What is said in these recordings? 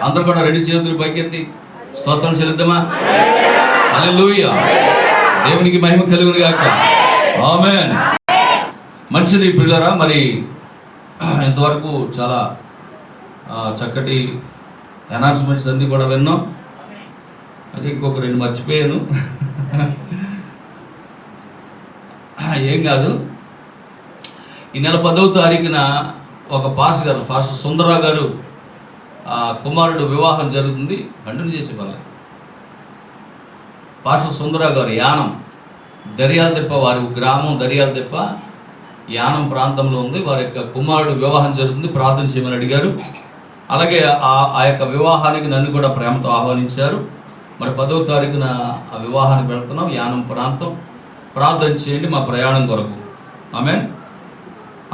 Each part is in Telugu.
అందరూ కూడా రెండు చేతులు పైకెత్తి స్తోత్రం చెల్లిద్దామా? హల్లెలూయా. దేవునికి మహిమ కలుగును గాక. ఆమేన్. మంచిది పిల్లరా, మరి ఇంతవరకు చాలా చక్కటి అనౌన్స్మెంట్స్ అన్నీ కూడా విన్నాం. అది ఇంకొక రెండు మర్చిపోయాను. ఏం కాదు, ఈ నెల 10వ తారీఖున ఒక పాస్టర్ సుందరరావు గారు కుమారుడు వివాహం జరుగుతుంది. కంటిన్యూ చేసే వాళ్ళ పాస్టర్ సుందరరావు గారు యానం దర్యాలదెప్ప, వారి గ్రామం దర్యాలదెప్ప యానం ప్రాంతంలో ఉంది. వారి యొక్క కుమారుడు వివాహం జరుగుతుంది, ప్రార్థన చేయమని అడిగారు. అలాగే ఆ యొక్క వివాహానికి నన్ను కూడా ప్రేమతో ఆహ్వానించారు. మరి 10వ తారీఖున ఆ వివాహానికి వెళ్తున్నాం. యానం ప్రాంతం, ప్రార్థన చేయండి మా ప్రయాణం కొరకు. ఆమేన్.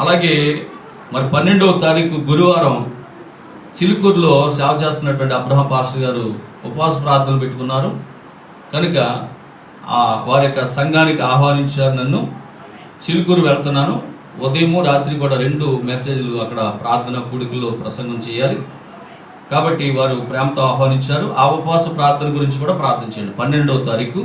అలాగే మరి 12వ తారీఖు గురువారం చిలుకూరులో సేవ చేస్తున్నటువంటి అబ్రహం పాస్టర్ గారు ఉపవాస ప్రార్థనలు పెట్టుకున్నారు కనుక వారి యొక్క సంఘానికి ఆహ్వానించారు. నన్ను చిలుకూరు వెళ్తున్నాను. ఉదయము రాత్రి కూడా 2 మెసేజ్లు అక్కడ ప్రార్థన కూడికల్లో ప్రసంగం చేయాలి కాబట్టి వారు ప్రేమతో ఆహ్వానించారు. ఆ ఉపవాస ప్రార్థన గురించి కూడా ప్రార్థించండి. 12వ తారీఖు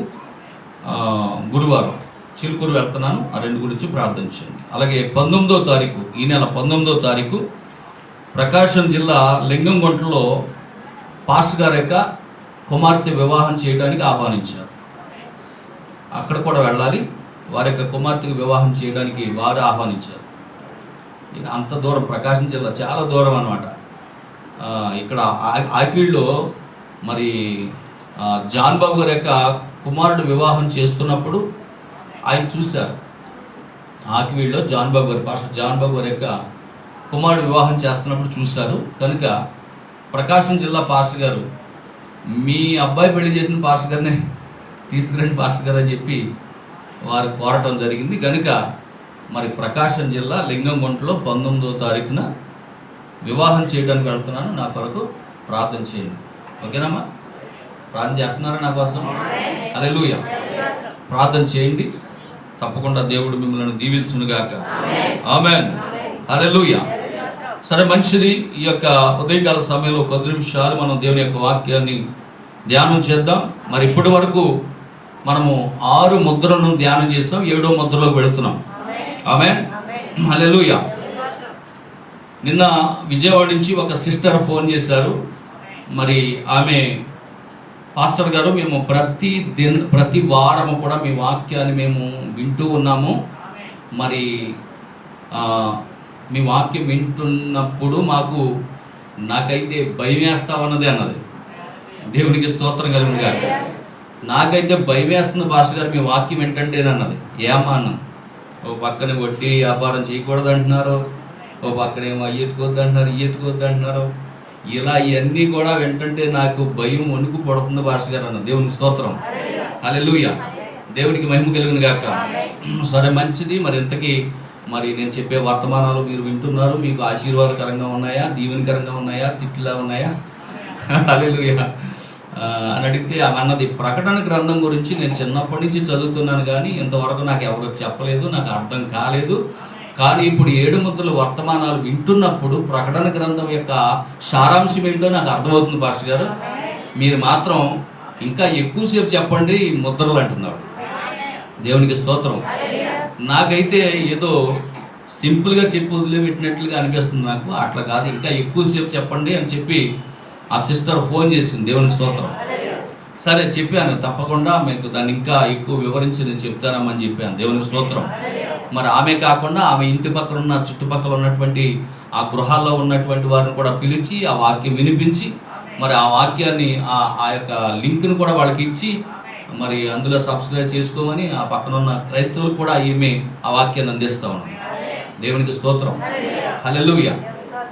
గురువారం చిలుకూరు వెళ్తున్నాను, ఆ 2 గురించి ప్రార్థించండి. అలాగే 19వ తారీఖు, ఈ నెల 19వ తారీఖు ప్రకాశం జిల్లా లింగంగుంటలో పాస్టర్ గారి యొక్క కుమార్తె వివాహం చేయడానికి ఆహ్వానించారు. అక్కడ కూడా వెళ్ళాలి. వారి యొక్క కుమార్తెకు వివాహం చేయడానికి వారు ఆహ్వానించారు. అంత దూరం, ప్రకాశం జిల్లా చాలా దూరం అన్నమాట. ఇక్కడ ఆకివీడులో మరి జాన్ బాబు గారి యొక్క కుమారుడు వివాహం చేస్తున్నప్పుడు ఆయన చూశారు. ఆకివీడులో జాన్ బాబు గారు, పాస్టర్ జాన్ బాబు గారి యొక్క కుమారుడు వివాహం చేస్తున్నప్పుడు చూశారు కనుక ప్రకాశం జిల్లా పాస్టర్ గారు, మీ అబ్బాయి పెళ్లి చేసిన పాస్టర్ గారిని తీసుకురండి పాస్టర్ గారు అని చెప్పి వారు కోరటం జరిగింది. కనుక మరి ప్రకాశం జిల్లా లింగంగుంటలో 19వ తారీఖున వివాహం చేయడానికి వెళ్తున్నాను. నా కొరకు ప్రార్థన చేయండి. ఓకేనమ్మా? ప్రార్థన చేస్తున్నారా నా కోసం? హల్లెలూయా. ప్రార్థన చేయండి. తప్పకుండా దేవుడు మిమ్మల్ని దీవించునుగాక. ఆమేన్. హల్లెలూయా. సరే, మంచిది. ఈ యొక్క ఉదయకాల సమయంలో 10 నిమిషాలు మనం దేవుని యొక్క వాక్యాన్ని ధ్యానం చేద్దాం. మరి ఇప్పటి వరకు మనము 6 ముద్రలను ధ్యానం చేస్తాం. 7వ ముద్రలోకి వెళుతున్నాం. ఆమేన్. హల్లెలూయా. నిన్న విజయవాడ నుంచి ఒక సిస్టర్ ఫోన్ చేశారు. మరి ఆమె, పాస్టర్ గారు, మేము ప్రతి వారము కూడా మీ వాక్యాన్ని మేము వింటూ ఉన్నాము. మరి మీ వాక్యం వింటున్నప్పుడు నాకైతే భయం వేస్తామన్నది అన్నది. దేవునికి స్తోత్రం కలుగును గాక. నాకైతే భయం వేస్తుంది పాస్టర్ గారు మీ వాక్యం ఏంటంటేనన్నది. ఏమా అన్నాను. ఓ పక్కన వడ్డీ వ్యాపారం చేయకూడదు అంటున్నారు, ఓ పక్కనేమో అయ్యెత్తుకోవద్దు అంటున్నారు. ఇలా ఇవన్నీ కూడా వింటుంటే నాకు భయం, వణుకు పడుతుంది పాస్టర్ గారు అన్న. దేవునికి స్తోత్రం. హల్లెలూయా. దేవునికి మహిమ కలుగును గాక. సరే, మంచిది. మరి ఇంతకీ మరి నేను చెప్పే వర్తమానాలు మీరు వింటున్నారు. మీకు ఆశీర్వాదకరంగా ఉన్నాయా, దీవెనకరంగా ఉన్నాయా, తిట్లా ఉన్నాయా? హల్లెలూయా అని అడిగితే ఆమె అన్నది, ప్రకటన గ్రంథం గురించి నేను చిన్నప్పటి నుంచి చదువుతున్నాను కానీ ఇంతవరకు నాకు ఎవరు చెప్పలేదు, నాకు అర్థం కాలేదు. కానీ ఇప్పుడు 7 ముద్రల వర్తమానాలు వింటున్నప్పుడు ప్రకటన గ్రంథం యొక్క సారాంశం ఏంటో నాకు అర్థమవుతుంది పాస్టర్ గారు. మీరు మాత్రం ఇంకా ఎక్కువసేపు చెప్పండి ముద్రలు అంటున్నాడు. దేవునికి స్తోత్రం. నాకైతే ఏదో సింపుల్గా చెప్పి వదిలిపెట్టినట్లుగా అనిపిస్తుంది నాకు. అట్లా కాదు, ఇంకా ఎక్కువసేపు చెప్పండి అని చెప్పి ఆ సిస్టర్ ఫోన్ చేసింది. దేవునికి స్తోత్రం. సరే, చెప్పాను, తప్పకుండా మీకు దాన్ని ఇంకా ఎక్కువ వివరించి నేను చెప్తానమ్మని చెప్పాను. దేవునికి స్తోత్రం. మరి ఆమె కాకుండా ఆమె ఇంటి పక్కన ఉన్న చుట్టుపక్కల ఉన్నటువంటి ఆ గృహాల్లో ఉన్నటువంటి వారిని కూడా పిలిచి ఆ వాక్యం వినిపించి మరి ఆ వాక్యాన్ని ఆ యొక్క లింక్ను కూడా వాళ్ళకి ఇచ్చి మరి అందులో సబ్స్క్రైబ్ చేసుకోమని ఆ పక్కన ఉన్న క్రైస్తవులు కూడా ఈమె ఆ వాక్యాన్ని అందిస్తూ ఉన్నాం. దేవునికి స్తోత్రం. హల్లెలూయా.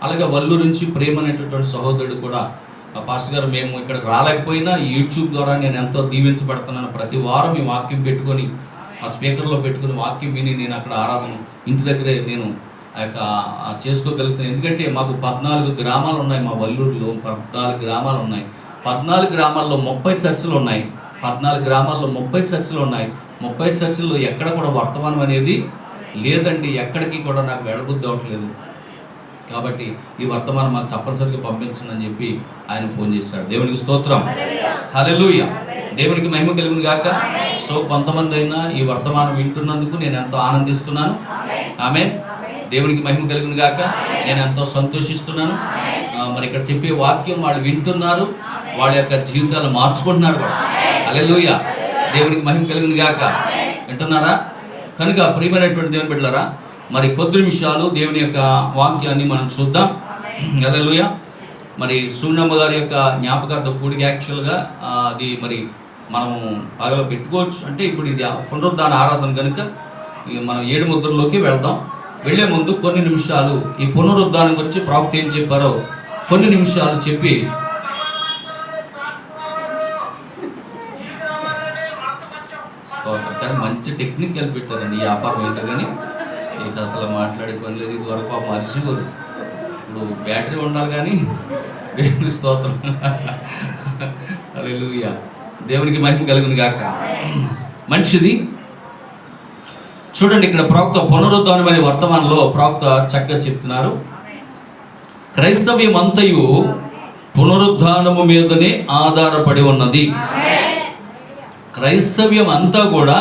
అలాగే వల్లూరు నుంచి ప్రేమ అనేటటువంటి సహోదరుడు కూడా, పాస్టర్ గారు మేము ఇక్కడికి రాలేకపోయినా యూట్యూబ్ ద్వారా నేను ఎంతో దీవించబడుతున్నాను. ప్రతి వారం ఈ వాక్యం పెట్టుకొని ఆ స్పీకర్లో పెట్టుకుని వాక్యం విని నేను అక్కడ ఆరాధన ఇంటి దగ్గరే నేను ఆ యొక్క చేసుకోగలుగుతాను. ఎందుకంటే మాకు 14 గ్రామాలు ఉన్నాయి. మా వల్లూరులో 14 గ్రామాలు ఉన్నాయి. 14 గ్రామాల్లో 30 చర్చిలు ఉన్నాయి. 14 గ్రామాల్లో 30 చర్చిలు ఉన్నాయి. 30 చర్చిల్లో ఎక్కడ కూడా వర్తమానం అనేది లేదండి. ఎక్కడికి కూడా నాకు వెళ్ళబుద్ధి అవ్వట్లేదు. కాబట్టి ఈ వర్తమానం మాకు తప్పనిసరిగా పంపించండి అని చెప్పి ఆయన ఫోన్ చేశాడు. దేవునికి స్తోత్రం, హల్లెలూయా, దేవునికి మహిమ కలుగును గాక. సో కొంతమంది అయినా ఈ వర్తమానం వింటున్నందుకు నేను ఎంతో ఆనందిస్తున్నాను. ఆమేన్. దేవునికి మహిమ కలుగును గాక. నేను ఎంతో సంతోషిస్తున్నాను. మరి ఇక్కడ చెప్పే వాక్యం వాళ్ళు వింటున్నారు, వాళ్ళ యొక్క జీవితాలు మార్చుకుంటున్నారు కూడా. హల్లెలూయా, దేవునికి మహిమ కలుగును గాక. వింటున్నారా? కనుక ప్రియమైనటువంటి దేవుని బిడ్డలారా, మరి కొద్ది నిమిషాలు దేవుని యొక్క వాక్యాన్ని మనం చూద్దాం. హల్లెలూయా. మరి సూర్ణమ్మ గారి యొక్క జ్ఞాపకార్థ కూడిక యాక్చువల్గా అది మరి మనం బాగా పెట్టుకోవచ్చు. అంటే ఇప్పుడు ఇది పునరుద్ధాన ఆరాధన కనుక మనం 7 ముద్రలోకి వెళ్దాం. వెళ్ళే ముందు కొన్ని నిమిషాలు ఈ పునరుద్ధానం గురించి ప్రవక్త ఏం చెప్పారో కొన్ని నిమిషాలు చెప్పి కానీ మంచి టెక్నికల్ పెట్టారండి ఈ వ్యాపారం అయితే. కానీ ఇక అసలు మాట్లాడే పని లేదు. ఇది వరకు మర్చిపోరు. ఇప్పుడు బ్యాటరీ ఉండాలి కానీ దేవుని స్తోత్రం, హల్లెలూయా, దేవునికి మహిమ కలుగును గాక. మంచిది. చూడండి, ఇక్కడ ప్రవక్త పునరుద్ధానం అనే వర్తమానంలో ప్రవక్త చక్కగా చెప్తున్నారు. క్రైస్తవ్యం అంతయు పునరుద్ధానము మీదనే ఆధారపడి ఉన్నది. క్రైస్తవ్యం అంతా కూడా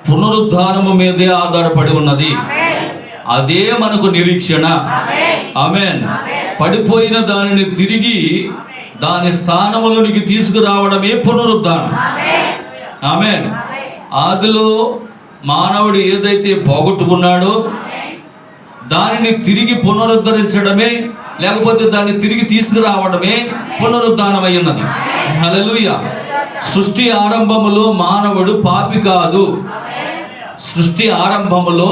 పునరుద్ధానము మీదే ఆధారపడి ఉన్నది. అదే మనకు నిరీక్షణ. ఆమేన్. పడిపోయిన దానిని తిరిగి దాని స్థానములోనికి తీసుకురావడమే పునరుద్ధానం. ఆమేన్. ఆదిలో మానవుడు ఏదైతే పోగొట్టుకున్నాడో దానిని తిరిగి పునరుద్ధరించడమే, లేకపోతే దాన్ని తిరిగి తీసుకురావడమే పునరుద్ధానమై ఉన్నది. హల్లెలూయా. సృష్టి ఆరంభములో మానవుడు పాపి కాదు. సృష్టి ఆరంభములో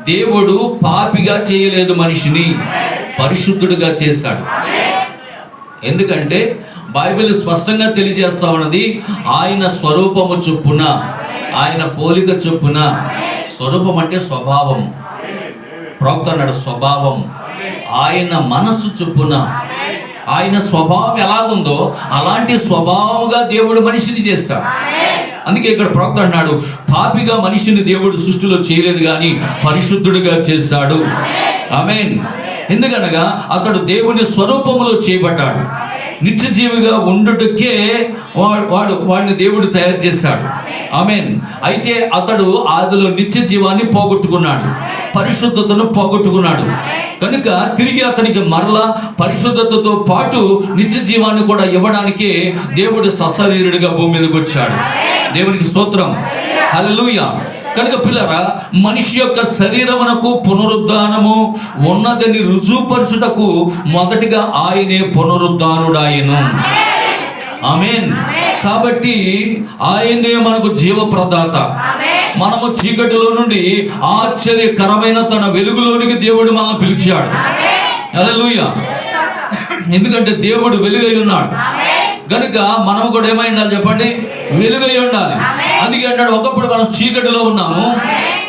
దేవుడు పాపిగా చేయలేదు, మనిషిని పరిశుద్ధుడిగా చేశాడు. ఎందుకంటే బైబిల్ స్పష్టంగా తెలియజేస్తా ఉన్నది, ఆయన స్వరూపము చొప్పున, ఆయన పోలిక చొప్పున. స్వరూపం అంటే స్వభావం. ప్రవక్త అన్నాడు స్వభావం. ఆయన మనస్సు చొప్పున, ఆయన స్వభావం ఎలాగుందో అలాంటి స్వభావముగా దేవుడు మనిషిని చేస్తాడు. అందుకే ఇక్కడ ప్రవక్త అన్నాడు, పాపిగా మనిషిని దేవుడు సృష్టిలో చేయలేదు కానీ పరిశుద్ధుడిగా చేశాడు. ఆమేన్. ఎందుకనగా అతడు దేవుని స్వరూపములో చేయబడ్డాడు. నిత్యజీవిగా ఉండుటకే వాడిని దేవుడు తయారు చేశాడు. ఆమేన్. అయితే అతడు ఆదిలో నిత్య జీవాన్ని పోగొట్టుకున్నాడు, పరిశుద్ధతను పోగొట్టుకున్నాడు. కనుక తిరిగి అతనికి మరలా పరిశుద్ధతతో పాటు నిత్య జీవాన్ని కూడా ఇవ్వడానికి దేవుడు సశరీరుడిగా భూమి మీదకి వచ్చాడు. దేవునికి స్తోత్రం, హల్లెలూయా. కనుక పిల్లరా, మనిషి యొక్క శరీరమునకు పునరుద్ధానము ఉన్నదని రుజువుపరచుటకు మొదటిగా ఆయనే పునరుద్ధానుడాయను. ఆమేన్. కాబట్టి ఆయనే మనకు జీవప్రదాత. మనము చీకటిలో నుండి ఆశ్చర్యకరమైన తన వెలుగులోనికి దేవుడు మనల్ని పిలిచాడు. హల్లెలూయా. ఎందుకంటే దేవుడు వెలుగై ఉన్నాడు కనుక మనం కూడా ఏమై ఉండాలి చెప్పండి? వెలుగై ఉండాలి. అందుకే అంటాడు, ఒకప్పుడు మనం చీకటిలో ఉన్నాము,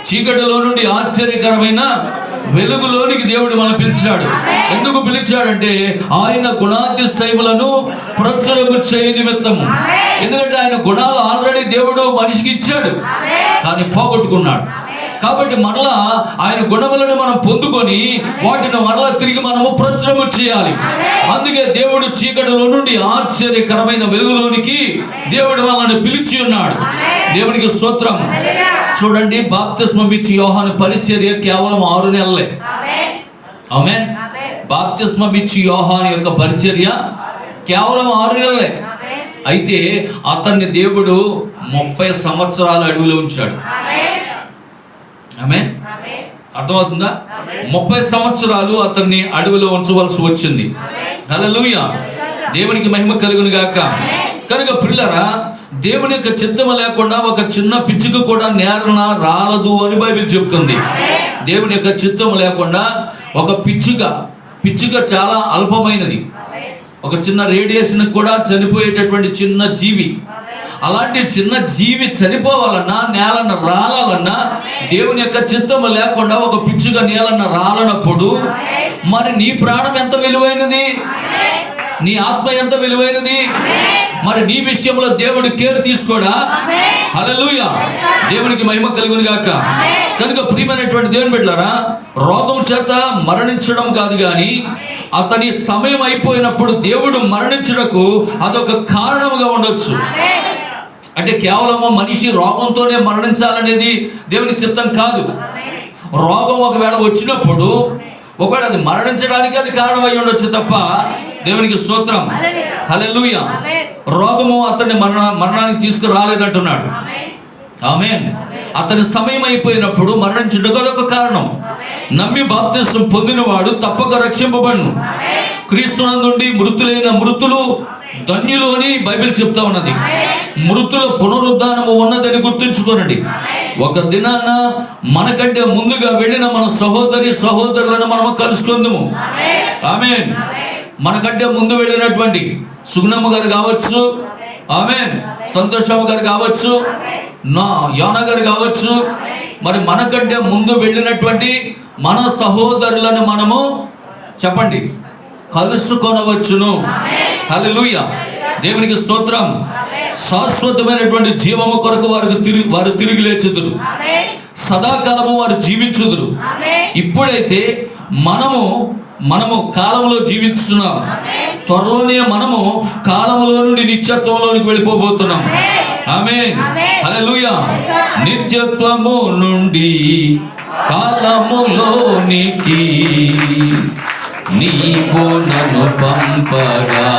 చీకటిలో నుండి ఆశ్చర్యకరమైన వెలుగులోనికి దేవుడు మనం పిలిచాడు. ఎందుకు పిలిచాడంటే ఆయన గుణాతిశయములను ప్రచురము చేయ నిమిత్తము. ఎందుకంటే ఆయన గుణాలు ఆల్రెడీ దేవుడు మనిషికి ఇచ్చాడు, కానీ పోగొట్టుకున్నాడు. కాబట్టి మరలా ఆయన గుణములను మనం పొందుకొని వాటిని మరలా తిరిగి మనము ప్రచురము చేయాలి. అందుకే దేవుడు చీకటిలో నుండి ఆశ్చర్యకరమైన వెలుగులోనికి దేవుడు మనల్ని పిలిచి ఉన్నాడు. దేవునికి స్తోత్రం. చూడండి, బాప్తిస్మం ఇచ్చి యోహాను పరిచర్య కేవలం 6 నెలలే. ఆమేన్. బాప్తిస్మం ఇచ్చి యోహాను యొక్క పరిచర్య కేవలం 6 నెలలే. అయితే అతన్ని దేవుడు 30 సంవత్సరాలు అడవిలో ఉంచాడు. ఆమేన్. అర్థమవుతుందా? 30 సంవత్సరాలు అతన్ని అడవిలో ఉంచవలసి వచ్చింది. హల్లెలూయా. దేవునికి మహిమ కలుగును గాక. కనుక పిల్లరా, దేవుని యొక్క చిత్తము లేకుండా ఒక చిన్న పిచ్చుక కూడా నేరన రాలదు అని బైబిల్ చెప్తుంది. దేవుని యొక్క చిత్తము లేకుండా ఒక పిచ్చుక చాలా అల్పమైనది. ఒక చిన్న రేడియేషన్ కూడా చనిపోయేటటువంటి చిన్న జీవి. అలాంటి చిన్న జీవి చనిపోవాలన్నా, నేలన్న రాలన్నా దేవుని యొక్క చిత్తము లేకుండా ఒక పిచ్చుక నేలన్న రాలనప్పుడు మరి నీ ప్రాణం ఎంత విలువైనది, నీ ఆత్మ ఎంత విలువైనది. మరి నీ విషయంలో దేవుడు కేర్ తీసుకోడా? హల్లెలూయా, దేవునికి మహిమ కలుగును గాక. కనుక ప్రియమైనటువంటి దేవుని బిడ్డలారా, రోగం చేత మరణించడం కాదు కానీ అతని సమయం అయిపోయినప్పుడు దేవుడు మరణించుటకు అదొక కారణముగా ఉండొచ్చు. అంటే కేవలము మనిషి రోగంతోనే మరణించాలనేది దేవుని చిత్తం కాదు. రోగం ఒకవేళ వచ్చినప్పుడు ఒకవేళ అది మరణించడానికి అది కారణమై ఉండొచ్చు తప్ప, దేవునికి స్తోత్రం, హల్లెలూయా, రోగము అతన్ని మరణానికి తీసుకురాలేదంటున్నాడు. ఆమేన్. అతని సమయం అయిపోయినప్పుడు మరణించుటకు అదొక కారణం. నమ్మి బాప్తిస్మం పొందినవాడు తప్పక రక్షింపబడును. క్రీస్తునందుండి మృతులైన మృతులు ధన్యులు అని బైబిల్ చెప్తా ఉన్నది. మృతుల పునరుద్ధానము ఉన్నదని గుర్తుంచుకోనండి. ఒక దినాన మనకంటే ముందుగా వెళ్ళిన మన సహోదరులను మనము కలుసుకుందాము. ఆమేన్. మనకంటే ముందు వెళ్ళినటువంటి సుగుణమ్మ గారు కావచ్చు, ఆమేన్, సంతోషమ్మ గారు కావచ్చు, యోనా గారు కావచ్చు, మరి మనకంటే ముందు వెళ్ళినటువంటి మన సహోదరులను మనము చెప్పండి కలుసుకొనవచ్చును. హల్లెలూయా, దేవునికి స్తోత్రం. శాశ్వతమైనటువంటి జీవము కొరకు వారు తిరిగి లేచుదురు. సదాకాలము వారు జీవించుదురు. ఇప్పుడైతే మనము కాలంలో జీవిస్తున్నాం. త్వరలోనే మనము కాలములో నుండి నిత్యత్వంలోనికి వెళ్ళిపోబోతున్నాం. ఆమేన్, హల్లెలూయా. నిత్యత్వము నుండి కాలములోనికి నీవు నన్ను పంపగా,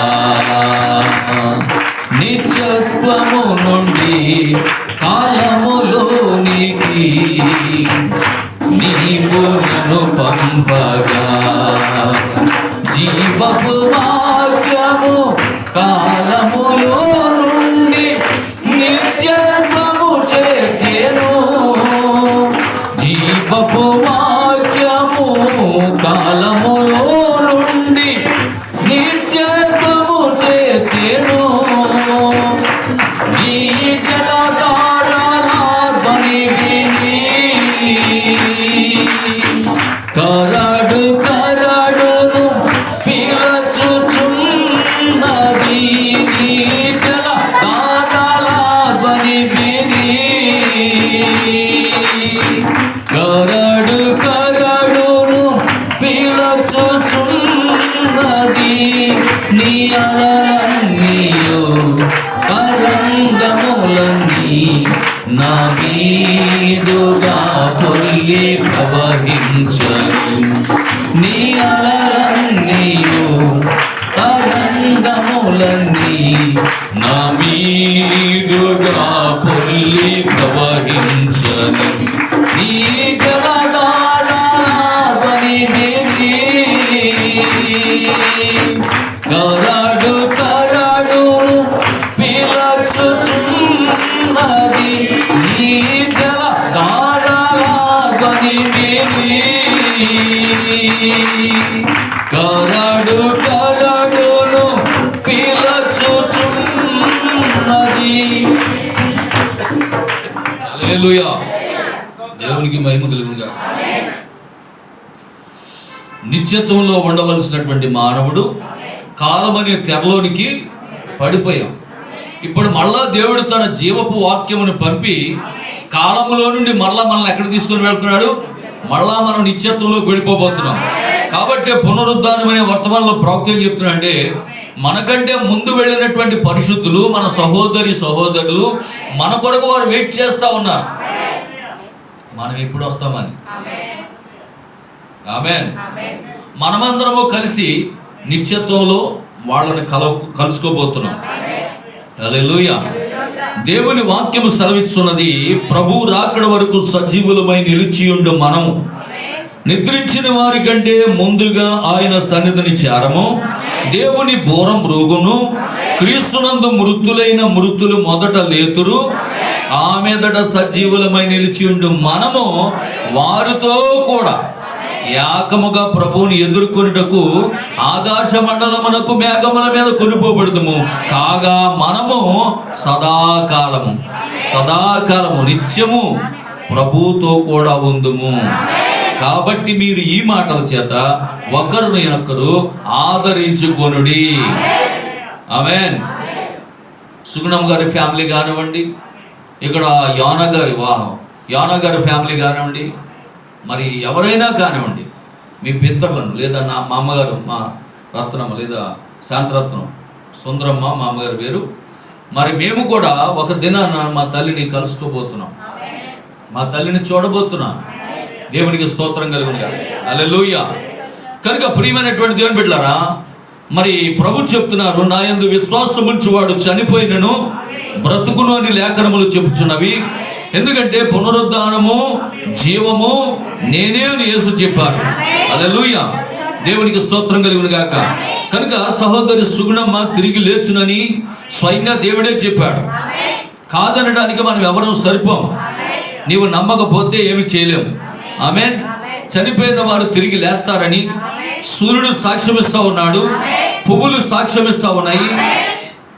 నిత్యత్వము నుండి కాలములోనికి నీవు నన్ను పంపగా, జీవపు వాక్యము కాలములో నుండి నిత్యత్వము చేర్చెను. జీవపు వాక్యము కాలములో నుండి నిత్యత్వము చేర్చెను. నీ జలధారల ధ్వని విని కరడు కరడును పిలచుచున్నది. నీ జలధారల ధ్వని విని కరడు కరడును పిలచుచున్నది. నీ అలలన్నీయు తరంగములన్నీ నా మీదుగా పొల్లి ప్రవహించను. నీ అలలన్నీయు తరంగములన్నీ నా మీదుగా పొల్లి ప్రవహించను. నీ జలధారని విని కరడు కరడును పిలచుచున్నది. నీ జలధారని విని కరడు కరడును పిలచుచున్నది. హల్లెలూయా, దేవునికి మహిమ కలుగునుగా. నిత్యత్వంలో ఉండవలసినటువంటి మానవుడు కాలమనే తెరలోనికి పడిపోయాం. ఇప్పుడు మళ్ళా దేవుడు తన జీవపు వాక్యమును పంపి కాలములో నుండి మనల్ని ఎక్కడ తీసుకొని వెళ్తున్నాడు? మళ్ళా మనం నిత్యత్వంలోకి వెళ్ళిపోబోతున్నాం. కాబట్టి పునరుద్ధానం అనే వర్తమానంలో ప్రాక్తం చెప్తున్నా అంటే, మనకంటే ముందు వెళ్ళినటువంటి పరిశుద్ధులు, మన సహోదరులు మన కొరకు వారు వెయిట్ చేస్తూ ఉన్నారు. మనం ఎప్పుడు వస్తామని. ఆమేన్. మనమందరము కలిసి నిత్యత్వంలో వాళ్ళని కలుసుకోబోతున్నాం. హల్లెలూయా. దేవుని వాక్యము సెలవిస్తున్నది, ప్రభు రాకడ వరకు సజీవులమై నిలిచియుండు మనం నిద్రించిన వారి కంటే ముందుగా ఆయన సన్నిధిని చేరము. దేవుని బూరం మ్రోగును. క్రీస్తునందు మృతులైన మృతులు మొదట లేతురు. ఆ మీదట సజీవులమై నిలిచియుండు మనము వారితో కూడా ఏకముగా ప్రభువుని ఎదుర్కొనుటకు ఆకాశ మండలమునకు మేఘముల మీద కొనిపోబడుదుము. కాగా మనము సదాకాలము నిత్యము ప్రభువుతో కూడా ఉందుము. కాబట్టి మీరు ఈ మాటల చేత ఒకరినొకరు ఆదరించుకొనుడి. ఆమేన్. సుగుణం గారి ఫ్యామిలీ కానివ్వండి, ఇక్కడ యోనా గారి ఫ్యామిలీ కానివ్వండి, మరి ఎవరైనా కానివ్వండి, మీ పితరులను లేదా మా అమ్మగారు, మా రత్నమ్మ లేదా శాంతరత్నం, సుందరమ్మ మా అమ్మగారు వేరు. మరి మేము కూడా ఒక దినాన మా తల్లిని కలుసుకోబోతున్నాం, మా తల్లిని చూడబోతున్నాం. దేవునికి స్తోత్రం కలుగునుగా. హల్లెలూయా. కనుక ప్రియమైనటువంటి దేవుని బిడ్డలారా, మరి ప్రభు చెప్తున్నారు, నా యందు విశ్వాసముంచువాడు చనిపోయినను బ్రతుకును అని లేఖనములు చెప్పుచున్నవి. ఎందుకంటే పునరుద్ధానము జీవము నేనే అని యేసు చెప్పారు. హల్లెలూయా. దేవునికి స్తోత్రం కలుగును గాక. కనుక సహోదరి సుగుణమ్మ తిరిగి లేచునని స్వయంగా దేవుడే చెప్పాడు. కాదనడానికి మనం ఎవరూ సరిపోం. నీవు నమ్మకపోతే ఏమి చేయలేము. ఆమేన్. చనిపోయిన వారు తిరిగి లేస్తారని సూర్యుడు సాక్ష్యమిస్తా ఉన్నాడు, పువ్వులు సాక్ష్యమిస్తా ఉన్నాయి,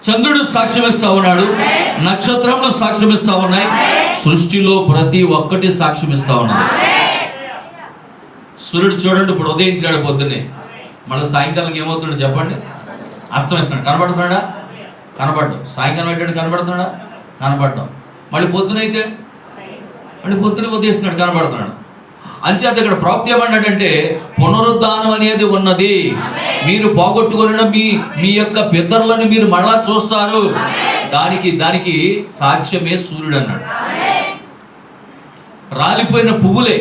చంద్రుడు సాక్ష్యమిస్తా ఉన్నాడు, నక్షత్రములు సాక్ష్యమిస్తా ఉన్నాయి, సృష్టిలో ప్రతి ఒక్కటి సాక్ష్యమిస్తా ఉన్నది. సూర్యుడు చూడండి, ఇప్పుడు ఉదయించాడు పొద్దున్నే, మళ్ళీ సాయంకాలం ఏమవుతుండో చెప్పండి? అస్తమిస్తున్నాడు. కనబడుతున్నాడా? కనబడ్డం. సాయంకాలం ఏంటంటే కనబడుతున్నాడా? కనబడ్డం. మళ్ళీ పొద్దునైతే మళ్ళీ పొద్దున ఉదయిస్తున్నాడు, కనబడుతున్నాడు. అంచేత ఇక్కడ ప్రాప్తి ఏమన్నాడంటే పునరుద్ధానం అనేది ఉన్నది. మీరు పోగొట్టుకున్న మీ యొక్క పితరులను మీరు మళ్ళా చూస్తారు. దానికి సాక్ష్యమే సూర్యుడు అన్నాడు. రాలిపోయిన పువ్వులే,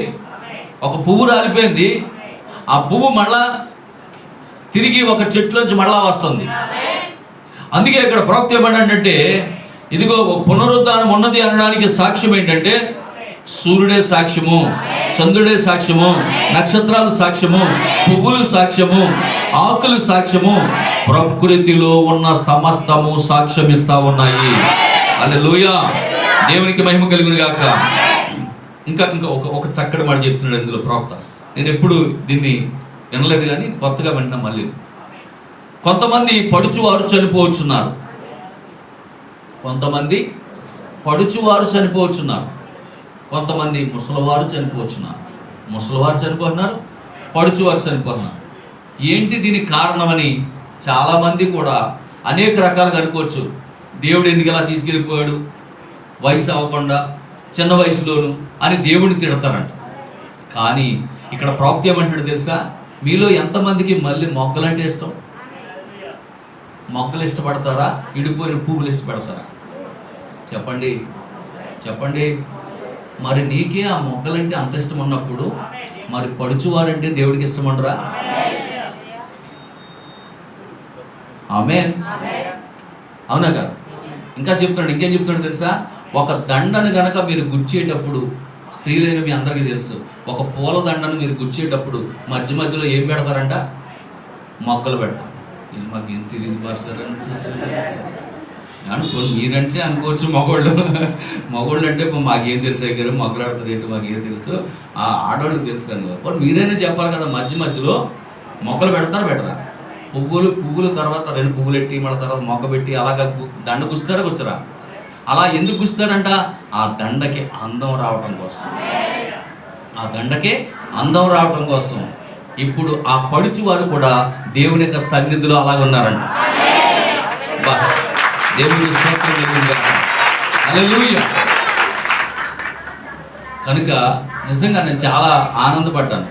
ఒక పువ్వు రాలిపోయింది, ఆ పువ్వు మళ్ళా తిరిగి ఒక చెట్లోంచి మళ్ళా వస్తుంది. అందుకే ఇక్కడ ప్రాప్తి ఏమన్నాడంటే ఇదిగో పునరుద్ధానం ఉన్నది అనడానికి సాక్ష్యం ఏంటంటే సూర్యుడే సాక్ష్యము, చంద్రుడే సాక్ష్యము, నక్షత్రాలు సాక్ష్యము, పువ్వులు సాక్ష్యము, ఆకులు సాక్ష్యము, ప్రకృతిలో ఉన్న సమస్తము సాక్ష్యమిస్తా ఉన్నాయి. హల్లెలూయా. దేవునికి మహిమ కలుగును గాక. ఇంకా ఒక చక్కటి మాట చెప్తున్నాడు ఇందులో ప్రవక్త. నేను ఎప్పుడు దీన్ని వినలేదు కానీ కొత్తగా వింటున్నా. మళ్ళీ కొంతమంది పడుచువారు చనిపోవచ్చున్నారు. కొంతమంది పడుచువారు చనిపోవచ్చున్నారు. కొంతమంది ముసలివారు చనిపోతున్నారు. ముసలివారు చనిపోతున్నారు, పడుచువారు చనిపోతున్నారు. ఏంటి దీనికి కారణమని చాలామంది కూడా అనేక రకాలుగా అనుకోవచ్చు. దేవుడు ఎందుకు ఇలా తీసుకెళ్ళిపోయాడు వయసు అవ్వకుండా చిన్న వయసులోను అని దేవుడిని తిడతారంట. కానీ ఇక్కడ ప్రాప్తి ఏమంటాడు తెలుసా? మీలో ఎంతమందికి మళ్ళీ మొగ్గలంటే ఇష్టం? మొగ్గలు ఇష్టపడతారా, ఇడిపోయిన పువ్వులు ఇష్టపడతారా? చెప్పండి చెప్పండి. మరి నీకే ఆ మొగ్గలంటే అంత ఇష్టం ఉన్నప్పుడు మరి పడుచువారంటే దేవుడికి ఇష్టం ఉండరా? ఆమేన్. అవునా కదా? ఇంకా చెప్తున్నాడు, ఇంకేం చెప్తున్నాడు తెలుసా? ఒక దండను గనక మీరు గుచ్చేటప్పుడు, స్త్రీలైన మీ అందరికీ తెలుసు, ఒక పూల దండను మీరు గుచ్చేటప్పుడు మధ్య మధ్యలో ఏం పెడతారంట? మొక్కలు పెడతారు. ఇది మాకు ఏం తెలియదు పాస్టర్ అనుకోండి. మీరంటే అనుకోవచ్చు మగోళ్ళు అంటే మాకేం తెలుసు గారు, మొగ్గలాడతారు ఏంటి మాకేం తెలుసు, ఆ ఆడవాళ్ళకి తెలుసు అని మీరైనా చెప్పాలి కదా. మధ్య మధ్యలో మొక్కలు పెడతారా పెట్టరా? పువ్వులు తర్వాత 2 పువ్వులు ఎట్టి మళ్ళీ తర్వాత మొక్క పెట్టి అలాగ దండ గుస్తారా కూర్చోరా? అలా ఎందుకు గుస్తారంట? ఆ దండకి అందం రావటం కోసం, ఆ దండకే అందం రావటం కోసం. ఇప్పుడు ఆ పడుచు వారు కూడా దేవుని యొక్క సన్నిధిలో అలాగ ఉన్నారంట. దేవుని స్తోత్రం. హల్లెలూయా. కనుక నిజంగా నేను చాలా ఆనందపడ్డాను.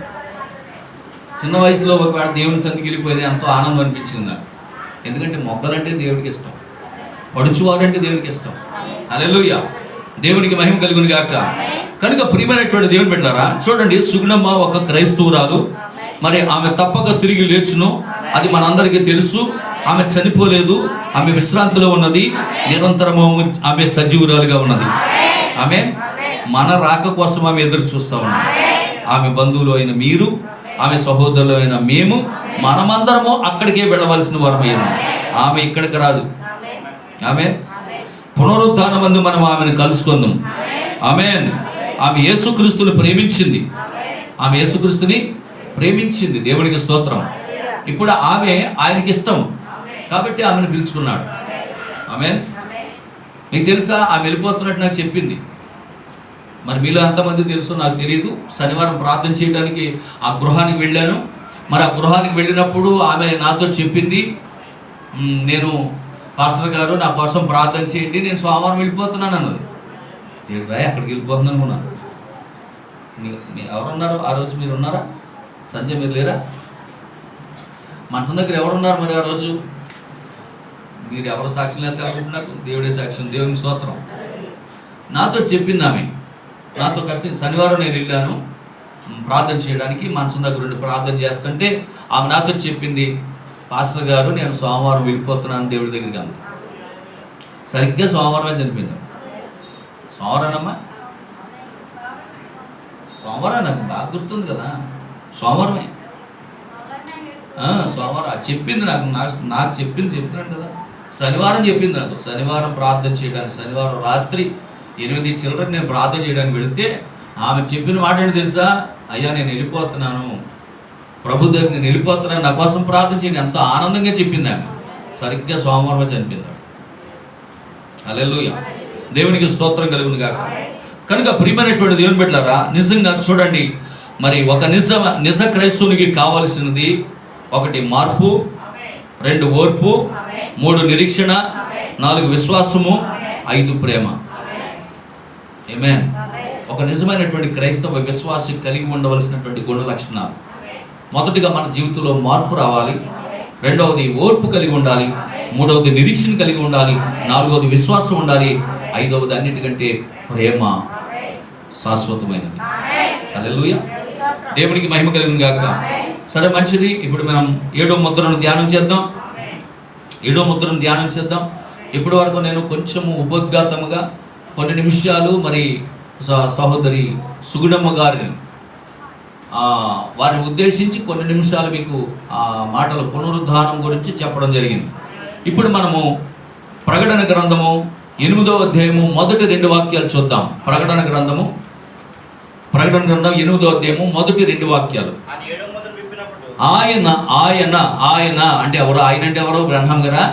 చిన్న వయసులో ఒకవేళ దేవుని సన్నిధికి వెళ్ళిపోయినా ఎంతో ఆనందం అనిపించింది నాకు. ఎందుకంటే మొక్కలంటే దేవుడికి ఇష్టం, పడుచువారంటే దేవునికి ఇష్టం. హల్లెలూయా. దేవునికి మహిమ కలుగును గాక. కనుక ప్రియమైనటువంటి దేవుని బిడ్డలారా, చూడండి, సుగుణమ్మ ఒక క్రైస్తవురాలు. మరి ఆమె తప్పక తిరిగి లేచును, అది మనందరికీ తెలుసు. ఆమె చనిపోలేదు, ఆమె విశ్రాంతిలో ఉన్నది, నిరంతరము ఆమె సజీవురాలుగా ఉన్నది. ఆమె మన రాక కోసం ఆమె ఎదురు చూస్తూ ఉన్నది. ఆమె బంధువులు అయిన మీరు, ఆమె సహోదరులు అయిన మేము, మనమందరము అక్కడికే వెళ్ళవలసిన వారమయ్యాము. ఆమె ఇక్కడికి రాదు. ఆమె పునరుద్ధానమందు మనం ఆమెను కలుసుకుందాం. ఆమేన్. ఆమె యేసుక్రీస్తుని ప్రేమించింది. ఆమె యేసుక్రీస్తుని ప్రేమించింది. దేవునికి స్తోత్రం. ఇప్పుడు ఆమె ఆయనకి ఇష్టం కాబట్టి ఆమెను పిలుచుకున్నాడు. ఆమేన్. మీకు తెలుసా, ఆమె వెళ్ళిపోతున్నట్టు నాకు చెప్పింది. మరి మీలో ఎంతమంది తెలుసో నాకు తెలియదు. శనివారం ప్రార్థన చేయడానికి ఆ గృహానికి వెళ్ళాను. మరి ఆ గృహానికి వెళ్ళినప్పుడు ఆమె నాతో చెప్పింది, నేను పాస్టర్ గారు నా కోసం ప్రార్థన చేయండి, నేను సోమవారం వెళ్ళిపోతున్నాను అన్నది. రాయి అక్కడికి వెళ్ళిపోతుంది అనుకున్నాను. ఎవరున్నారు ఆ రోజు? మీరు ఉన్నారా? సంజయ్ మీరు లేరా? మనసం దగ్గర ఎవరున్నారు మరి ఆ రోజు? మీరు ఎవరు సాక్ష్యం లేకపోతే అనుకుంటున్నారు? దేవుడే సాక్ష్యం. దేవుని స్తోత్రం. నాతో చెప్పింది ఆమె. నాతో కలిసి శనివారం నేను వెళ్ళాను ప్రార్థన చేయడానికి. మనసం దగ్గర ఉండి ప్రార్థన చేస్తుంటే ఆమె నాతో చెప్పింది, పాస్టర్ గారు నేను సోమవారం వెళ్ళిపోతున్నాను దేవుడి దగ్గరికి అంది. సరిగ్గా సోమవారమే చనిపోయింది. సోమవారమేనమ్మా? సోమవారం నాకు బాగా గుర్తుంది కదా, సోమవారమే. సోమవారం చెప్పింది నాకు చెప్తున్నాను కదా. శనివారం చెప్పింది నాకు. శనివారం ప్రార్థన చేయడానికి, శనివారం రాత్రి 8 చిల్లరకు నేను ప్రార్థన చేయడానికి వెళితే ఆమె చెప్పిన మాట ఏంటి తెలుసా? అయ్యా నేను వెళ్ళిపోతున్నాను, ప్రభు దగ్గర నేను వెళ్ళిపోతున్నాను, నా కోసం ప్రార్థన చేయండి. ఎంతో ఆనందంగా చెప్పింది ఆమె. సరిగ్గా సోమవారమే చనిపోయింది. హల్లెలూయా, దేవునికి స్తోత్రం కలుగును గాక. కనుక ప్రియమైనటువంటి దేవుని బిడ్డలారా, నిజంగా చూడండి, మరి ఒక నిజ క్రైస్తవునికి కావలసినది 1 మార్పు, 2 ఓర్పు, 3 నిరీక్షణ, 4 విశ్వాసము, 5 ప్రేమ. ఆమేన్. ఒక నిజమైనటువంటి క్రైస్తవ విశ్వాసి కలిగి ఉండవలసినటువంటి గుణ లక్షణాలు. మొదటిగా మన జీవితంలో మార్పు రావాలి, 2వది ఓర్పు కలిగి ఉండాలి, 3వది నిరీక్షణ కలిగి ఉండాలి, 4వది విశ్వాసం ఉండాలి, 5వది అన్నిటికంటే ప్రేమ శాశ్వతమైనది. హల్లెలూయా, దేవునికి మహిమ కలుగును గాక. సరే, మంచిది. ఇప్పుడు మనం 7వ ముద్రను ధ్యానం చేద్దాం. 7వ ముద్రను ధ్యానం చేద్దాం. ఇప్పటి వరకు నేను కొంచెము ఉపద్ఘాతముగా కొన్ని నిమిషాలు మరి సహోదరి సుగుణమ్మ గారిని వారిని ఉద్దేశించి కొన్ని నిమిషాలు మీకు ఆ మాటల పునరుద్ధానం గురించి చెప్పడం జరిగింది. ఇప్పుడు మనము ప్రకటన గ్రంథము 8వ అధ్యాయము మొదటి 2 వాక్యాలు చూద్దాం. ప్రకటన గ్రంథం 8వ అధ్యాయము మొదటి 2 వాక్యాలు. ఆయన అంటే ఎవరు? ఆయన అంటే ఎవరు? బ్రహ్మం గారా?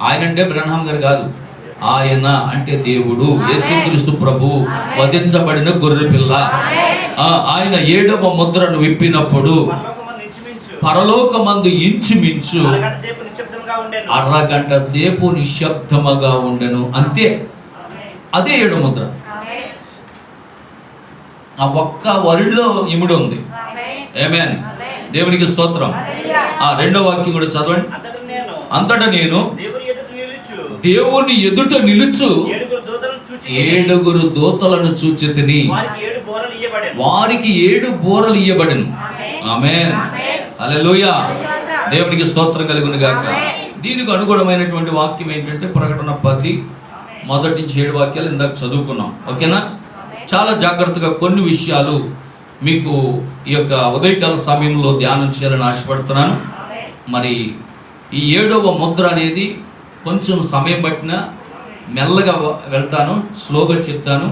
ఆయన అంటే బ్రహ్మం గారు కాదు. ఆయన అంటే దేవుడు, యేసుక్రీస్తు ప్రభు, వధించబడిన గొర్రె పిల్ల. ఆయన 7వ ముద్రను విప్పినప్పుడు పరలోకమందు ఇంచుమించు అరగంట సేపు నిశ్శబ్దముగా ఉండెను. అంతే, అదే 7వ ముద్ర. ఆ ఒక్క వరిలో ఇముడు ఉంది. ఆమేన్, దేవునికి స్తోత్రం. 2వ వాక్యం కూడా చదవండి. అంతటా నేను దేవుని ఎదుట నిలుచు 7 దూతలను చూచితిని, వారికి 7 బూరలు ఇయ్యబడెను. ఆమేన్, హల్లెలూయా, దేవునికి స్తోత్రం కలుగును గాక. దీనికి అనుగుణమైనటువంటి వాక్యం ఏంటంటే ప్రకటన 10 మొదటి నుంచి 7 వాక్యాలు ఇందాక చదువుకున్నాం. ఓకేనా? చాలా జాగ్రత్తగా కొన్ని విషయాలు మీకు ఈ యొక్క ఉదయకాల సమయంలో ధ్యానం చేయాలని ఆశపడుతున్నాను. మరి ఈ 7వ ముద్ర అనేది కొంచెం సమయం పట్టిన మెల్లగా వెళ్తాను, స్లోగా చెప్తాను.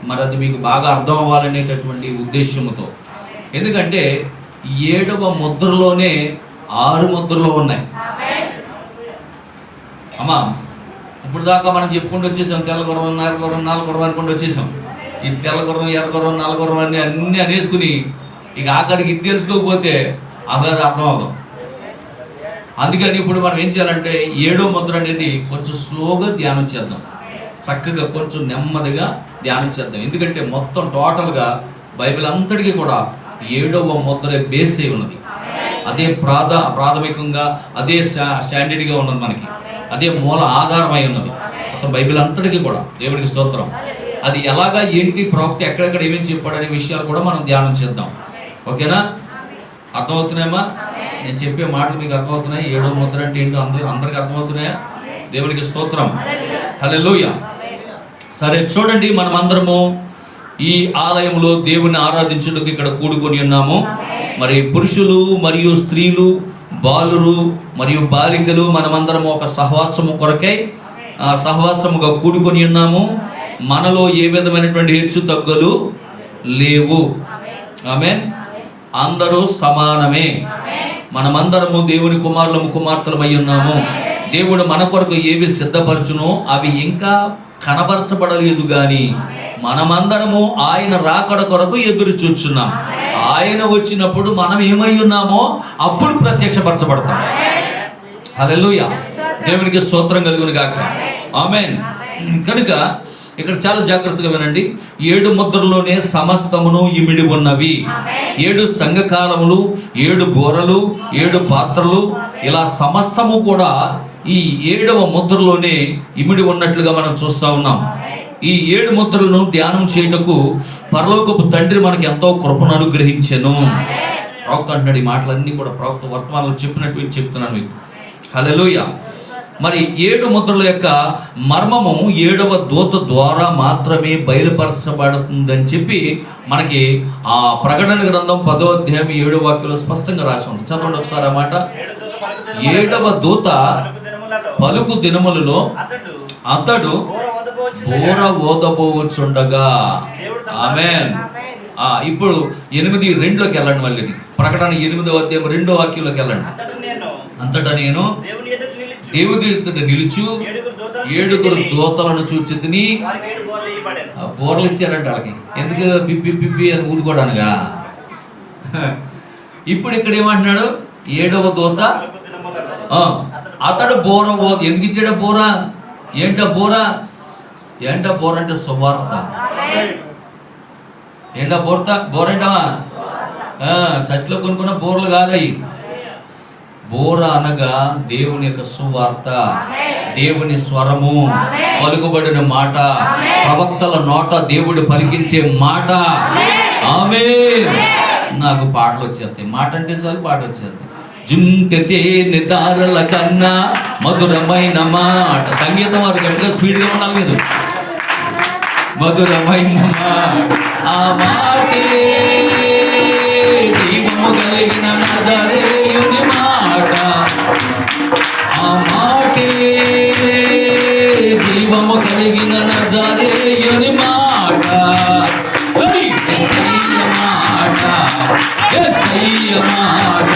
మరి అది మీకు బాగా అర్థం అవ్వాలనేటటువంటి ఉద్దేశంతో. ఎందుకంటే 7వ ముద్రలోనే 6 ముద్రలు ఉన్నాయి. అమ్మా, ఇప్పుడు దాకా మనం చెప్పుకుంటూ వచ్చేసాం. తెల్ల గుర్రం, నల్ల గుర్రం, నల్ల గుర్రం అనుకుంటూ వచ్చేసాం. ఈ తెల్ల గుర్రం, ఎర్ర గుర్రం, నల్ల గుర్రం అన్నీ అనేసుకుని ఇక ఆఖరికి ఇది తెలుసుకోకపోతే అసలు అది అర్థం అవుతాం. అందుకని ఇప్పుడు మనం ఏం చేయాలంటే 7వ ముద్ర అనేది కొంచెం స్లోగా ధ్యానం చేద్దాం, చక్కగా కొంచెం నెమ్మదిగా ధ్యానం చేద్దాం. ఎందుకంటే మొత్తం టోటల్గా బైబిల్ అంతటికీ కూడా 7వ ముద్ర బేస్ అయి ఉన్నది. అదే ప్రాథమికంగా అదే స్టాండర్డ్గా ఉన్నది, మనకి అదే మూల ఆధారమై ఉన్నది మొత్తం బైబిల్ అంతటికీ కూడా. దేవుడికి స్తోత్రం. అది ఎలాగా, ఏంటి, ప్రవక్త ఎక్కడెక్కడ ఏమేమి చెప్పాడనే విషయాలు కూడా మనం ధ్యానం చేద్దాం. ఓకేనా? అర్థమవుతున్నాయమ్మా? నేను చెప్పే మాటలు మీకు అర్థమవుతున్నాయి? 7వ ముద్ర అంటే ఏంటో అందరికి అర్థమవుతున్నాయా? దేవునికి స్తోత్రం, హల్లెలూయా. సరే, చూడండి, మనమందరము ఈ ఆలయంలో దేవుని ఆరాధించుటకు ఇక్కడ కూడుకొని ఉన్నాము. మరి పురుషులు మరియు స్త్రీలు, బాలురు మరియు బాలికలు మనమందరము ఒక సహవాసము కొరకై సహవాసముగా కూడుకొని ఉన్నాము. మనలో ఏ విధమైనటువంటి హెచ్చు తగ్గులు లేవు. ఆమేన్. అందరూ సమానమే. మనమందరము దేవుని కుమారులము కుమార్తెలమై ఉన్నాము. దేవుడు మన కొరకు ఏవి సిద్ధపరచునో అవి ఇంకా కనబరచబడలేదు కానీ మనమందరము ఆయన రాకడ కొరకు ఎదురు చూస్తున్నాం. ఆయన వచ్చినప్పుడు మనం ఏమై ఉన్నామో అప్పుడు ప్రత్యక్షపరచబడతాం. హల్లెలూయా, దేవునికి స్తోత్రం కలుగును గాక. ఆమేన్. కనుక ఇక్కడ చాలా జాగ్రత్తగా వినండి. 7 ముద్రలోనే సమస్తమును ఇమిడి ఉన్నవి. 7 సంఘకాలములు, 7 బోరలు, 7 పాత్రలు, ఇలా సమస్తము కూడా ఈ 7వ ముద్రలోనే ఇమిడి ఉన్నట్లుగా మనం చూస్తూ ఉన్నాం. ఈ 7 ముద్రలను ధ్యానం చేయుటకు పరలోకపు తండ్రి మనకి ఎంతో కృపను అనుగ్రహించెను. ప్రవక్త అంటున్నాడు. ఈ మాటలన్నీ కూడా ప్రవక్త వర్తమానంలో చెప్పినట్టు చెప్తున్నాను మీకు. హల్లెలూయా. మరి 7 ముద్రల యొక్క మర్మము 7వ దూత ద్వారా మాత్రమే బయలుపరచబడుతుందని చెప్పి మనకి ఆ ప్రకటన గ్రంథం 10వ అధ్యాయం 7వ వాక్యంలో స్పష్టంగా రాసి ఉంది. చదవండి ఒకసారి ఆ మాట. 7వ దూత పలుకు దినములలో అతడు బోర ఓదబోచుండగా. ఆమేన్. ఇప్పుడు 8:2లోకి వెళ్ళండి. మళ్ళీ ప్రకటన 8వ అధ్యాయం 2వ వాక్యంలోకి వెళ్ళండి. అంతటా నేను దేవుడి ఎదుట నిలుచు 7 దూతలను చూచితిని. బోర్లు ఇచ్చారంట వాళ్ళకి. ఎందుకు? పిప్పి పిప్పి అని ఊరుకోవడానుగా. ఇప్పుడు ఇక్కడ ఏమంటున్నాడు? 7వ దూత అతడు బోర ఎందుకు ఇచ్చాడా బోర? ఏంటా బోర? అంటే సువార్త. ఏంటా బోర ఏంటవా? సచిలో కొనుక్కున్న బోర్లు కాదయి. బోర అనగా దేవుని యొక్క సువార్త, దేవుని స్వరము, పలుకుబడిన మాట, ప్రవక్తల నోట దేవుడు పలికించే మాట. ఆమేన్. నాకు పాటలు వచ్చేస్తాయి. మాట అంటే చాలు పాట వచ్చేస్తాయి. జుంటెతే నిదారల కన్నా మధురమైన మాట. సంగీతం వారు గట్టిగా స్పీడ్గా ఉండాలి. మీరు మధురమైన మాట, ఆ మాటే జీవము కలిగిన నజరేయుని మాట, ఆ మాటే జీవము కలిగిన నజరేయుని మాట. యేసయ్య మాట, యేసయ్య మాట,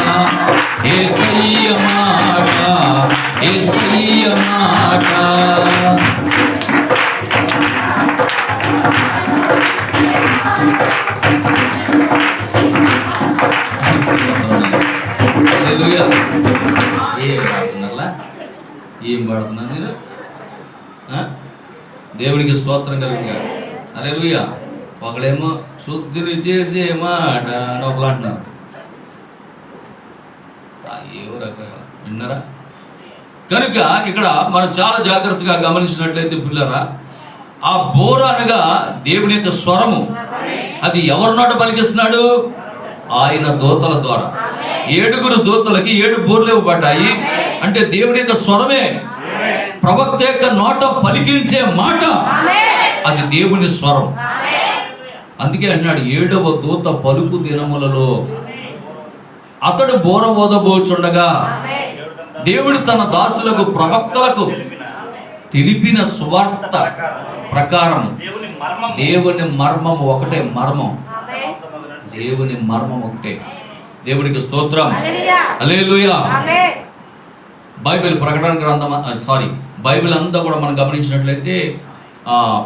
యేసయ్య మాట, యేసయ్య మాట. ఏం పాడుతున్నారు మీరు? దేవునికి స్తోత్రం కలుగుగా. హల్లెలూయా. ఒకడేమో శుద్ధిని చేసే మాట అని ఒకరు అంటున్నారు. ఏవో రకాల విన్నారా? కనుక ఇక్కడ మనం చాలా జాగ్రత్తగా గమనించినట్లయితే పిల్లరా, ఆ బోర అనగా దేవుని యొక్క స్వరము. అది ఎవరి నోట పలికిస్తున్నాడు? ఆయన దూతల ద్వారా. 7 దూతలకి 7 బోర్లు ఇవ్వబడ్డాయి. అంటే దేవుని యొక్క స్వరమే, ప్రవక్త యొక్క నోట పలికించే మాట, అది దేవుని స్వరం. అందుకే అన్నాడు 7వ దూత పలుకు దినములలో అతడు బోర ఓదబోచుండగా దేవుడు తన దాసులకు ప్రవక్తలకు తెలిపిన సువార్త ప్రకారం. దేవుని మర్మం ఒకటే. మర్మం, దేవుని మర్మం ఒకటే. దేవునికి స్తోత్రం. హల్లెలూయా. బైబిల్ ప్రకటన గ్రంథం బైబిల్ అంతా కూడా మనం గమనించినట్లయితే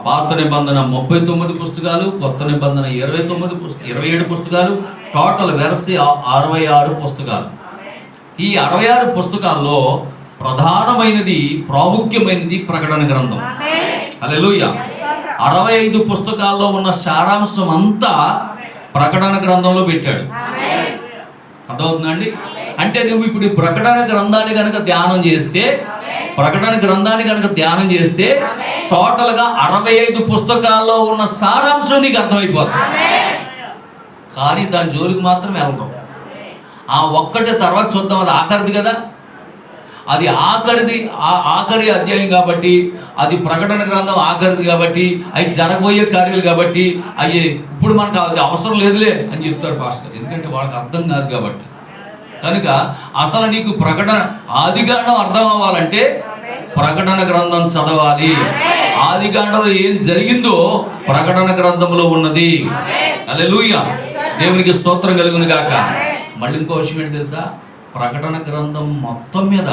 పాత నిబంధన 39 పుస్తకాలు, కొత్త నిబంధన 27 పుస్తకాలు, టోటల్ వెరసి 66 పుస్తకాలు. ఈ 66 పుస్తకాల్లో ప్రధానమైనది, ప్రాముఖ్యమైనది ప్రకటన గ్రంథం. హల్లెలూయా. 65 పుస్తకాల్లో ఉన్న సారాంశం అంతా ప్రకటన గ్రంథంలో పెట్టాడు. అర్థమవుతుందండి? అంటే నువ్వు ఇప్పుడు ప్రకటన గ్రంథాన్ని కనుక ధ్యానం చేస్తే టోటల్గా 65 పుస్తకాల్లో ఉన్న సారాంశం నీకు అర్థమైపోతుంది. కానీ దాని జోలికి మాత్రం వెళ్ళడం. ఆ ఒక్కటే తర్వాత చూద్దాం, అది ఆఖరిది కదా. అది ఆఖరి అధ్యాయం కాబట్టి, అది ప్రకటన గ్రంథం ఆఖరిది కాబట్టి, అవి జరగబోయే కార్యాలు కాబట్టి, అవి ఇప్పుడు మనకు అది అవసరం లేదులే అని చెప్తారు పాస్టర్. ఎందుకంటే వాళ్ళకి అర్థం కాదు కాబట్టి. కనుక అసలు నీకు ప్రకటన ఆదికాండం అర్థం అవ్వాలంటే ప్రకటన గ్రంథం చదవాలి. ఆదికాండంలో ఏం జరిగిందో ప్రకటన గ్రంథంలో ఉన్నది. హల్లెలూయా. దేవునికి స్తోత్రం కలుగును గాక. మళ్ళీ ఇంకో విషయం ఏంటి తెలుసా? ప్రకటన గ్రంథం మొత్తం మీద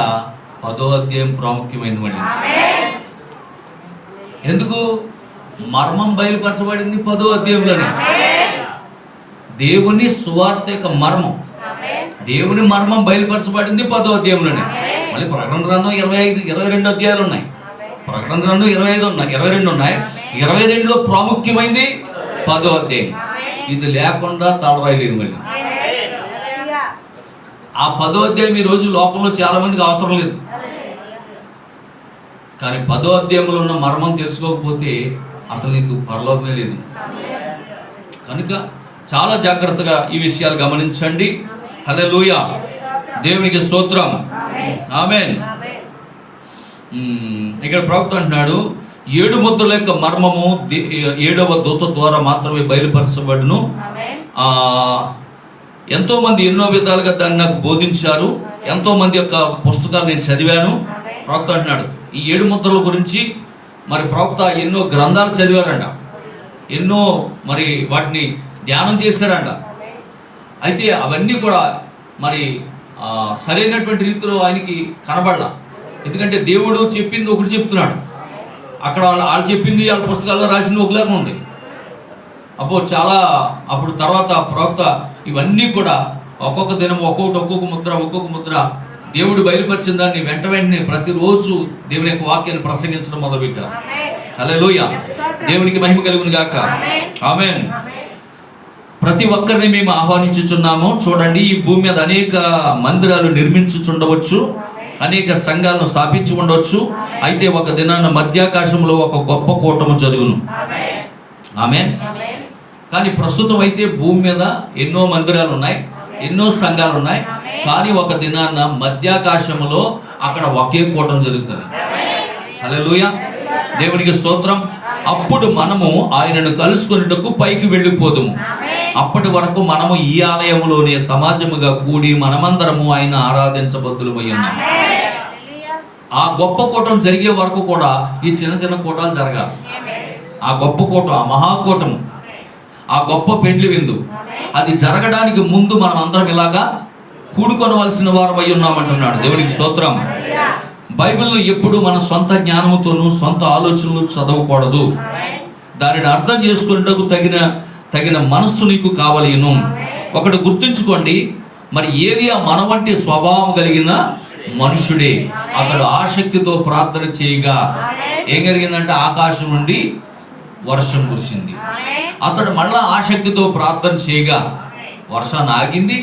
10వ అధ్యాయం ప్రాముఖ్యమైనది. మళ్ళీ ఎందుకు? మర్మం బయలుపరచబడింది 10వ అధ్యాయంలోనే. దేవుని సువార్త యొక్క మర్మం, దేవుని మర్మం బయలుపరచబడింది 10వ అధ్యాయంలోనే. మళ్ళీ ప్రకటన గ్రంథం 22 అధ్యాయాలు ఉన్నాయి. ప్రకటన గ్రంథం 25 ఉన్నాయి, 22 ఉన్నాయి. 22లో ప్రాముఖ్యమైంది 10వ అధ్యాయం. ఇది లేకుండా తలరాయలేదు. మళ్ళీ ఆ 10వ అధ్యాయం ఈ రోజు లోకంలో చాలా మందికి అవసరం లేదు. కానీ 10వ అధ్యాయంలో ఉన్న మర్మం తెలుసుకోకపోతే అసలు నీకు పరలోకమే లేదు. కనుక చాలా జాగ్రత్తగా ఈ విషయాలు గమనించండి. హల్లెలూయా, దేవునికి స్తోత్రం, ఆమేన్. ఇక్కడ ప్రవక్త అంటున్నాడు, 7 ముద్రల యొక్క మర్మము 7వ దూత ద్వారా మాత్రమే బయలుపరచబడును. ఎంతో మంది ఎన్నో విధాలుగా దాన్ని నాకు బోధించారు. ఎంతో మంది యొక్క పుస్తకాలు నేను చదివాను. ప్రవక్త అంటున్నాడు ఈ 7 ముద్రల గురించి. మరి ప్రవక్త ఎన్నో గ్రంథాలు చదివారంట, ఎన్నో మరి వాటిని ధ్యానం చేశారంట. అయితే అవన్నీ కూడా మరి సరైనటువంటి రీతిలో ఆయనకి కనబడలా. ఎందుకంటే దేవుడు చెప్పింది ఒకటి చెప్తున్నాడు, అక్కడ వాళ్ళు చెప్పింది వాళ్ళ పుస్తకాల్లో రాసింది ఒకలాగా ఉంది. అప్పుడు తర్వాత ప్రవక్త ఇవన్నీ కూడా ఒక్కొక్క దినం ఒక్కొక్క ముద్ర దేవుడు బయలుపరిచిన దాన్ని వెంటనే ప్రతిరోజు దేవుని యొక్క వాక్యాన్ని ప్రసంగించడం మొదలుపెట్టారు. హల్లెలూయా, దేవునికి మహిమ కలుగును గాక, ఆమేన్. ప్రతి ఒక్కరిని మేము ఆహ్వానించుచున్నాము. చూడండి, ఈ భూమి మీద అనేక మందిరాలు నిర్మించుచుండవచ్చు, అనేక సంఘాలను స్థాపించి ఉండవచ్చు. అయితే ఒక దినాన మధ్యాకాశంలో ఒక గొప్ప కూటము జరుగును. ఆమేన్. కానీ ప్రస్తుతం అయితే భూమి మీద ఎన్నో మందిరాలు ఉన్నాయి, ఎన్నో సంఘాలు ఉన్నాయి. కానీ ఒక దినాన మధ్యాకాశంలో అక్కడ ఒకే కూటం జరుగుతుంది. హల్లెలూయా, దేవునికి స్తోత్రం. అప్పుడు మనము ఆయనను కలుసుకొనుటకు పైకి వెళ్ళిపోదుము. అప్పటి వరకు మనము ఈ ఆలయంలోనే సమాజముగా కూడి మనమందరము ఆయన ఆరాధించబద్దులమై ఉన్నాము. ఆ గొప్ప కూటం జరిగే వరకు కూడా ఈ చిన్న చిన్న కూటాలు జరగాలి. ఆ గొప్ప కూటం, ఆ మహాకూటము, ఆ గొప్ప పెండ్లి విందు, అది జరగడానికి ముందు మనం అందరం ఇలాగా కూడుకొనవలసిన వారు అయి ఉన్నామంటున్నాడు. దేవునికి స్తోత్రం. బైబిల్లో ఎప్పుడు మన సొంత జ్ఞానముతోనూ సొంత ఆలోచనలు చదవకూడదు. దానిని అర్థం చేసుకునేటకు తగిన మనస్సు నీకు కావలేను. ఒకటి గుర్తుంచుకోండి, మరి ఏలియా మన వంటి స్వభావం కలిగిన మనుషుడే. అతడు ఆసక్తితో ప్రార్థన చేయగా ఏం జరిగిందంటే ఆకాశం నుండి వర్షం కురిసింది. అతడు మళ్ళా ఆసక్తితో ప్రార్థన చేయగా వర్షాన్ని ఆగింది,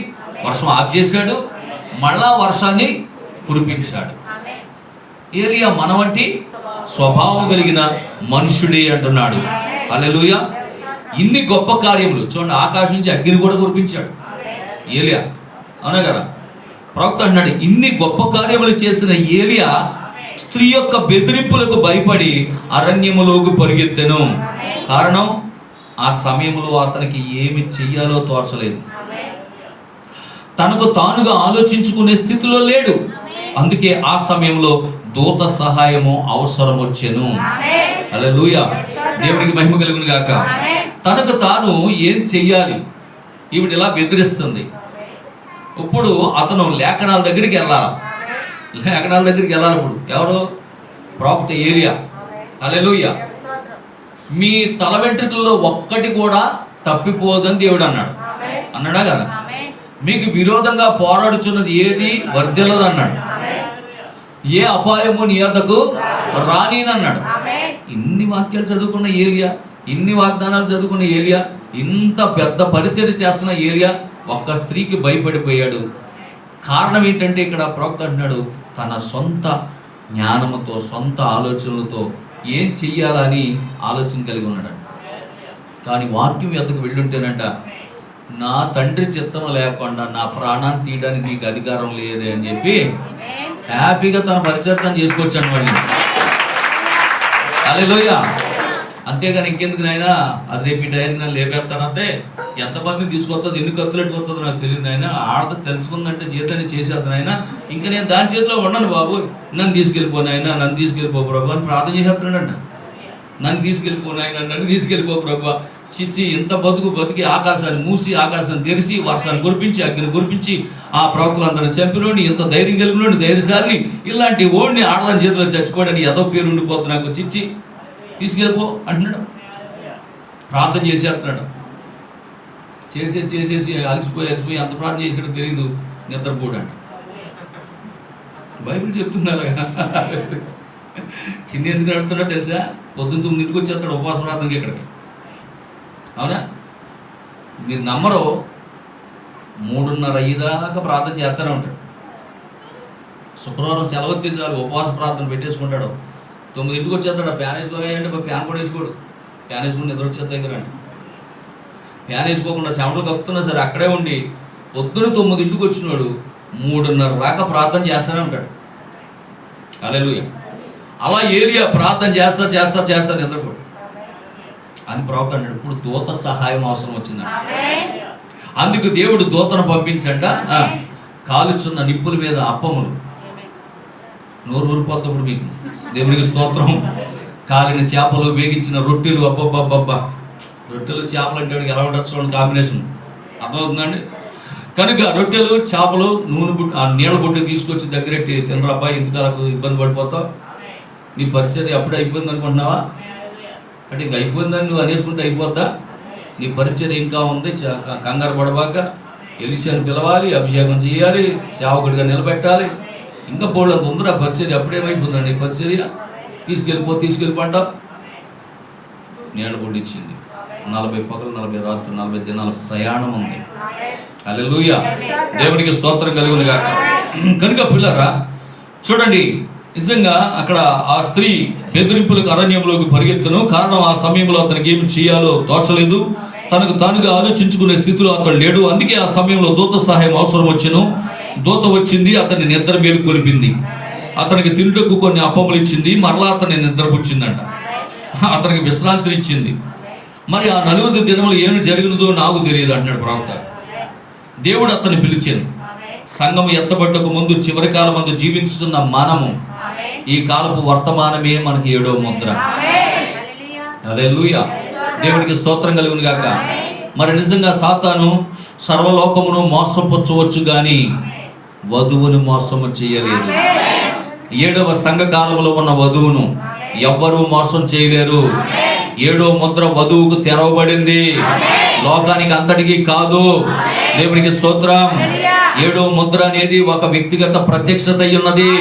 వర్షం ఆఫ్ చేశాడు, మళ్ళా వర్షాన్ని కురిపించాడు. ఏలియా మన వంటి స్వభావం కలిగిన మనుషుడే అంటున్నాడు. హల్లెలూయా. ఇన్ని గొప్ప కార్యములు చూడండి, ఆకాశం నుంచి అగ్ని కూడా కురిపించాడు ఏలియా, అవునా కదా? ప్రవక్త అన్నాడు, ఇన్ని గొప్ప కార్యములు చేసిన ఏలియా స్త్రీ యొక్క బెదిరింపులకు భయపడి అరణ్యములోకి పరిగెత్తెను. కారణం, ఆ సమయంలో అతనికి ఏమి చెయ్యాలో తోచలేదు. తనకు తానుగా ఆలోచించుకునే స్థితిలో లేడు. అందుకే ఆ సమయంలో దూత సహాయము అవసరం వచ్చెను. హల్లెలూయా, దేవునికి మహిమ కలుగును గాక. తనకు తాను ఏం చెయ్యాలి, ఈవిడ ఇలా బెదిరిస్తుంది. ఇప్పుడు అతను లేఖనాల దగ్గరికి వెళ్ళాలి. ఇప్పుడు ఎవరు? ప్రవక్త ఏలియా. హల్లెలూయా. మీ తల వెంట్రుకల్లో ఒక్కటి కూడా తప్పిపోదని దేవుడు అన్నాడా కదా? మీకు విరోధంగా పోరాడుచున్నది ఏది వర్ధిల్లదు అన్నాడు. ఏ అపాయము నీ యొద్దకు రానినన్నాడు. ఇన్ని వాక్యాలు చదువుకున్న ఏలియా, ఇన్ని వాగ్దానాలు చదువుకున్న ఏలియా, ఇంత పెద్ద పరిచర్య చేస్తున్న ఏలియా ఒక్క స్త్రీకి భయపడిపోయాడు. కారణం ఏంటంటే ఇక్కడ ప్రవక్త అంటున్నాడు, తన సొంత జ్ఞానముతో సొంత ఆలోచనలతో ఏం చెయ్యాలని ఆలోచన కలిగి ఉన్నాడు. కానీ వాక్యం యొద్దకు వెళ్ళుంటేనంట, నా తండ్రి చిత్తం లేకుండా నా ప్రాణాన్ని తీయడానికి నీకు అధికారం లేదే అని చెప్పి హ్యాపీగా తన పరిచర్యను చేసుకొచ్చాను మళ్ళీ. హల్లెలూయా. అంతేగాని ఇంకెందుకు నాయనా, అది రేపు ఈ టైం లేపేస్తానంటే ఎంతమందిని తీసుకొస్తుంది, ఎన్ని కత్తులు ఎట్టుకొస్తుందో నాకు తెలియదు నాయన. ఆడత తెలుసుకుందంటే జీతాన్ని చేసేద్దు నాయన, ఇంకా నేను దాని చేతిలో ఉండను బాబు, నన్ను తీసుకెళ్ళిపోనాయన, నన్ను తీసుకెళ్ళిపో ప్రభు అని ప్రార్థన చేసేస్తున్నాడంట. నన్ను తీసుకెళ్ళిపోనాయన, నన్ను తీసుకెళ్ళిపో ప్రభు. చిచ్చి, ఇంత బతికి ఆకాశాన్ని మూసి, ఆకాశాన్ని తెరిచి, వర్షాన్ని కురిపించి, అగ్ని కురిపించి, ఆ ప్రవక్తలందరిని చంపినోడిని, ఇంత ధైర్యం కలిగినోడిని, ధైర్యశాలిని, ఇలాంటి ఓడిని ఆడదాని చేతిలో చచ్చిపోవడానికి ఏదో పేరు ఉండిపోతుంది నాకు, చిచ్చి తీసుకెళ్ళిపో అంటున్నాడు. ప్రార్థన చేసేస్తున్నాడు. చేసేసి అలసిపోయి అంత ప్రార్థన చేసాడో తెలియదు, నిద్రపోడండి. బైబిల్ చెప్తున్నారు. చిన్ని ఎందుకు నడుపుతున్నా తెలుసా? పొద్దున్న 9ంటికి వచ్చేస్తాడు ఉపవాస ప్రార్థనకి ఇక్కడికి. అవునా? మీరు నమ్మరు, 3:30 అయ్యేదాకా ప్రార్థన చేస్తూనే ఉంటాడు. శుక్రవారం సెలవు తీసారు, ఉపవాస ప్రార్థన పెట్టేసుకుంటాడు. 9ంటికి వచ్చేస్తాడు. ఫ్యాన్ వేసుకోవేయండి, ఫ్యాన్ కూడా వేసుకోడు. ఫ్యాన్ వేసుకుని నిద్ర వచ్చేస్తా దగ్గర అంటే ఫ్యాన్ వేసుకోకుండా సెవెంట్లు కప్పుతున్నా సరే అక్కడే ఉండి పొద్దున 9ంటికి వచ్చినాడు 3:30 దాకా ప్రార్థన చేస్తూనే ఉంటాడు. హల్లెలూయా. అలా ఏలియా ప్రార్థన చేస్తా చేస్తా చేస్తా నిద్రపోడు అని ప్రవక్త అన్నాడు. ఇప్పుడు దూత సహాయం అవసరం వచ్చిందంట. అందుకు దేవుడు దూతను పంపించంట. కాలుచున్న నిప్పుల మీద అప్పములు, నోరు ఊరిపోతున్నప్పుడు మీకు దేవునికి స్తోత్రం. కాలిన చేపలు, వేగించిన రొట్టెలు, అబ్బబ్బబ్బబ్బా, రొట్టెలు చేపలు అంటే ఎలా ఉండొచ్చు చూడండి కాంబినేషన్, అర్థమవుతుందండి. కనుక రొట్టెలు చేపలు నూనె బుట్ట నీళ్ళ బుట్ట తీసుకొచ్చి దగ్గరెట్టి తినరా అబ్బాయి, ఎందుకు ఇబ్బంది పడిపోతావు, నీ పరిచయం అప్పుడే అయిపోయింది అనుకుంటున్నావా అంటే ఇంక అయిపోయిందని నువ్వు అనేసుకుంటే అయిపోద్దా, నీ పరిచయం ఇంకా ఉంది, కంగారు పడబాక, ఎలిషాను పిలవాలి, అభిషేకం చేయాలి, సేవకుడిగా నిలబెట్టాలి, ఇంకా బోళ్ళంత ఉందిరా పరిచర్య, అప్పుడేమైపోతుందండి పరిచర్య, తీసుకెళ్ళిపోంటావు. నీళ్ళ బుడ్డ ఇచ్చింది. 40 పగలు 40 రాత్రులు 40 దినాల ప్రయాణం ఉంది. హల్లెలూయా. దేవునికి స్తోత్రం కలుగును గాక. కనుక పిల్లరా చూడండి, నిజంగా అక్కడ ఆ స్త్రీ బెదిరింపులకు అరణ్యంలోకి పరిగెత్తును. కారణం ఆ సమయంలో అతనికి ఏమి చేయాలో తోచలేదు, తనకు తానుగా ఆలోచించుకునే స్థితిలో అతడు లేడు. అందుకే ఆ సమయంలో దూత సహాయం అవసరం వచ్చెను. దూత వచ్చింది, అతన్ని నిద్ర మేలు కొలిపింది, అతనికి తినుటకు కొన్ని అప్పములు ఇచ్చింది, మరలా అతన్ని నిద్రపుచ్చిందంట, అతనికి విశ్రాంతిని ఇచ్చింది. మరి ఆ 40 దినములు ఏమి జరిగినదో నాకు తెలియదు అంటున్నాడు ప్రవక్త. దేవుడు అతన్ని పిలిచాను. సంఘము ఎత్తబడ్డకు ముందు చివరి కాలం మందు జీవించుతున్న మనము ఈ కాలపు వర్తమానమే మనకి 7వ ముద్ర. హల్లెలూయా. దేవునికి స్తోత్రం కలుగును గాక. మరి నిజంగా సాతాను సర్వలోకమును మోసపుచ్చవచ్చు కానీ వధువును మోసము చేయలేదు. 7వ సంఘ కాలంలో ఉన్న వధువును ఎవ్వరూ మోసం చేయలేరు. 7వ ముద్ర వధువుకు తెరవబడింది, లోకానికి అంతటికి కాదు. దేవునికి స్తోత్రం. 7వ ముద్ర అనేది ఒక వ్యక్తిగత ప్రత్యక్షత అయి ఉన్నది,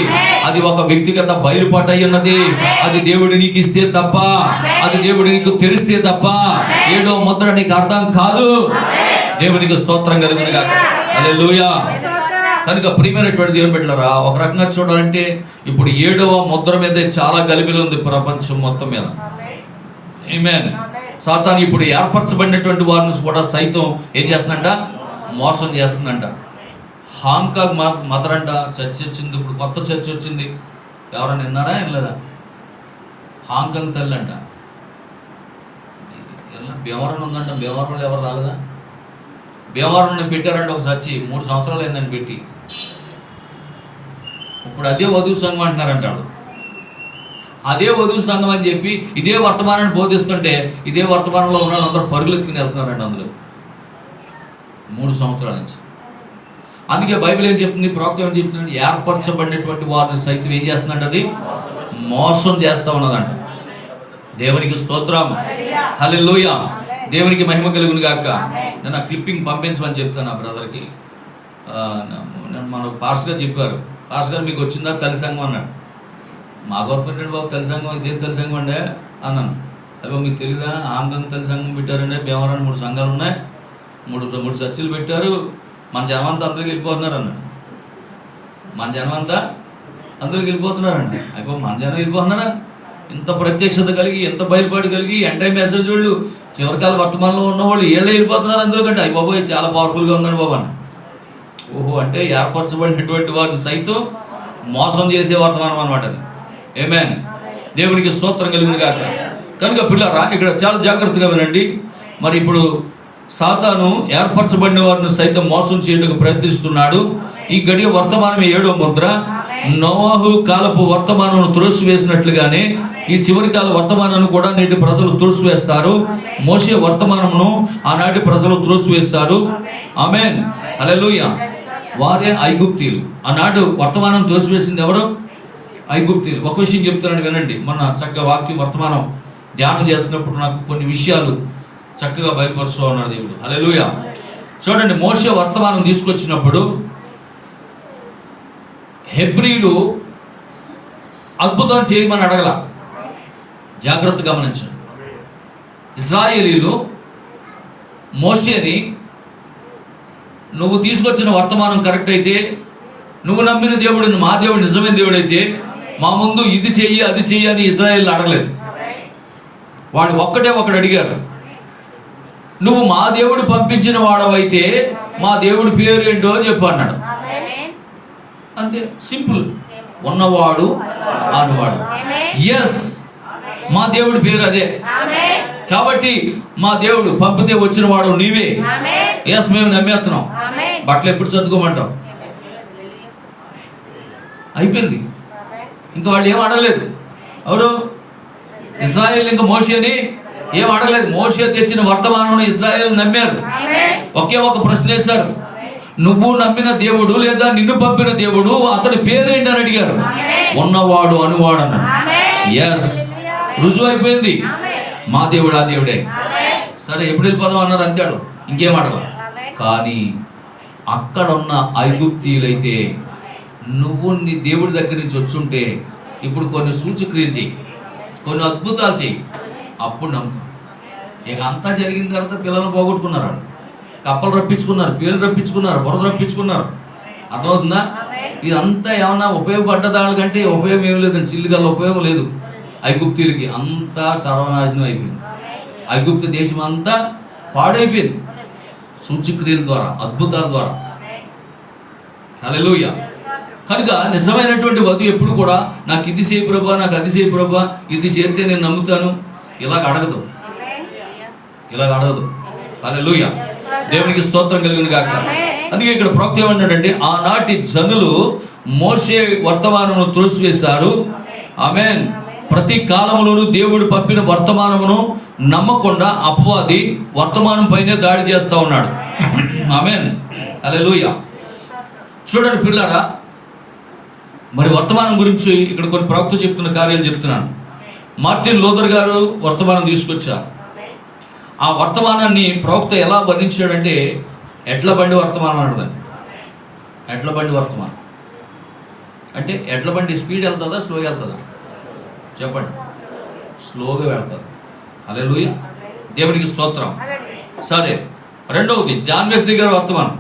అది ఒక వ్యక్తిగత బయలుపాటు అయి ఉన్నది. అది దేవుడు నీకు ఇస్తే తప్ప, అది దేవుడు నీకు తెలిస్తే తప్ప 7వ ముద్ర నీకు అర్థం కాదు. దేవునికి స్తోత్రం కలుగును గాక. హల్లెలూయా. కనుక ప్రియమైనటువంటి దేవుని బిడ్డలారా, ఒక రకంగా చూడాలంటే ఇప్పుడు 7వ ముద్ర మీద చాలా గలిబిలి ఉంది ప్రపంచం మొత్తం మీద. ఆమేన్. సాతాను ఇప్పుడు ఏర్పరచబడినటువంటి వారిని కూడా సైతం ఏం చేస్తుందంట, మోసం చేస్తుందంట. హాంకాంగ్ మదర్ అంట చర్చ్ వచ్చింది, ఇప్పుడు కొత్త చర్చ్ వచ్చింది, ఎవరైనా విన్నారా వెళ్ళదా? హాంకాంగ్ తల్లి అంట, భీమవరం ఉందంట, భీమవరంలో ఎవరు రాలేదా? భీమవరం పెట్టారంట ఒక చర్చి, 3 సంవత్సరాలు అయిందని పెట్టి. ఇప్పుడు అదే వధువు సంఘం అంటున్నారంటాడు. అదే వధువు సంఘం అని చెప్పి ఇదే వర్తమానాన్ని బోధిస్తుంటే ఇదే వర్తమానంలో ఉన్న వాళ్ళందరూ పరుగులు ఎత్తుకుని వెళ్తున్నారంట అందులో 3 సంవత్సరాల నుంచి. అందుకే బైబిల్ ఏం చెప్తుంది, ప్రవక్త ఏం చెప్తుంది, ఏర్పరచబడినటువంటి వారిని సైతం ఏం చేస్తుందంట, అది మోసం చేస్తా ఉన్నదంట. దేవునికి స్తోత్రం. హల్లెలూయా. దేవునికి మహిమ కలుగును గాక. నేను ఆ క్లిప్పింగ్ పంపించమని చెప్తాను ఆ బ్రదర్కి. మన పాస్టర్ గారు చెప్పారు, పాస్టర్ గారు మీకు వచ్చిందా తల్లి సంఘం అన్నాడు. మాకు వస్తున్నాడు బాబు తల్లి సంఘం, ఇదేం తల్లి సంఘం అండి అన్నాను. అయ్యో మీకు తెలియదా, ఆంధ్రం తల్లి సంఘం పెట్టారండి, భీమవరం 3 సంఘాలు ఉన్నాయి, 3 చర్చిలు పెట్టారు, మన జనమంతా అందరికి వెళ్ళిపోతున్నారు అన్నాడు. మన జనమంతా అందరికి వెళ్ళిపోతున్నారండి. అయిపో మన జనం వెళ్ళిపోతున్నారా? ఇంత ప్రత్యక్షత కలిగి, ఎంత బయలుపాటు కలిగి, ఎంటైర్ మెసేజ్ వాళ్ళు, చివరికాల వర్తమానంలో ఉన్నవాళ్ళు వీళ్ళే వెళ్ళిపోతున్నారు అందులో కంటే. అయ్యి బాబోయ్ చాలా పవర్ఫుల్గా ఉందండి బాబు అని. ఓహో, అంటే ఏర్పరచబడినటువంటి వారిని సైతం మోసం చేసే వర్తమానం అనమాట అది. ఆమేన్. దేవునికి స్తోత్రం కలుగును గాక. కనుక పిల్లరా ఇక్కడ చాలా జాగ్రత్తగా వినండి. మరి ఇప్పుడు సాతాను ఏర్పరచబడిన వారిని సైతం మోసం చేయడానికి ప్రయత్నిస్తున్నాడు. ఈ గడియ వర్తమానం 7వ ముద్ర. నోవాహు కాలపు వర్తమానం తుడిసివేసినట్లుగానే ఈ చివరి కాల వర్తమానాన్ని కూడా నేటి ప్రజలు తుడిసివేస్తారు. మోషే వర్తమానమును ఆనాటి ప్రజలు తుడిసివేస్తారు. ఆమేన్. హల్లెలూయా. వారే ఐగుప్తీయులు. ఆనాడు వర్తమానం తుడిసివేసింది ఎవరు? ఐగుప్తీయులు. ఒక విషయం చెప్తున్నాను వినండి. మన చక్కగా వాక్యం వర్తమానం ధ్యానం చేస్తున్నప్పుడు నాకు కొన్ని విషయాలు చక్కగా బయలుపరుస్తూ ఉన్నాడు దేవుడు. హల్లెలూయా. చూడండి, మోషే వర్తమానం తీసుకొచ్చినప్పుడు హెబ్రీలు అద్భుతం చేయమని అడగల. జాగ్రత్త గమనించండి. ఇశ్రాయేలీలు మోషేని, నువ్వు తీసుకొచ్చిన వర్తమానం కరెక్ట్ అయితే, నువ్వు నమ్మిన దేవుడు మా దేవుడు నిజమైన దేవుడైతే మా ముందు ఇది చెయ్యి అది చెయ్యి అని ఇశ్రాయేలీలు అడగలేదు. వాడు ఒకడు అడిగారు, నువ్వు మా దేవుడు పంపించిన వాడవైతే మా దేవుడి పేరు ఏంటో అని చెప్పు అన్నాడు. అంతే, సింపుల్. ఉన్నవాడు అనువాడు. ఎస్, మా దేవుడి పేరు అదే. కాబట్టి మా దేవుడు పంపితే వచ్చిన వాడు నీవే. ఎస్, మేము నమ్మేస్తున్నాం. బట్టలు ఎప్పుడు సర్దుకోమంటాం? అయిపోయింది. ఇంకా వాళ్ళు ఏం అడగలేదు. ఎవరు? ఇశ్రాయేల్ ఇంకా మోషేని ఏం అడగలేదు. మోషే తెచ్చిన వర్తమానం ఇశ్రాయేల్ నమ్మారు. ఒకే ఒక ప్రశ్న వేశారు, నువ్వు నమ్మిన దేవుడు లేదా నిన్ను పంపిన దేవుడు అతని పేరేంటి అని అడిగారు. ఉన్నవాడు అనువాడు అన్నాడు. ఎస్, రుజువు అయిపోయింది. మా దేవుడు ఆ దేవుడే. సరే, ఎప్పుడు వెళ్ళిపోదాం అన్నారు. అంతాడు, ఇంకేం అడగ. కానీ అక్కడ ఉన్న ఐగుప్తీయులైతే నువ్వు నీ దేవుడి దగ్గర నుంచి వచ్చుంటే ఇప్పుడు కొన్ని సూచక్రియలు చెయ్యి, కొన్ని అద్భుతాలు చెయ్యి, అప్పుడు నమ్ముతాం. ఇక అంతా జరిగిన తర్వాత పిల్లలు పోగొట్టుకున్నారు, కప్పలు రప్పించుకున్నారు, పేర్లు రప్పించుకున్నారు, బురద రప్పించుకున్నారు. అర్థమవుతుందా? ఇదంతా ఏమన్నా ఉపయోగపడ్డదాళ్ళ కంటే ఉపయోగం ఏమి లేదండి. చిల్లుగల్ల ఉపయోగం లేదు. ఐగుప్తీయులకి అంతా సర్వనాశనం అయిపోయింది. ఐగుప్తు దేశం అంతా పాడైపోయింది సూచక్రియల ద్వారా, అద్భుతాల ద్వారా. హల్లెలూయా. కనుక నిజమైనటువంటి వధువు ఎప్పుడు కూడా నాకు ఇది చేయి ప్రభా, నాకు అది చేయి ప్రభా, ఇది చేస్తే నేను నమ్ముతాను ఇలాగ అడగదు. హల్లెలూయా. దేవునికి స్తోత్రం కలిగిన గాక. అందుకే ఇక్కడ ప్రవక్త ఏమన్నాడంటే, ఆనాటి జనులు మోషే వర్తమానమును త్రోసివేశారు. ఆమేన్. ప్రతి కాలంలోనూ దేవుడు పంపిన వర్తమానమును నమ్మకుండా అపవాది వర్తమానం పైనే దాడి చేస్తూ ఉన్నాడు. ఆమేన్. హల్లెలూయా. చూడండి పిల్లారా, మరి వర్తమానం గురించి ఇక్కడ కొన్ని ప్రవక్త చెప్తున్న కార్యాలు చెప్తున్నాను. మార్టిన్ లూథర్ గారు వర్తమానం తీసుకొచ్చారు. ఆ వర్తమానాన్ని ప్రవక్త ఎలా వర్ణించాడంటే ఎడ్ల బండి వర్తమానం అంటది. ఎడ్ల బండి వర్తమానం అంటే ఎడ్ల బండి స్పీడ్ వెళ్తుందా స్లోగా వెళ్తుందా చెప్పండి? స్లోగా వెళ్తుంది. హల్లెలూయా. దేవునికి స్తోత్రం. సరే, రెండవది జాన్ వెస్లీ గారి వర్తమానం.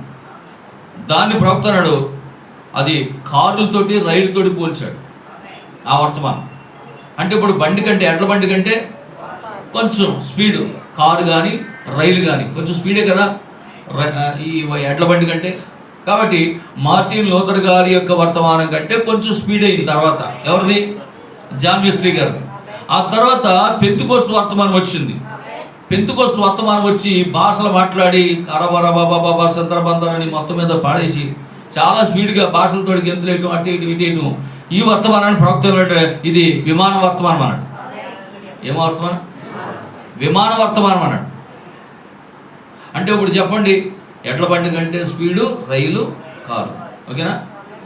దాన్ని ప్రవక్త అన్నాడు అది కారులతోటి రైలుతోటి పోల్చాడు ఆ వర్తమానం. అంటే ఇప్పుడు బండి కంటే, ఎడ్ల బండి కంటే కొంచెం స్పీడు, కారు కానీ రైలు కానీ కొంచెం స్పీడే కదా ఈ ఎడ్ల బండి కంటే. కాబట్టి మార్టిన్ లూథర్ గారి యొక్క వర్తమానం కంటే కొంచెం స్పీడ్ అయిన తర్వాత ఎవరిది? జాన్ వెస్లీ గారు. ఆ తర్వాత పెంతెకోస్తు వర్తమానం వచ్చింది. పెంతెకోస్తు వర్తమానం వచ్చి భాషలు మాట్లాడి కరబర బాబా సందర్బంధం అని మొత్తం మీద పాడేసి చాలా స్పీడ్గా భాషలతో గెంతులు వేయటం, అటు ఇటు ఇటు వేయటం. ఈ వర్తమానాన్ని ప్రవక్త ఇది విమాన వర్తమానం అన్నాడు. ఏమో వర్తమానం? విమాన వర్తమానం అన్నాడు. అంటే ఇప్పుడు చెప్పండి, ఎడ్ల బండి కంటే స్పీడు రైలు, కారు. ఓకేనా?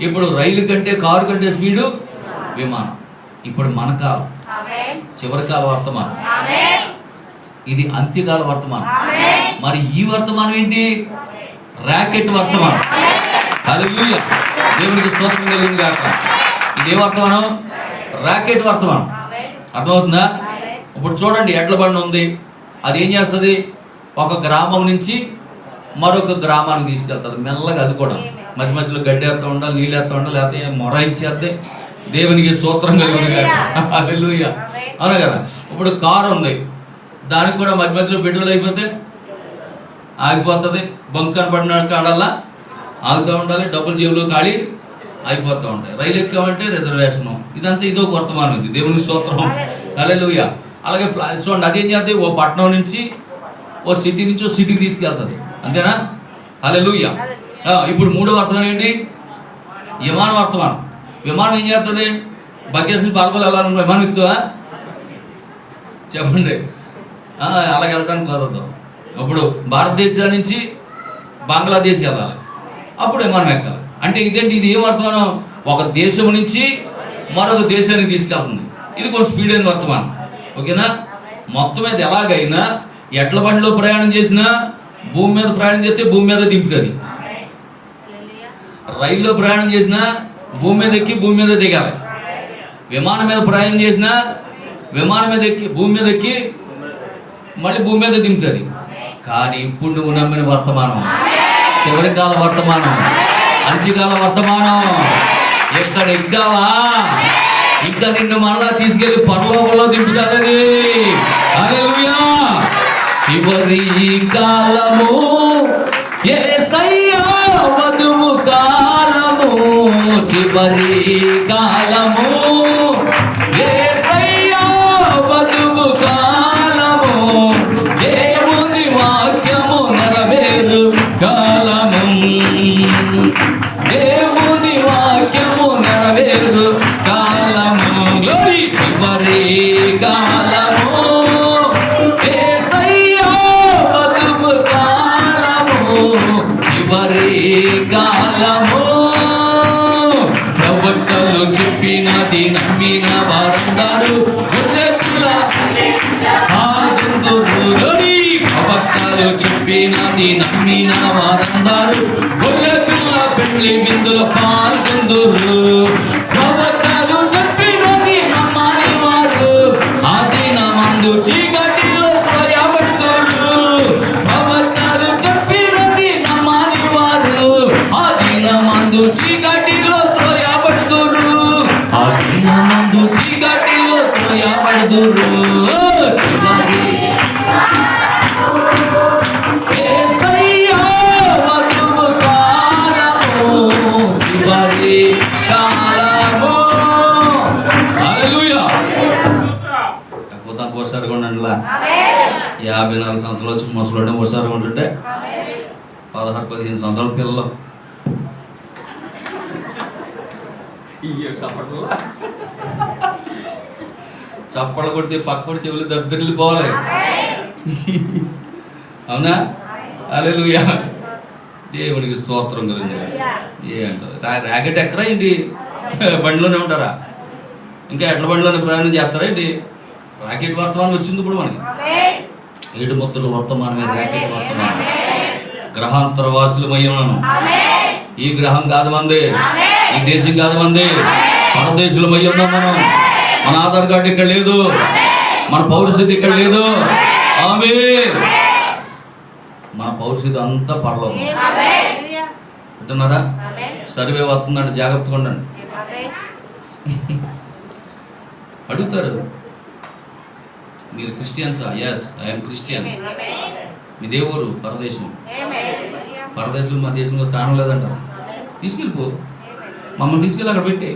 ఇప్పుడు రైలు కంటే కారు కంటే స్పీడు విమానం. ఇప్పుడు మన కాలం, చివరి కాల వర్తమానం, ఇది అంత్యకాల వర్తమానం. మరి ఈ వర్తమానం ఏంటి? రాకెట్ వర్తమానం. హల్లెలూయా. దేవునికి స్తోత్రం కలిగింది కాక. ఇదే వర్తమానం రాకెట్ వర్తమానం. అర్థమవుతుందా? ఇప్పుడు చూడండి, ఎడ్ల బండి ఉంది, అది ఏం చేస్తుంది? ఒక గ్రామం నుంచి మరొక గ్రామానికి తీసుకెళ్తుంది మెల్లగా. అది కూడా మధ్య మధ్యలో గడ్డి వేస్తూ ఉండాలి, నీళ్ళు వేస్తూ ఉండాలి, లేకపోతే మొరాయించేద్దే. దేవునికి స్తోత్రం కలిగింది కాక. హల్లెలూయా. అవునా కదా? ఇప్పుడు కారు ఉంది, దానికి కూడా మధ్య మధ్యలో పెట్రోల్ అయిపోతే ఆగిపోతుంది. బంక్ కనపడిన కాడల్లా ఆగుతూ ఉండాలి, డబ్బులు జేబులో ఖాళీ అయిపోతూ ఉంటాయి. రైలు ఎక్కామంటే రిజర్వేషను. ఇదంతా ఇదో వర్తమానం. ఇది దేవునికి స్తోత్రం. హల్లెలూయా. అలాగే చూడండి, అదేం చేస్తుంది? ఓ పట్టణం నుంచి, ఓ సిటీ నుంచి ఓ సిటీకి తీసుకెళ్తుంది. అంతేనా? హల్లెలూయా. ఇప్పుడు మూడో వర్తమానం ఏంటి? విమాన వర్తమానం. విమానం ఏం చేస్తుంది? బగ్గేసి పాల్గొలు వెళ్ళాలని విమానం ఎక్కుతావా చెప్పండి? అలాగే వెళ్ళడానికి కుదరదు. అప్పుడు భారతదేశం నుంచి బంగ్లాదేశ్ వెళ్ళాలి, అప్పుడు విమానం ఎక్కాలి. అంటే ఇదేంటి? ఇది ఏం వర్తమానం? ఒక దేశం నుంచి మరొక దేశానికి తీసుకెళ్తుంది. ఇది కొంచెం స్పీడ్ అయిన వర్తమానం. ఓకేనా? మొత్తం మీద ఎలాగైనా ఎడ్ల బండిలో ప్రయాణం చేసినా భూమి మీద ప్రయాణం చేస్తే భూమి మీద దింపుతుంది. రైల్లో ప్రయాణం చేసినా భూమి మీద ఎక్కి భూమి మీద దిగాలి. విమానం మీద ప్రయాణం చేసినా విమానం మీద ఎక్కి భూమి మీద ఎక్కి మళ్ళీ భూమి మీద దింపుతుంది. కానీ ఇప్పుడు నువ్వు నమ్మిన వర్తమానం, చివరి కాల వర్తమానం, అంచుకాల వర్తమానం, ఎక్కడ ఎక్కావా ఇంకా నిన్ను మళ్ళా తీసుకెళ్లి పరలోకంలో దింపుతాదని. హల్లెలూయా. చివరి కాలము యేసయ్యా వధువు కాలము, చివరి కాలము యేసయ్యా వధువు కాలము, దేవుని వాక్యము నెరవేరు కాలము, దేవుని వాక్యము నెరవేరు కాలము. గ్లోరీ. చివరి కాలము యేసయ్యా వధువు కాలము, చివరి కాలము. ప్రవక్తలు చెప్పినది నమ్మిన వారందరూ ప్రవక్తలు చెప్పినది నమ్మిన వారందరూ గొర్రె పిల్ల పెళ్లి విందులో పాల్గొందురు. ప్రవక్తలు చెప్పినది నమ్మని వారు ఆ దినమందు చీకటిలో ప్రయాణపడుతురు. ప్రవక్తలు చెప్పినది నమ్మని వారు ఆ దినమందు చీకటిలో త్రోయబడుతురు, ఆ దినమందు చీకటిలో త్రోయబడుతురు. యేసయ్యా వధువు కాలము, చివరి కాలము. హల్లెలూయా. ఒకసారి కొండండిలా 54 సంవత్సరాలు వచ్చి ముసలోడే ఒకసారి ఉంటుంటే 16-15 సంవత్సరాల పిల్లలు చప్పలు కొడితే పక్కడి చెవులు దద్దరిల్లిపోవాలి. అవునా? హల్లెలూయా. దేవునికి స్తోత్రం గురించి ఏంటో రాకెట్ ఎక్కరా ఏంటి? బండిలోనే ఉంటారా? ఇంకా ఎట్ల బండిలోనే ప్రయాణం చేస్తారా ఏంటి? రాకెట్ వర్తమానం వచ్చింది ఇప్పుడు మనకి. 7 ముద్రల వర్తమానమే రాకెట్ వర్తమానం. గ్రహాంతర వాసులమై ఉన్నాను. ఈ గ్రహం కాదు మంది, ఈ దేశం కాదు మంది, పరదేశులమై ఉన్నాం మనం. మన ఆధార్ కార్డు ఇక్కడ లేదు, మన పౌరస్థితి ఇక్కడ లేదు. ఆమేన్. మన పౌరస్థితి అంతా పరలోకం. అంటున్నారా? సర్వే వస్తుందంటే జాగ్రత్తగా ఉండండి. అడుగుతారు, మీరు క్రిస్టియన్సా? Yes, I'm Christian. మీ దేవుడు పరదేశం. పరదేశంలో మా దేశంలో స్థానం లేదంటారు. తీసుకెళ్ళిపో, మమ్మల్ని తీసుకెళ్ళి అక్కడ పెట్టి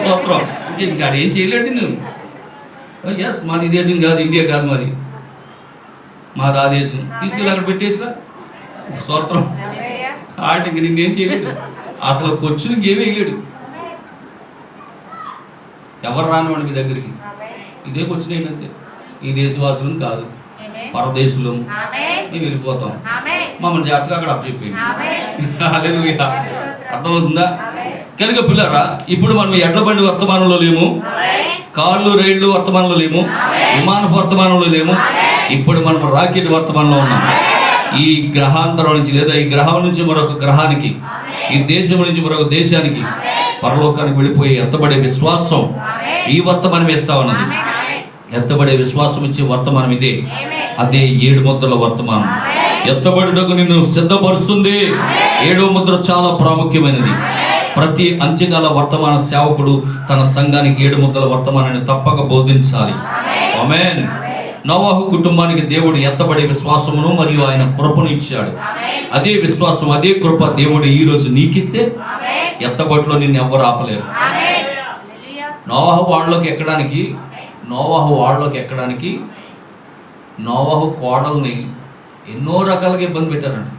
స్తోత్రం. ఇంకా ఏం చేయలేండి నువ్వు. ఎస్, మాది దేశం కాదు, ఇండియా కాదు, మాది ఆ దేశం. తీసుకెళ్ళి అక్కడ పెట్టేసిరా. స్తోత్రం. ఆటికి నిన్నేం చేయలేడు. అసలు కొచ్చుని ఏమీ వేయలేడు. ఎవరు రానివ్వండి మీ దగ్గరికి. ఇదే కొచ్చిన ఏంటంతే. ఈ దేశవాసులను కాదు, పరదేశులం. మేము వెళ్ళిపోతాం. మమ్మల్ని జాగ్రత్తగా అక్కడ అప్పచెప్పేయండి. హల్లెలూయా. అర్థమవుతుందా? కనుక పిల్లరా, ఇప్పుడు మనం ఎడ్ల బండి వర్తమానంలో లేము, కార్లు రైళ్లు వర్తమానంలో లేము, విమానపు వర్తమానంలో లేము. ఇప్పుడు మనం రాకెట్ వర్తమానంలో ఉన్నాం. ఈ గ్రహాంతరం నుంచి లేదా ఈ గ్రహం నుంచి మరొక గ్రహానికి, ఈ దేశం నుంచి మరొక దేశానికి, పరలోకానికి వెళ్ళిపోయి ఎత్తబడే విశ్వాసం ఈ వర్తమానం వేస్తా ఉన్నది. ఎత్తబడే విశ్వాసం ఇచ్చే వర్తమానం ఇదే. అదే 7 ముద్రల వర్తమానం. ఎత్తబడుటకు నిన్ను సిద్ధపరుస్తుంది. 7వ ముద్ర చాలా ప్రాముఖ్యమైనది. ప్రతి అంత్యకాల వర్తమాన సేవకుడు తన సంఘానికి 7 ముద్రల వర్తమానాన్ని తప్పక బోధించాలి. ఆమేన్. నోవాహు కుటుంబానికి దేవుడు ఎత్తబడే విశ్వాసమును మరియు ఆయన కృపను ఇచ్చాడు. అదే విశ్వాసం, అదే కృప దేవుడు ఈ రోజు నీకిస్తే ఎత్తబడిలో నిన్ను ఎవ్వరు ఆపలేరు. నోవాహు వాడలోకి ఎక్కడానికి నోవాహు కోడల్ని ఎన్నో రకాలుగా ఇబ్బంది పెట్టారండి.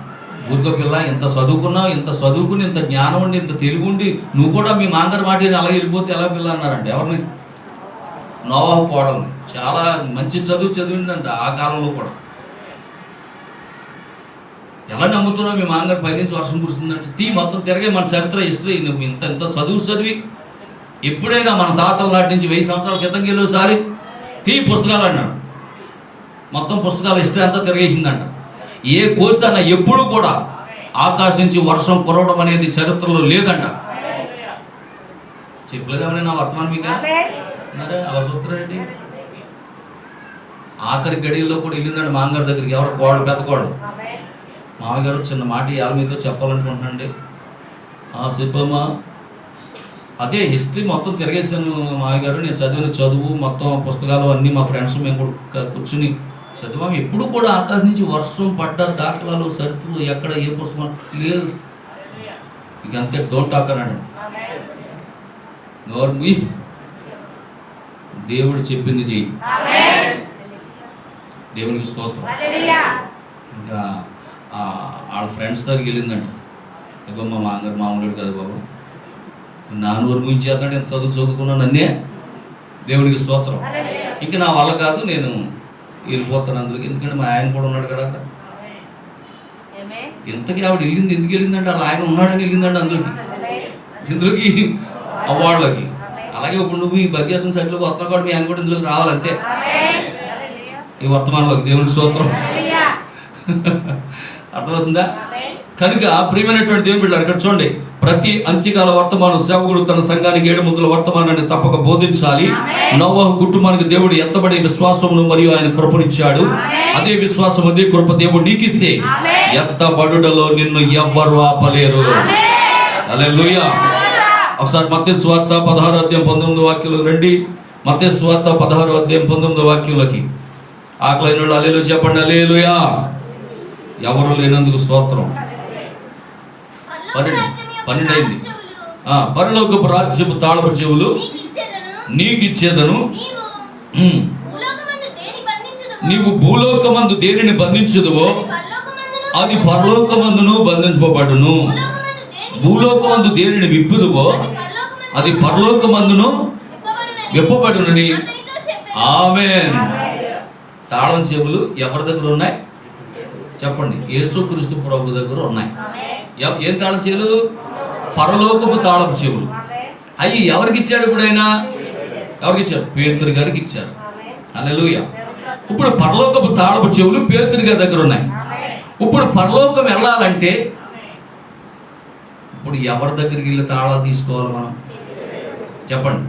ఊరికో పిల్ల, ఇంత చదువుకుని ఇంత జ్ఞానం ఉండి, ఇంత తెలుగు ఉండి, నువ్వు కూడా మీ మాంగారు మాటని అలా వెళ్ళిపోతే ఎలా పిల్ల అన్నారండి. ఎవరిని? నోవాహు కోడల్ని. చాలా మంచి చదివిందంట ఆ కాలంలో కూడా. ఎలా నమ్ముతున్నావు మీ మాంగారు పైనుంచి వర్షం కురుస్తుందంటే మొత్తం తిరిగే మన చరిత్ర హిస్టరీ. నువ్వు ఇంత చదివి ఎప్పుడైనా మన తాతల నాటి నుంచి 1000 సంవత్సరాల క్రితం వెళ్ళేసారి పుస్తకాలు అన్నాడు. మొత్తం పుస్తకాల హిస్టరీ అంతా తిరిగేసిందంట. ఏ కోర్సు అన్నా ఎప్పుడూ కూడా ఆకాశం నుంచి వర్షం కురవడం అనేది చరిత్రలో లేదంట. చెప్పలేదేమన్నా నా వర్తమానం మీకు? మరి అలా చూస్తారండి. ఆఖరి గడియల్లో కూడా వెళ్ళిందండి మామగారి దగ్గరికి. ఎవరు? కోడలు, పెద్ద కోడలు. మామగారు చిన్న మాట ఇవాళ మీతో చెప్పాలనుకుంటున్నాండి. సుబ్బమ్మ, అదే హిస్టరీ మొత్తం తిరిగేసాను మామగారు. నేను చదివిన చదువు మొత్తం పుస్తకాలు అన్నీ మా ఫ్రెండ్స్ మేము కూడా కూర్చుని చదివాము. ఎప్పుడు కూడా ఆకాశం నుంచి వర్షం పడ్డ దాఖలాలు చరిత్రలు ఎక్కడ ఏ పుస్తకం లేదు. ఇక అంతే, డోంట్ టాక్ అన్నాడు. నోర్మి, దేవుడు చెప్పింది చెయ్యి. దేవునికి స్తోత్రం. ఇంకా వాళ్ళ ఫ్రెండ్స్ దగ్గరికి వెళ్ళిందండి. ఇగో మా మామగారు మామూలు కదా బాబు, నాన్నూరు ముగించేస్తాడు, ఎంత చదువుకున్నాను అన్నే. దేవునికి స్తోత్రం. ఇంక నా వల్ల కాదు, నేను వెళ్ళిపోతాను అందులోకి. ఎందుకంటే మా ఆయన కూడా ఉన్నాడు కదా అక్కడ. ఇంతకీ ఆవిడ వెళ్ళింది ఎందుకు వెళ్ళిందంటే అలా ఆయన ఉన్నాడని వెళ్ళిందండి ఇందులోకి అవార్డులకి. అలాగే ఇప్పుడు నువ్వు ఈ భగ్యాసం సైట్లోకి వస్తున్నా కూడా మీ ఆయన కూడా ఇందులోకి రావాలంతే, ఈ వర్తమానంలోకి. దేవునికి స్తోత్రం. అర్థమవుతుందా? కనుక ప్రియమైనటువంటి దేవుని బిడ్డలారా, ఇక్కడ చూడండి, ప్రతి అంత్యకాల వర్తమాన సేవకుడు తన సంఘానికి 7 ముద్దుల వర్తమానాన్ని తప్పక బోధించాలి. నోవహు కుటుంబానికి దేవుడు ఎత్తబడే విశ్వాసమును మరియు ఆయన కృపనిచ్చాడు. అదే విశ్వాసం, అదే కృప దేవుడు నీకిస్తే ఎత్తబడుటలో నిన్ను ఎవ్వరు ఆపలేరు. హల్లెలూయా. ఒకసారి మత్తయి సువార్త 16వ అధ్యాయం 19వ వాక్యంలో రండి. మత్తయి సువార్త 16వ అధ్యాయం 19వ వాక్యంలోకి. ఆకలైన వాళ్ళు హల్లెలూయా చెప్పండి. హల్లెలూయా. ఎవరు లేనందుకు స్తోత్రం. 12 అయింది. పరలోకపు రాజ్యపు తాళపు చెవులు నీకు ఇచ్చేదను. నీవు భూలోకమందు దేనిని బంధించుదువో అది పరలోకమందును బంధించబడును. భూలోకమందు దేనిని విప్పుదువో అది పరలోకమందును విప్పబడునని. ఆమేన్. తాళం చెవులు ఎవరి దగ్గర ఉన్నాయి చెప్పండి? యేసుక్రీస్తు ప్రభు దగ్గర ఉన్నాయి. ఏం తాళం చెవులు? పరలోకపు తాళపు చెవులు. అయ్యి ఎవరికి ఇచ్చాడు? ఇప్పుడైనా ఎవరికి ఇచ్చారు? పేతురు గారికి ఇచ్చారు. హల్లెలూయా. ఇప్పుడు పరలోకపు తాళపు చెవులు పేతురు గారి దగ్గర ఉన్నాయి. ఇప్పుడు పరలోకం వెళ్ళాలంటే ఇప్పుడు ఎవరి దగ్గరికి వెళ్ళి తాళాలు తీసుకోవాలి మనం చెప్పండి?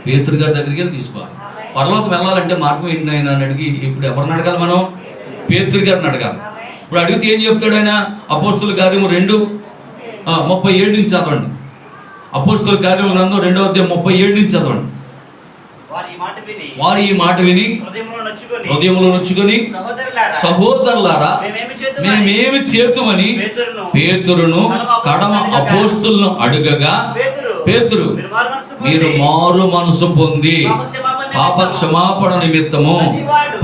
పేతురు గారి దగ్గరికి వెళ్ళి తీసుకోవాలి. పరలోకం వెళ్ళాలంటే మార్గం ఏంటి ఆయన అని అడిగి ఇప్పుడు ఎవరిని అడగాలి మనం? పేతురు గారిని అడగాలి. ఇప్పుడు అడిగితే ఏం చెప్తాడు ఆయన? అపోస్తుల కార్యము 2:37 నుంచి చదవండి. అపోస్తుల కార్యము గ్రంథం 2వ అధ్యాయం 37 నుంచి చదవండి. వారు ఈ మాట విని హృదయములో నొచ్చుకొని, సహోదరులారా మేమేమి చేతుమని పేతురును కడమ అపోస్తులను అడుగగా, పేతురు మీరు మారు మనసు పొంది పాప క్షమాపణ నిమిత్తము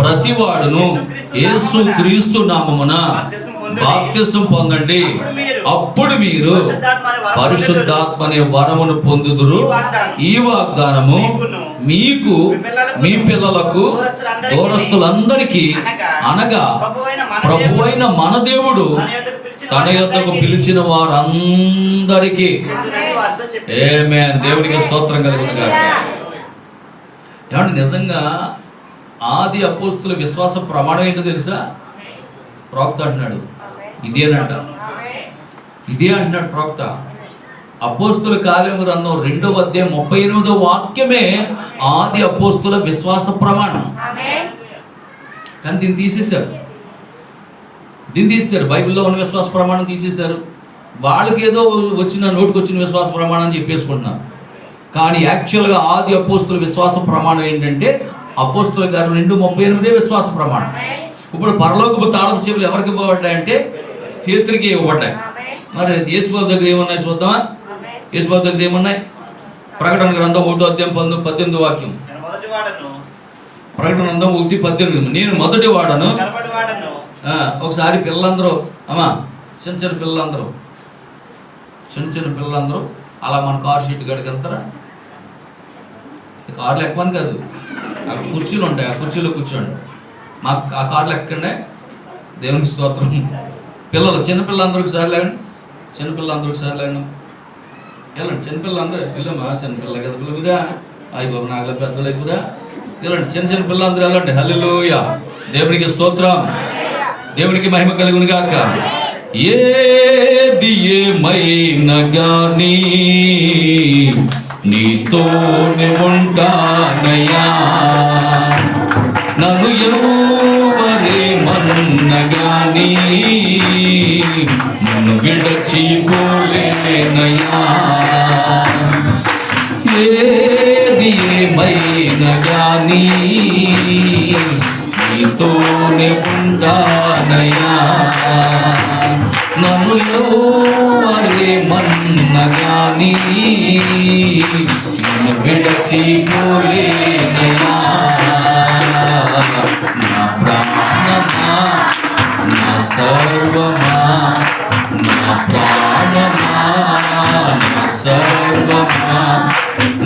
ప్రతివాడును యేసు క్రీస్తు నామమున బాప్తిసం పొందండి, అప్పుడు మీరు పరిశుద్ధాత్మ అనే వరమును పొందుదురు. ఈ వాగ్దానము మీకు, మీ పిల్లలకు, దూరస్తులందరికీ, అనగా ప్రభువైన మన దేవుడు తన యొద్దకు పిలిచిన వారందరికీ. ఆమేన్. దేవునికి స్తోత్రం కలుగును గాక. ఏమంటే నిజంగా ఆది అపోస్తుల విశ్వాస ప్రమాణం ఏంటో తెలుసా? ప్రవక్త అంటున్నాడు ఇదేనంట, ఇదే అంటున్నాడు ప్రవక్త. అపోస్తుల కార్యము గ్రంథం 2వ అధ్యాయం 38వ వాక్యమే ఆది అపోస్తుల విశ్వాస ప్రమాణం. కానీ దీన్ని తీసేశారు. బైబిల్లో ఉన్న విశ్వాస ప్రమాణం తీసేశారు. వాళ్ళకి ఏదో నోటికి వచ్చిన విశ్వాస ప్రమాణం అని చెప్పేసుకుంటున్నారు. కానీ యాక్చువల్గా ఆది అపోస్తుల విశ్వాస ప్రమాణం ఏంటంటే అపోస్తుల కార్యం 2:38 విశ్వాస ప్రమాణం. ఇప్పుడు పరలోకపు తాళపు చెవులు ఎవరికి ఇవ్వబడ్డాయంటే పేతురుకే ఇవ్వబడ్డాయి. మరి యేసుబాబు దగ్గర ఏమున్నాయి చూద్దామా? యేసుబాబు దగ్గర ఏమున్నాయి? ప్రకటన గ్రంథం 1వ అధ్యాయం 18వ వాక్యం. ప్రకటన గ్రంథం 1:18. నేను మొదటి వాడను. ఒకసారి పిల్లలందరూ అమ్మా చిన్న పిల్లలందరూ అలా మన కార్ షీట్ గడికి వెళ్తారా? కార్లు ఎక్కమని కాదు, అక్కడ కుర్చీలు ఉంటాయి, ఆ కుర్చీలో కూర్చోండి. మాకు ఆ కార్లు ఎక్కండి. దేవునికి స్తోత్రం. పిల్లలు చిన్నపిల్లలందరూ ఒకసారి లేండి. వెళ్ళండి. చిన్నపిల్లలందరూ పిల్లమా? చిన్నపిల్ల కదా పిల్లగా. అయ్యి బాబు నాగల పెద్దలు ఎక్కువరా. వెళ్ళండి. చిన్న పిల్లలందరూ వెళ్ళండి. హల్లెలూయా. దేవునికి స్తోత్రం. దేవునికి మహిమ కలుగును గాక. ఏది ఏమైనా గాని నీతోనే ఉంటానయ్యా. నన్ను ఎవరేమన్నగాని నన్ను విడచిపోలేనయ్యా. ఏది ఏమైనా గాని నీతోనే ఉంటానయ్యా. నన్ను ఎవరేమన్నగాని నన్ను విడచిపోలేనయ్యా. నా ప్రాణమా, నా సర్వమా, నా ప్రాణమా, నా సర్వమా,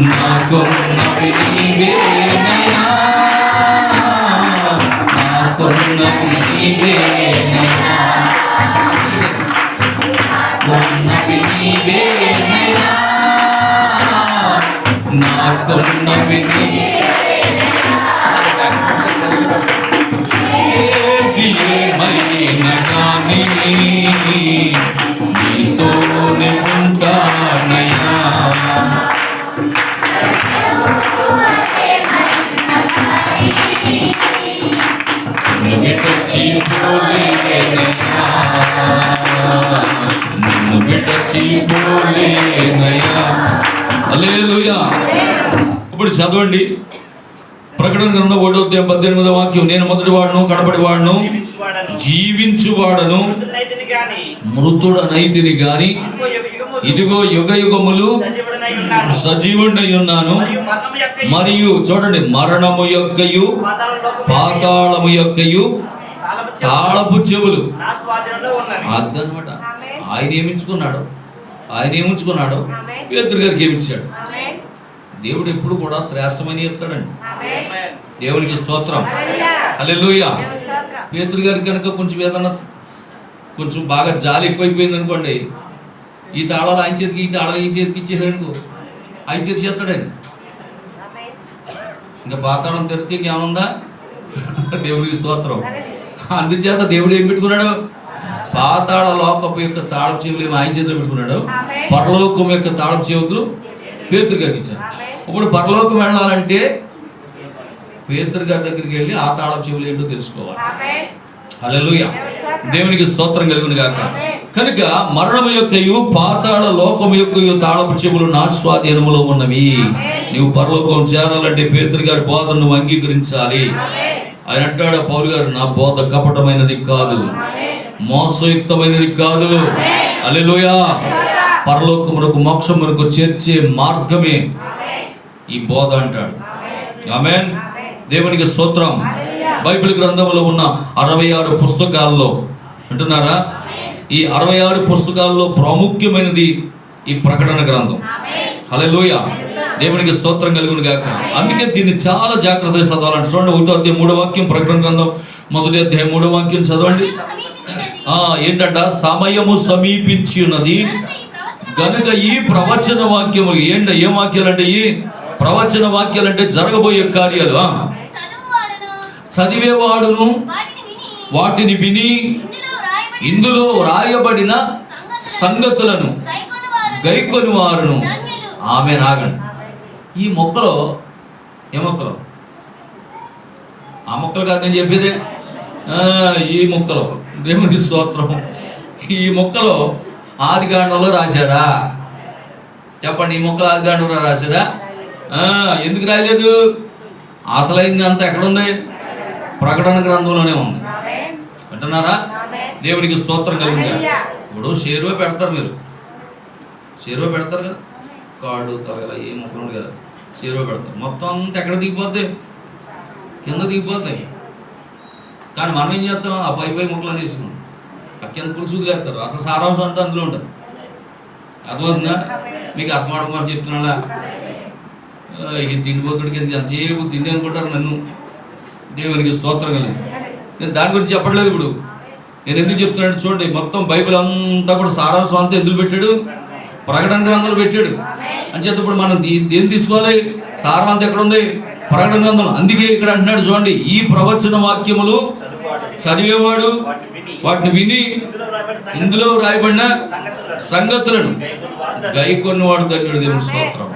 నాకున్నవి నీవేనయ్యా. నాకున్నవి నీవేనయ్యా. నాకున్నవి నీవేనయ్యా. నాకున్నవి ఏది ఏమైనా కానీ నీతోనే ఉంటానయ్యా. నిన్ను విడచిపోలేనయ్యా. నిన్ను విడచిపోలేనయ్యా. హల్లెలూయా. ఇప్పుడు చదవండి ప్రకటన గ్రంథం 1వ అధ్యాయం 18వ వాక్యం. నేను మొదటి వాడును, కడపటి వాడును, జీవించువాడను, మృతుడనైతిని గాని ఇదిగో యుగ యుగములు సజీవుడై ఉన్నాను. మరియు చూడండి, మరణము యొక్కయు పాతాళము యొక్కయు తాళపు చెవులు అదనమాట. ఆయన ఏమించుకున్నాడు పేతురు గారికి ఏమిచ్చాడు. దేవుడు ఎప్పుడు కూడా శ్రేష్టమని చెప్తాడండి. దేవునికి స్తోత్రం. హల్లెలూయా. పేతురు గారికి కనుక కొంచెం ఏదన్నా కొంచెం బాగా జాలి ఎక్కువైపోయింది అనుకోండి, ఈ తాళాలు ఆయన చేతికి, ఈ తాళాలు ఈ చేతికి ఇచ్చేసాడు అనుకో, ఆయన తెరిచేస్తాడండి. ఇంకా పాతాళం తెరితే ఇంకేముందా? దేవునికి స్తోత్రం. అందుచేత దేవుడు ఏం పెట్టుకున్నాడు? పాతాళ లోకపు యొక్క తాళపు చెవులు ఏమో ఆయన చేతిలో పెట్టుకున్నాడు. పరలోకం యొక్క తాళపు చెవులు పేతురు గారికి ఇచ్చాడు. ఇప్పుడు పరలోకం వెళ్ళాలంటే పేతురు గారి దగ్గరికి వెళ్ళి ఆ తాళపు చెవులు ఏంటో తెలుసుకోవాలి. హల్లెలూయా. దేవునికి స్తోత్రం కలుగును గాక. కనుక మరణము యొక్కయు పాతాళ లోకము యొక్కయు తాళపు చెవులు నా స్వాధీనములో ఉన్నవి. నీవు పరలోకం చేరాలంటే పేతురు గారి బోధను నువ్వు అంగీకరించాలి. ఆయన అంటాడు, పౌలు గారు, నా బోధ కపటమైనది కాదు, మోసయుక్తమైనది కాదు. హల్లెలూయా. పరలోకమునకు మోక్షమునకు చేర్చే మార్గమే ఈ బోధ అంటాడు. ఆమేన్. దేవునికి స్తోత్రం. బైబిల్ గ్రంథంలో ఉన్న 66 పుస్తకాల్లో అంటున్నారా, ఈ 66 పుస్తకాల్లో ప్రాముఖ్యమైనది ఈ ప్రకటన గ్రంథం. హల్లెలూయా. దేవునికి స్తోత్రం కలుగును గాక. అందుకే దీన్ని చాలా జాగ్రత్తగా చదవాలంటే చూడండి, 1వ అధ్యాయం 3వ వాక్యం, ప్రకటన గ్రంథం 1వ అధ్యాయం 3వ వాక్యం చదవండి. ఏంటంట? సమయము సమీపించి ఉన్నది కనుక ఈ ప్రవచన వాక్యములు ఏం వాక్యాలు అంటే? ఈ ప్రవచన వాక్యాలు అంటే జరగబోయే కార్యాలు. చదివేవాడును వాటిని విని ఇందులో రాయబడిన సంగతులను గైకొని వారును. ఆమె రాగండి. ఈ మొక్కలో ఏ మొక్కలో? ఆ మొక్కలు కాదు నేను చెప్పేది. ఈ మొక్కలో దేవునికి స్తోత్రం. ఈ మొక్కలో ఆదికాండంలో రాశాడా? చెప్పండి, ఈ మొక్కలు ఆదికాండంలో రాశాడా? ఎందుకు రాయలేదు? అసలైంది అంతా ఎక్కడుంది? ప్రకటన గ్రంథంలోనే ఉంది. అంటున్నారా? దేవునికి స్తోత్రం కలిగింది. ఇప్పుడు షేరువే పెడతారు, మీరు షేరువే పెడతారు కదా, కాళ్ళు తలగల ఏ మొక్కలు ఉంది కదా, షేరువే పెడతారు. మొత్తం అంతా ఎక్కడ దిగిపోద్ది? కింద దిగిపోతాయి. కానీ మనం ఏం చేస్తాం? ఆ పై మొక్కలు అనేసుకున్నాం, ఆ కింద పులుసులు చేస్తారు. అసలు సారాంశం అంతా అందులో ఉంటుంది. అర్థమవుతుందా? మీకు అర్థమవడం అని చెప్తున్నా. ఇక తిండిపోతుడికి ఎంతసేపు తిండి అనుకుంటారు నన్ను. దేవునికి స్తోత్రం కలిగి. నేను దాని గురించి చెప్పట్లేదు. ఇప్పుడు నేను ఎందుకు చెప్తున్నాడు చూడండి, మొత్తం బైబిల్ అంతా కూడా సారాంశం అంతా ఎందుకు పెట్టాడు? ప్రకటన గ్రంథంలో పెట్టాడు. అని చేత ఇప్పుడు మనం దేన్ని తీసుకోవాలి? సారం అంతా ఎక్కడ ఉంది? ప్రకటన గ్రంథం. అందుకే ఇక్కడ అంటున్నాడు చూడండి, ఈ ప్రవచన వాక్యములు చదివేవాడు వాటిని విని ఇందులో రాయబడిన సంగతులను గైకొన్నవాడు ధన్యుడు. దేవుని స్తోత్రం.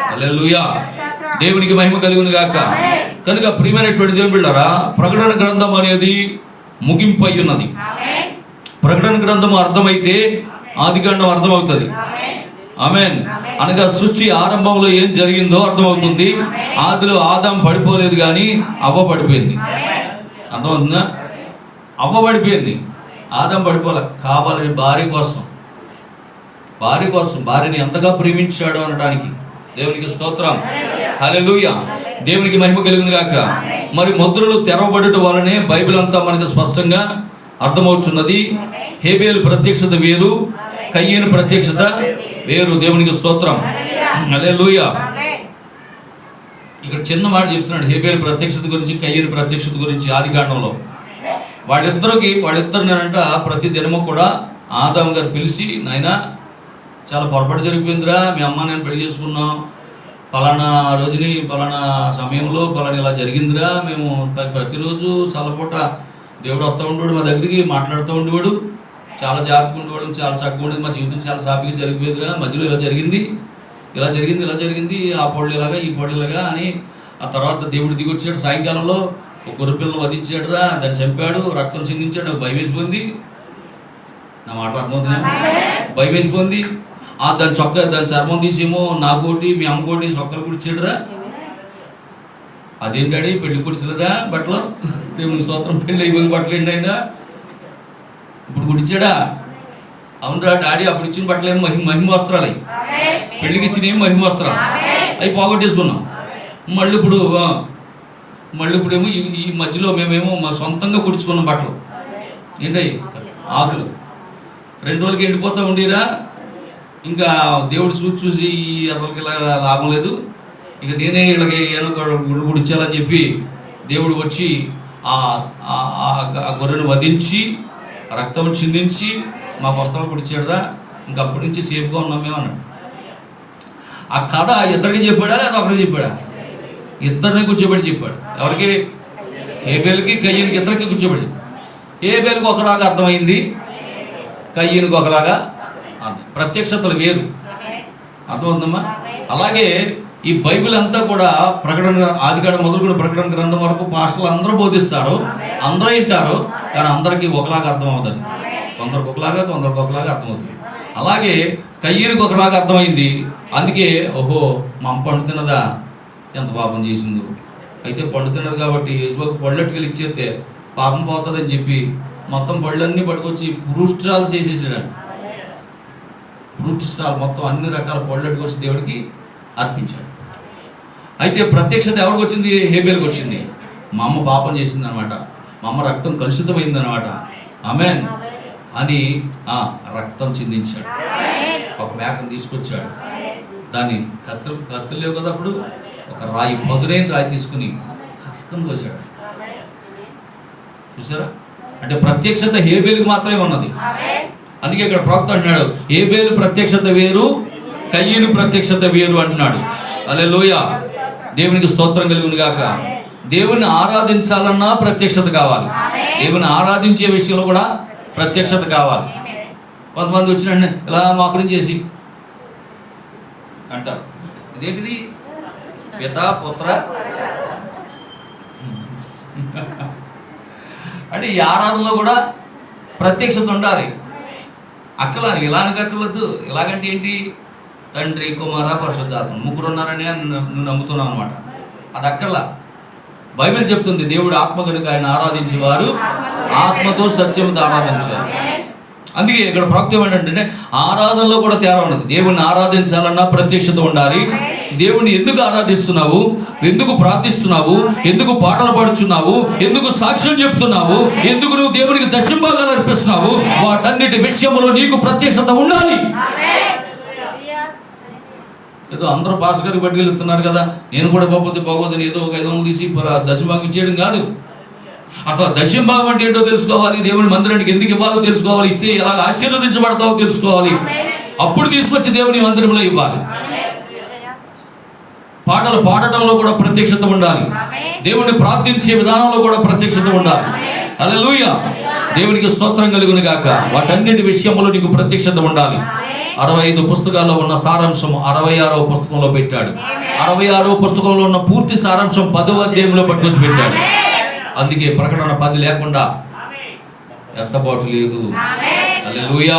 హల్లెలూయా. దేవునికి మహిమ కలుగును గాక. కనుక ప్రియమైనటువంటి దేవుని బిడ్డలారా, ప్రకటన గ్రంథం అనేది ముగింపు అయి ఉన్నది. ప్రకటన గ్రంథం అర్థమైతే ఆదికాండం అర్థమవుతుంది. ఆమేన్. అనగా సృష్టి ఆరంభంలో ఏం జరిగిందో అర్థమవుతుంది. ఆదిలో ఆదాం పడిపోలేదు కానీ అవ్వ పడిపోయింది. అర్థమవుతుందా? అవ్వ పడిపోయింది, ఆదాం పడిపోలే. కావాలని భార్య కోసం భార్యని ఎంతగా ప్రేమించాడు అనడానికి దేవునికి స్తోత్రం. హల్లెలూయా. దేవునికి మహిమ కలుగును గాక. మరి ముద్రలు తెరవబడటం వలనే బైబిల్ అంతా మనకు స్పష్టంగా అర్థమవుతున్నది. హేబేలు ప్రత్యక్షత వేరు, కయ్యను ప్రత్యక్షత వేరు. దేవునికి స్తోత్రం. హల్లెలూయా. ఇక్కడ చిన్న మాట చెప్తున్నాడు హేబేలు ప్రత్యక్షత గురించి, కయ్యను ప్రత్యక్షత గురించి. ఆదికాండంలో వాళ్ళిద్దరినంట ప్రతి దినము కూడా ఆదాము గారు పిలిచి, నాయనా చాలా పొరపాటు జరిగిపోయిందిరా, మీ అమ్మ నేను పెళ్లి చేసుకున్నాం, పలానా రోజుని పలానా సమయంలో పలానా ఇలా జరిగిందిరా, మేము ప్రతిరోజు చల్లపూట దేవుడు వస్తూ ఉండేవాడు, మా దగ్గరికి మాట్లాడుతూ ఉండేవాడు, చాలా జాగ్రత్తగా ఉండేవాడు, చాలా చక్కగా ఉండేది, మా జీవితం చాలా సాఫీగా జరిగిపోయేదిరా, మధ్యలో ఇలా జరిగింది, ఆ పొళ్ళు ఇలాగా ఈ పొళ్ళు ఇలాగా అని. ఆ తర్వాత దేవుడు దిగొచ్చాడు, సాయంకాలంలో ఒక గొర్రెపిల్లను వధించాడురా, దాన్ని చంపాడు, రక్తం చిందించాడు, భయం వేసిపోయింది. నా మాట అర్థమవుతుందా? భయం వేసిపోయింది. దాని చర్మం తీసేమో నాకోటి మీ అమ్మకోటి సొక్కలు కుడిచాడురా. అదేంటాడి పెళ్లి కుడిచలేదా బట్టలు? దేవుని స్తోత్రం. పెళ్ళి అయిపోయి బట్టలు ఏంటి అయినా ఇప్పుడు కుడిచాడా? అవునరా డాడీ, అప్పుడు ఇచ్చిన బట్టలు ఏమో మహిమ వస్త్రాలు, అవి పెళ్లికి ఇచ్చిన ఏమో మహిమ వస్త్రాలు, అవి పోగొట్టేసుకున్నాం. మళ్ళీ ఇప్పుడేమో ఈ మధ్యలో మేమేమో మా సొంతంగా కుడుచుకున్నాం బట్టలు. ఏంటవి? ఆకులు 2 రోజులకి ఎండిపోతూ ఉండేరా. ఇంకా దేవుడు చూసి అసలుకి ఇలా లాభం లేదు, ఇక నేనే వీళ్ళకి ఏమో గుళ్ళు గుడిచాలని చెప్పి దేవుడు వచ్చి ఆ గొర్రెను వధించి రక్తం చిందించి మా వస్త్రాలు కుడిచాడురా. ఇంకా అప్పటి నుంచి సేఫ్గా ఉన్నాం మేము అన్నాడు. ఆ కథ ఇద్దరికి చెప్పాడా లేదా ఒకరికి చెప్పాడా? ఇద్దరిని కూర్చోబెట్టి చెప్పాడు. ఎవరికి? హేబేలుకి కయ్యనుకి, ఇద్దరికి కూర్చోబెట్టి. హేబేలుకి ఒకలాగా అర్థమైంది, కయ్యనుకి ఒకలాగా అర్థం. ప్రత్యక్షతలు వేరు. అర్థమవుతుందమ్మా? అలాగే ఈ బైబిల్ అంతా కూడా ప్రకటన ఆదికాండం మొదలుకొని ప్రకటన గ్రంథం వరకు పాస్టర్లు అందరూ బోధిస్తారు, అందరూ వింటారు, కానీ అందరికీ ఒకలాగా అర్థం అవుతుంది. కొందరికి ఒకలాగా అర్థమవుతుంది. అలాగే కయ్యనుకి ఒకలాగా అర్థమైంది. అందుకే ఓహో మా అమ్మ పండుతున్నదా, ఎంత పాపం చేసిందో, అయితే పండుతున్నది కాబట్టి యేసుబాబు పళ్ళట్టుకెళ్ళి ఇచ్చేస్తే పాపం పోతుందని చెప్పి మొత్తం పళ్ళన్నీ పట్టుకొచ్చి పురుష్ట్రాలు చేసేసాడు. పురుష్ట్రాలు మొత్తం అన్ని రకాల పళ్ళట్టుకు వచ్చి దేవుడికి అర్పించాడు. అయితే ప్రత్యక్షత ఎవరికి వచ్చింది? హేబేలుకి వచ్చింది. మా అమ్మ పాపం చేసింది అనమాట, మా అమ్మ రక్తం కలుషితమైంది అనమాట, ఆమేన్ అని రక్తం చిందించాడు. ఒక మేకను తీసుకొచ్చాడు, దాన్ని కత్తులు లేవు కదా అప్పుడు, ఒక రాయి, పదునైన రాయి తీసుకుని కష్టం కోసాడు. చూసారా? అంటే ప్రత్యక్షత హేబేలుకి మాత్రమే ఉన్నది. అందుకే ఇక్కడ ప్రవక్త అంటున్నాడు, హేబేలు ప్రత్యక్షత వేరు, కయ్యను ప్రత్యక్షత వేరు అంటున్నాడు. హల్లెలూయా. దేవునికి స్తోత్రం కలుగును గాక. దేవుని ఆరాధించాలన్నా ప్రత్యక్షత కావాలి, దేవుని ఆరాధించే విషయంలో కూడా ప్రత్యక్షత కావాలి. కొంతమంది వచ్చిన ఇలా మోకరం చేసి అంటారు, ఇదేంటిది? పితా పుత్ర అంటే ఈ ఆరాధనలో కూడా ప్రత్యక్షత ఉండాలి. అక్కలాని ఇలానికి అక్కలద్దు. ఇలాగంటే ఏంటి? తండ్రి, కుమార, పరిశుద్ధాత్మ ముగ్గురు ఉన్నారని నువ్వు నమ్ముతున్నావు అనమాట. అది అక్కర్లా. బైబిల్ చెప్తుంది దేవుడు ఆత్మ కనుక ఆయన ఆరాధించేవారు ఆత్మతో సత్యంతో ఆరాధించారు. అందుకే ఇక్కడ ప్రవక్త ఏంటంటే ఆరాధనలో కూడా తేడా ఉన్నది. దేవుణ్ణి ఆరాధించాలన్నా ప్రత్యక్షత ఉండాలి. దేవుణ్ణి ఎందుకు ఆరాధిస్తున్నావు, ఎందుకు ప్రార్థిస్తున్నావు, ఎందుకు పాటలు పాడుచున్నావు, ఎందుకు సాక్ష్యం చెప్తున్నావు, ఎందుకు నువ్వు దేవునికి దశంభాగాలు అర్పిస్తున్నావు, వాటన్నిటి విషయంలో నీకు ప్రత్యక్షత ఉండాలి. ఏదో అందరూ పాస్ గారికి పట్టుకెళ్తున్నారు కదా, నేను కూడా పోతే బాగోదని ఏదో ఒక 500 తీసి దశంభాగం ఇచ్చేయడం కాదు. అసలు దశంభాగం అంటే ఏంటో తెలుసుకోవాలి, దేవుని మందిరానికి ఎందుకు ఇవ్వాలో తెలుసుకోవాలి, ఇస్తే ఎలాగ ఆశీర్వదించబడతావో తెలుసుకోవాలి, అప్పుడు తీసుకొచ్చి దేవుని మందిరంలో ఇవ్వాలి. పాటలు పాడటంలో కూడా ప్రత్యక్షత ఉండాలి, దేవుని ప్రార్థించే విధానంలో కూడా ప్రత్యక్షత ఉండాలి. హల్లెలూయా. దేవునికి స్తోత్రం కలుగును గాక. వాటన్నిటి విషయంలో నీకు ప్రత్యక్షత ఉండాలి. 65 పుస్తకాల్లో ఉన్న సారాంశం 66వ పుస్తకంలో పెట్టాడు. 66వ పుస్తకంలో ఉన్న పూర్తి సారాంశం 10వ అధ్యాయంలో పట్టుకొచ్చి పెట్టాడు. అందుకే ప్రకటన 10 లేకుండా ఎత్తబాటు లేదు. హల్లెలూయా.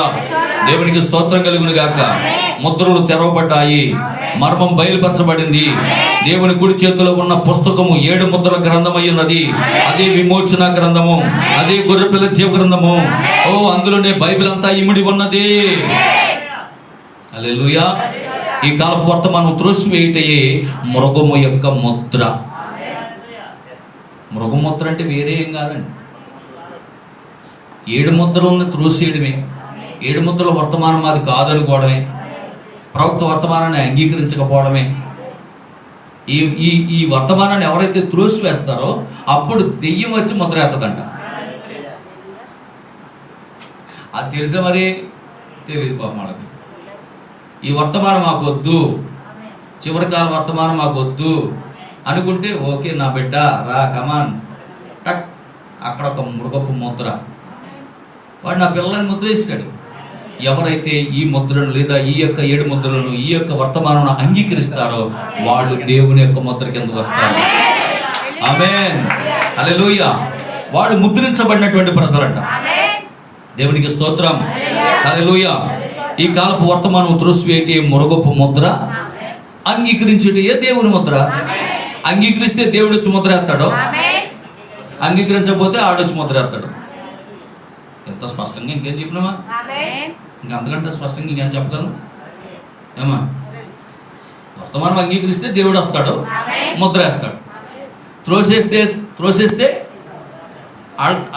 దేవునికి స్తోత్రం కలుగును గాక. ముద్రలు తెరవబడ్డాయి, మర్మం బయలుపరచబడింది. దేవుని కుడి చేతిలో ఉన్న పుస్తకము 7 ముద్రల గ్రంథమై ఉన్నది. అదే విమోచన గ్రంథము, అదే గొర్రెపిల్ల జీవ గ్రంథము. ఓ, అందులోనే బైబిల్ అంతా ఇమిడి ఉన్నది. హల్లెలూయా. ఈ కాలపు వర్తమానం త్రోసివేయుటయే మృగము యొక్క ముద్ర. మృగముద్ర అంటే వేరే ఏం కాదండి. 7 ముద్రలను త్రోసేయడమే. 7 ముద్రల వర్తమానం అది కాదనుకోవడమే, ప్రవక్త వర్తమానాన్ని అంగీకరించకపోవడమే. ఈ ఈ ఈ వర్తమానాన్ని ఎవరైతే త్రోసివేస్తారో అప్పుడు దెయ్యం వచ్చి ముద్ర ఎత్తదంట. అది తెలిసే మరి తెలియదు పాప వాళ్ళకి. ఈ వర్తమానం మాకు వద్దు, చివరి కాల వర్తమానం మాకు వద్దు అనుకుంటే ఓకే నా బిడ్డ రా కమాన్ టక్, అక్కడ ఒక మృగపు ముద్ర. వాడు నా పిల్లల్ని ముద్ర ఇస్తాడు. ఎవరైతే ఈ ముద్రను లేదా ఈ యొక్క 7 ముద్రలను, ఈ యొక్క వర్తమానం అంగీకరిస్తారో వాళ్ళు దేవుని యొక్క ముద్ర కింద వస్తారు. ఆమేన్. హల్లెలూయా. వాళ్ళు ముద్రించబడినటువంటి ప్రజలంట. దేవునికి స్తోత్రం. హల్లెలూయా. ఈ కాలపు వర్తమానం త్రోసివేటి మృగపు ముద్ర, అంగీకరించేటి ఏ దేవుని ముద్ర. అంగీకరిస్తే దేవుడు వచ్చి ముద్ర ఎత్తాడు, అంగీకరించకపోతే ఆడొచ్చి ముద్ర ఎత్తాడు. ఎంత స్పష్టంగా ఇంకేం చెప్పినామా? ఇంకంతకంటే స్పష్టంగా ఇంకేం చెప్పగలను ఏమా? వర్తమానం అంగీకరిస్తే దేవుడు వస్తాడు, ముద్ర వేస్తాడు. త్రోసేస్తే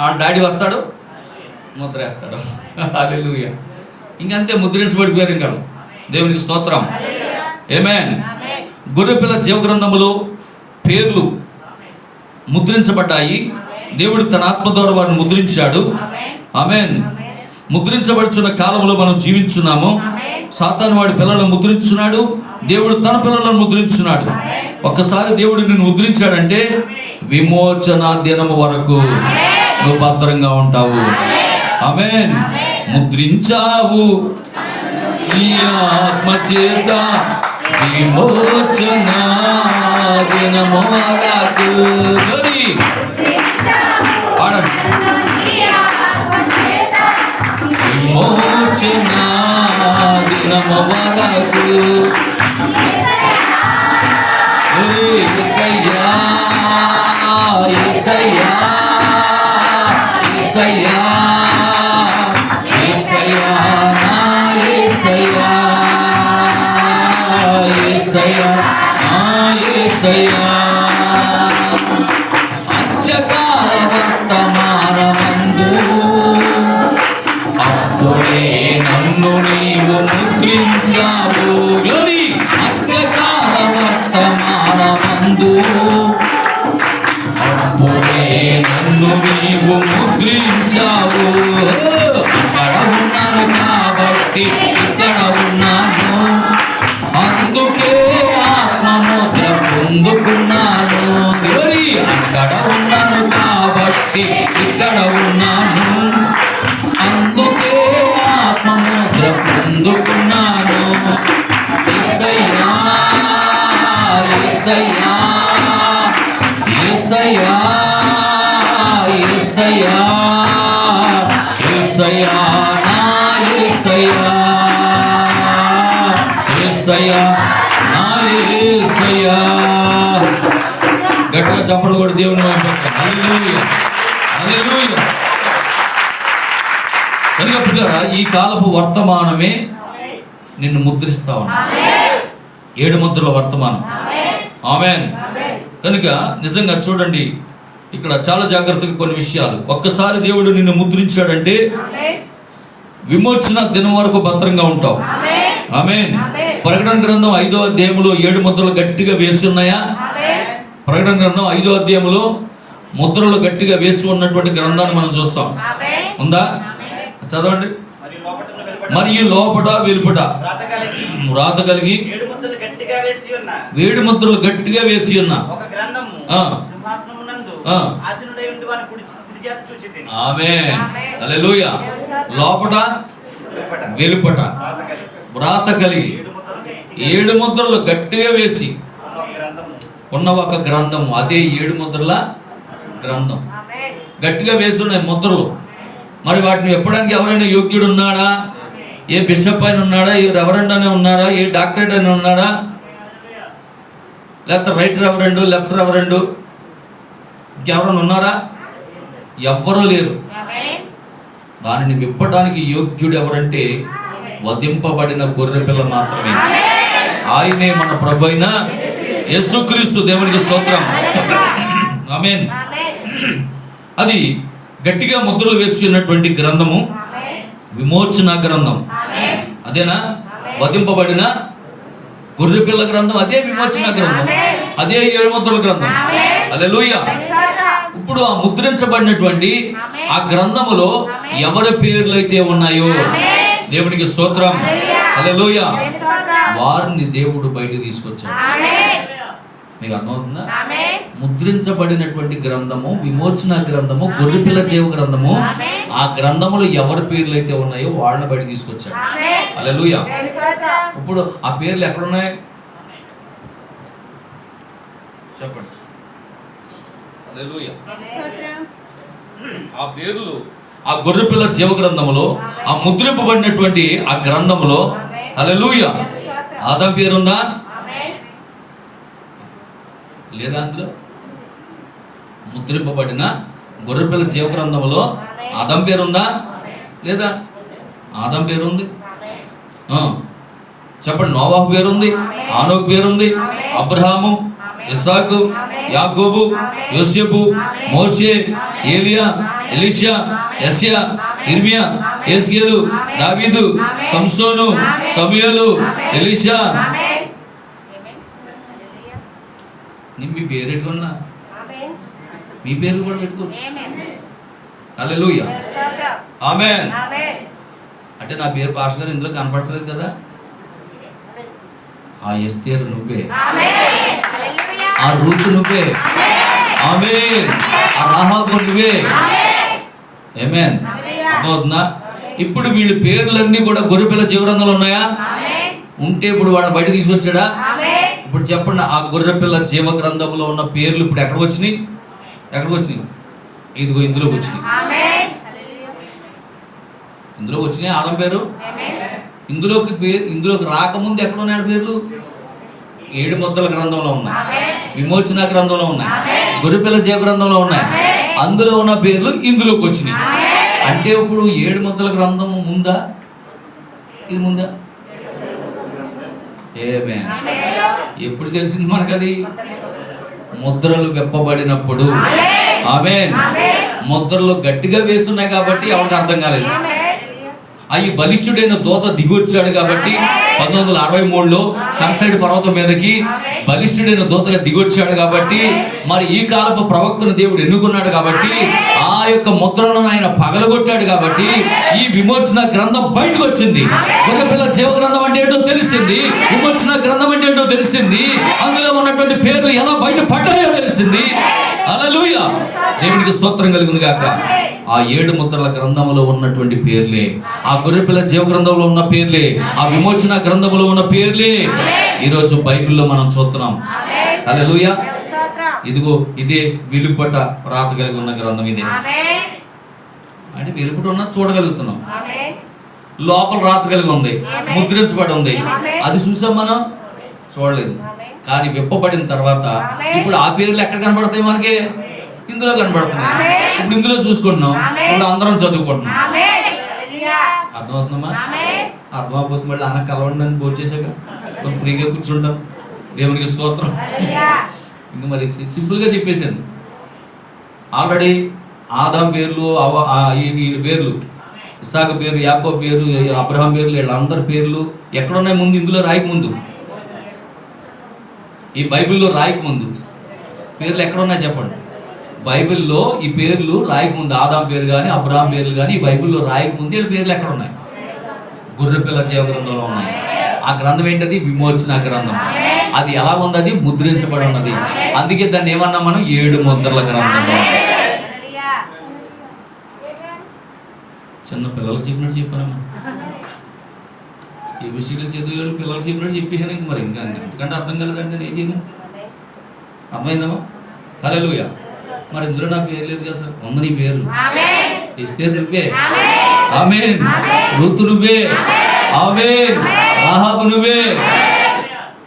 ఆ డాడీ వస్తాడు, ముద్ర వేస్తాడు. హల్లెలూయా. ఇంకంతే, ముద్రించబడిపోయారు ఇంకా. దేవునికి స్తోత్రం. ఆమేన్. గొర్రెపిల్ల జీవ గ్రంథములో పేర్లు ముద్రించబడ్డాయి. దేవుడు తన ఆత్మ ద్వారా వారిని ముద్రించాడు. ఆమేన్. ముద్రించబడుచున్న కాలంలో మనం జీవించున్నాము. సాతాను వాడి పిల్లలను ముద్రించున్నాడు, దేవుడు తన పిల్లలను ముద్రించున్నాడు. ఒక్కసారి దేవుడు నిన్ను ముద్రించాడంటే విమోచన దినము వరకు నువ్వు భద్రంగా ఉంటావు. ఆమేన్. ముద్రించావు ఈ ఆత్మ చేత, విమోచన దినము వరకు. విమోచన దినము వరకు. యేసయ్యా, యేసయ్యా, యేసయ్యా, యేసయ్యా, నా యేసయ్యా, యేసయ్యా, నా యేసయ్యా. అంత్యకాల వర్తమానమందు అప్పుడే నన్ను నీవు ముద్రించావు. గ్లోరీ. అంత్యకాల వర్తమానమందు అప్పుడే నన్ను నీవు ముద్రించావు. అక్కడ ఉన్నాను కాబట్టి ఇక్కడ ఉన్నాను, అందుకే ఆత్మముద్ర పొందుకున్నాను. గ్లోరీ. అక్కడ ఉన్నాను కాబట్టి ఇక్కడ ఉన్నాను, అందుకే ఆత్మముద్ర పొందుకున్నాను. యేసయ్యా, యేసయ్యా, యేసయ్యా, యేసయ్యా, యేసయ్యా, నా యేసయ్యా, యేసయ్యా, నా యేసయ్యా. గట్టిగా చప్పట్లు కూడా దేవుని వైపు. హల్లెలూయా, హల్లెలూయా. కనుక పిల్లరా, ఈ కాలపు వర్తమానమే నిన్ను ముద్రిస్తా ఉన్నా. 7 ముద్రల వర్తమానం. ఆమేన్. కనుక నిజంగా చూడండి, ఇక్కడ చాలా జాగ్రత్తగా కొన్ని విషయాలు. ఒక్కసారి దేవుడు నిన్ను ముద్రించాడంటే విమోచన దినం వరకు భద్రంగా ఉంటావు. ఆమేన్. ప్రకటన గ్రంథం 5వ అధ్యాయంలో 7 ముద్రలు గట్టిగా వేసి ఉన్నాయా? ప్రకటన గ్రంథం 5వ అధ్యాయంలో ముద్రలు గట్టిగా వేసి ఉన్నటువంటి గ్రంథాన్ని మనం చూస్తాం. ఉందా? చదవండి. మరియు లోపట వెలుపట రాత కలిగి 7 ముద్రలు గట్టిగా వేసి ఉన్న ఆమేన్. హల్లెలూయా. లోపట వెలుపట వ్రాత కలిగి 7 ముద్రలు గట్టిగా వేసి ఉన్న ఒక గ్రంథము, అదే 7 ముద్రల గ్రంథం. గట్టిగా వేసి ఉన్నాయి ముద్రలు. మరి వాటిని చెప్పడానికి ఎవరైనా యోగ్యుడు ఉన్నాడా? ఏ బిషప్ అయినా ఉన్నాడా? ఏ రెవరెండ్ అని ఉన్నాడా? ఏ డాక్టరేట్ అని ఉన్నాడా? లేకపోతే రైట్ రెవరెండు, లెఫ్ట్ రెవరెండు, ఇంకెవరైనా ఉన్నారా? ఎవ్వరూ లేరు. దానిని విప్పడానికి యోగ్యుడు ఎవరంటే వధింపబడిన గొర్రె పిల్ల మాత్రమే. ఆయనే మన ప్రభు అయిన యేసుక్రీస్తు. దేవునికి స్తోత్రం. ఆమేన్. అది గట్టిగా ముద్రలు వేసి ఉన్నటువంటి గ్రంథము విమోచన గ్రంథం. అదేనా? వధింపబడిన గొర్రెపిల్ల గ్రంథం అదే విమోచన గ్రంథం, అదే 7 ముద్రల గ్రంథం. హల్లెలూయా. ఇప్పుడు ఆ ముద్రించబడినటువంటి ఆ గ్రంథములో ఎవరి పేర్లు అయితే ఉన్నాయో, దేవునికి స్తోత్రం, హల్లెలూయా, వారిని దేవుడు బయట తీసుకొచ్చాడు. మీకు అర్థమవుతుందా? ముద్రించబడినటువంటి గ్రంథము, విమోచన గ్రంథము, గొర్రెపిల్ల జీవ గ్రంథము, ఆ గ్రంథములో ఎవరి పేర్లు అయితే ఉన్నాయో వాళ్ళని బయట తీసుకొచ్చాడు. హల్లెలూయా. ఇప్పుడు ఆ పేర్లు ఎక్కడున్నాయి చెప్పండి. హల్లెలూయా. ఆ పేర్లు ఆ గొర్రెపిల్ల జీవ గ్రంథములో, ఆ ముద్రింపబడినటువంటి ఆ గ్రంథములో, హల్లెలూయా, ఆదాం పేరుందా లేదా? అందులో ముద్రింపబడిన గొర్రెపిల్ల జీవ గ్రంథములో ఆదాం పేరుందా లేదా? ఆదాం పేరుంది. చెప్పండి. నోవాహు పేరుంది, ఆనోకు పేరుంది, అబ్రహాము, ఇస్సాకు, యాకోబు, యోసేపు, మోషే, ఏలియా, ఎలీషా, యెషయా, ఇర్మియా, యేస్కేలు, దావీదు, సంసోను, సమూయేలు, ఎలీషా. మీ పేరు పెట్టుకున్నా, మీ పేర్లు కూడా పెట్టుకోవచ్చు. హల్లెలూయా. ఆమేన్. అంటే నా పేరు పాస్టర్ గారు ఇందులో కనపడతలేదు కదా? ఆ ఎస్తేరు నువ్వే, ఆ రూతు నువ్వే, ఆమేన్, ఆ రాహాబు నువ్వే. ఆమేన్. అర్థమవుతుందా? ఇప్పుడు వీళ్ళ పేర్లన్నీ కూడా గొర్రెపిల్ల జీవ గ్రంథంలో ఉన్నాయా? ఉంటే ఇప్పుడు వాళ్ళని బయట తీసుకొచ్చాడా? ఇప్పుడు చెప్పండి. ఆ గొర్రెపిల్ల జీవ గ్రంథంలో ఉన్న పేర్లు ఇప్పుడు ఎక్కడికి వచ్చినాయి? ఎక్కడికి వచ్చినాయి? ఇదిగో ఇందులోకి వచ్చినాయి. ఇందులోకి వచ్చినాయి ఆదాం పేరు. ఇందులోకి రాకముందు ఎక్కడ ఉన్నాయి పేర్లు? 7 ముద్రల గ్రంథంలో ఉన్నాయి, విమోచన గ్రంథంలో ఉన్నాయి, గొర్రెపిల్ల జీవ గ్రంథంలో ఉన్నాయి. అందులో ఉన్న పేర్లు ఇందులోకి వచ్చినాయి. అంటే ఇప్పుడు 7 ముద్రల గ్రంథం ముందా? ఇది ముందా? ఏమే ఎప్పుడు తెలిసింది మనకు? అది ముద్రలు విప్పబడినప్పుడు. ఆమేన్. ముద్రలు గట్టిగా వేస్తున్నాయి కాబట్టి ఎవరికి అర్థం కాలేదు. అవి బలిష్ఠుడైన దూత దిగొచ్చాడు కాబట్టి 1963లో సన్సైడ్ పర్వతం మీదకి బలిష్ఠుడైన దూతగా దిగొచ్చాడు కాబట్టి, మరి ఈ కాలపు ప్రవక్తను దేవుడు ఎన్నుకున్నాడు కాబట్టి, ఆ యొక్క ముద్రలను ఆయన పగలగొట్టాడు కాబట్టి ఈ విమోచన గ్రంథం బయటకు వచ్చింది. గొర్రెపిల్ల జీవ గ్రంథం అంటే ఏంటో తెలిసింది, విమోచన గ్రంథం అంటే ఏంటో తెలిసింది, అందులో ఉన్నటువంటి పేర్లు ఎలా బయట పడ్డాయో తెలిసింది. హల్లెలూయా. దేవునికి స్తోత్రం కలుగును గాక. ఆ 7 ముద్రల గ్రంథంలో ఉన్నటువంటి పేర్లే, ఆ గొర్రెపిల్ల జీవ గ్రంథంలో ఉన్న పేర్లే, ఆ విమోచన గ్రంథంలో ఉన్న పేర్లే ఈరోజు బైబిల్లో మనం చూస్తున్నాం. హల్లెలూయా. ఇదిగో ఇదే వెలుపట రాత కలిగి ఉన్న గ్రంథం. ఇదే అంటే వెలుపట ఉన్న చూడగలుగుతున్నాం, లోపల రాత కలిగి ఉంది, ముద్రించబడి ఉంది. అది చూసాం మనం? చూడలేదు. కానీ విప్పబడిన తర్వాత ఇప్పుడు ఆ పేర్లు ఎక్కడ కనబడతాయి మనకి? ఇందులో కనబడుతున్నాయి. ఇప్పుడు ఇందులో చూసుకుంటున్నాం, ఇప్పుడు అందరం చదువుకుంటున్నాం. అర్థమవుతుందమ్మా? అర్థమైపోతుంది. మళ్ళీ అన్న కలవండి అని పోచేసాక కొంచెం ఫ్రీగా కూర్చుంటాం. దేవునికి స్తోత్రం. ఇంకా మరి సింపుల్గా చెప్పేశాను. ఆల్రెడీ ఆదాం పేర్లు, వీళ్ళ పేర్లు, ఇస్సాకు పేరు, యాకోబు పేరు, అబ్రహాం పేర్లు, వీళ్ళందరి పేర్లు ఎక్కడున్నాయి ముందు? ఇందులో రాయికి ముందు, ఈ బైబిల్లో రాయికి ముందు పేర్లు ఎక్కడున్నాయి చెప్పండి. బైబిల్లో ఈ పేర్లు రాయికి ముందు, ఆదాం పేరు కానీ అబ్రహాం పేర్లు కానీ ఈ బైబిల్లో రాయికి ముందు వీళ్ళ పేర్లు ఎక్కడ ఉన్నాయి? గొర్రెపిల్ల జీవ గ్రంథంలో ఉన్నాయి. ఆ గ్రంథం ఏంటది? విమోచన గ్రంథం. అది ఎలా ఉంది? అది ముద్రించబడి ఉన్నది. అందుకే దాన్ని ఏమన్నా మనం 7 ముద్రల గ్రంథం. చిన్న పిల్లలకు చెప్పినట్టు చెప్పానమ్మా. ఏబిసిడీలు చదివి పిల్లలకు చెప్పినట్టు చెప్పేసాను. ఇంక మరి ఇంకా ఎందుకంటే అర్థం కలదండి, నేను ఏం చేయను. అర్థమైందమ్మా? హల్లెలూయా. మరి ఇందులో నా పేరు లేదు కదా సార్. ఉంది నీ పేరు. ఎస్తేరు నువ్వే, ఆమేన్. రూతు నువ్వే, ఆమేన్. రాహాబు నువ్వే.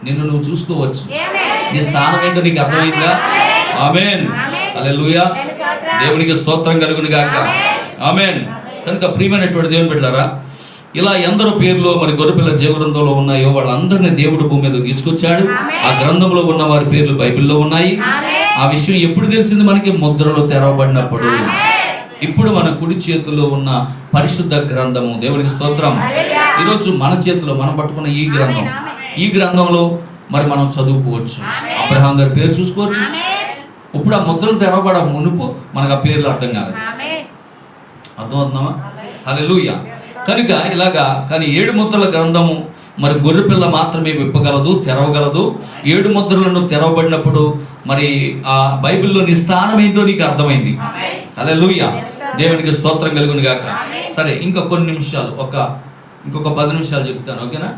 నిన్ను నువ్వు చూసుకోవచ్చు. నీ స్థానం ఏంటో నీకు అర్థమైందా? ఆమేన్. హల్లెలూయా. దేవునికి స్తోత్రం కలుగును గాక. ఆమేన్. కనుక ప్రియమైనటువంటి దేవుని బిడ్డలారా, ఇలా ఎందరో పేర్లు మరి గొర్రెపిల్ల జీవగ్రంథంలో ఉన్నాయో వాళ్ళందరినీ దేవుడు భూమి మీద తీసుకొచ్చాడు. ఆ గ్రంథంలో ఉన్న వారి పేర్లు బైబిల్లో ఉన్నాయి. ఆ విషయం ఎప్పుడు తెలిసింది మనకి? ముద్రలు తెరవబడినప్పుడు. ఇప్పుడు మన కుడి చేతిలో ఉన్న పరిశుద్ధ గ్రంథము, దేవునికి స్తోత్రం. ఈరోజు మన చేతిలో మనం పట్టుకున్న ఈ గ్రంథంలో మరి మనం చదువుకోవచ్చు. అబ్రహాం గారి పేరు చూసుకోవచ్చు. ఇప్పుడు ఆ ముద్రలు తెరవబడ మునుపు మనకు ఆ పేర్లు అర్థం కాలేదు. అర్థమవుతున్నామా? హల్లెలూయా. కనుక ఇలాగా కానీ 7 ముద్రల గ్రంథము మరి గొర్రెపిల్ల మాత్రమే విప్పగలదు, తెరవగలదు. 7 ముద్రలను తెరవబడినప్పుడు మరి ఆ బైబిల్లో నీ స్థానం ఏంటో నీకు అర్థమైంది. హల్లెలూయా. దేవునికి స్తోత్రం కలుగును గాక. సరే, ఇంకా కొన్ని నిమిషాలు, ఇంకొక 10 నిమిషాలు చెప్తాను. ఓకేనా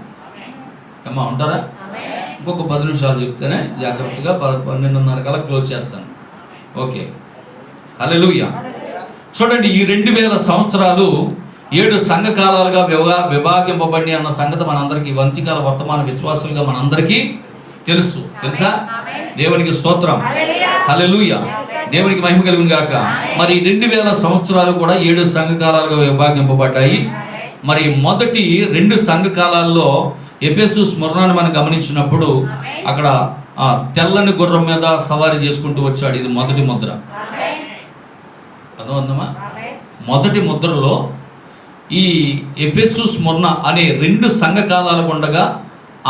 అమ్మా? ఉంటారా? ఇంకొక 10 నిమిషాలు చెప్తేనే జాగ్రత్తగా 12:30 కల్లా క్లోజ్ చేస్తాను. ఓకే. హల్లెలూయా. చూడండి, ఈ 2000 సంవత్సరాలు 7 సంఘకాలాలుగా విభాగింపబడి అన్న సంగతి మనందరికీ, వంతికాల వర్తమాన విశ్వాసులుగా మనందరికీ తెలుసా? దేవునికి స్తోత్రం. హల్లెలూయా. దేవునికి మహిమ కలుగును గాక. మరి 2000 సంవత్సరాలు కూడా 7 సంఘకాలాలుగా విభాగింపబడ్డాయి. మరి మొదటి 2 సంఘకాలాల్లో ఎఫెసు స్మరణాన్ని మనం గమనించినప్పుడు అక్కడ తెల్లని గుర్రం మీద సవారీ చేసుకుంటూ వచ్చాడు. ఇది మొదటి ముద్ర. అర్థమవుతుందమ్మా? మొదటి ముద్రలో ఈ ఎఫెసు స్మరణ అనే 2 సంఘకాలాలకు ఉండగా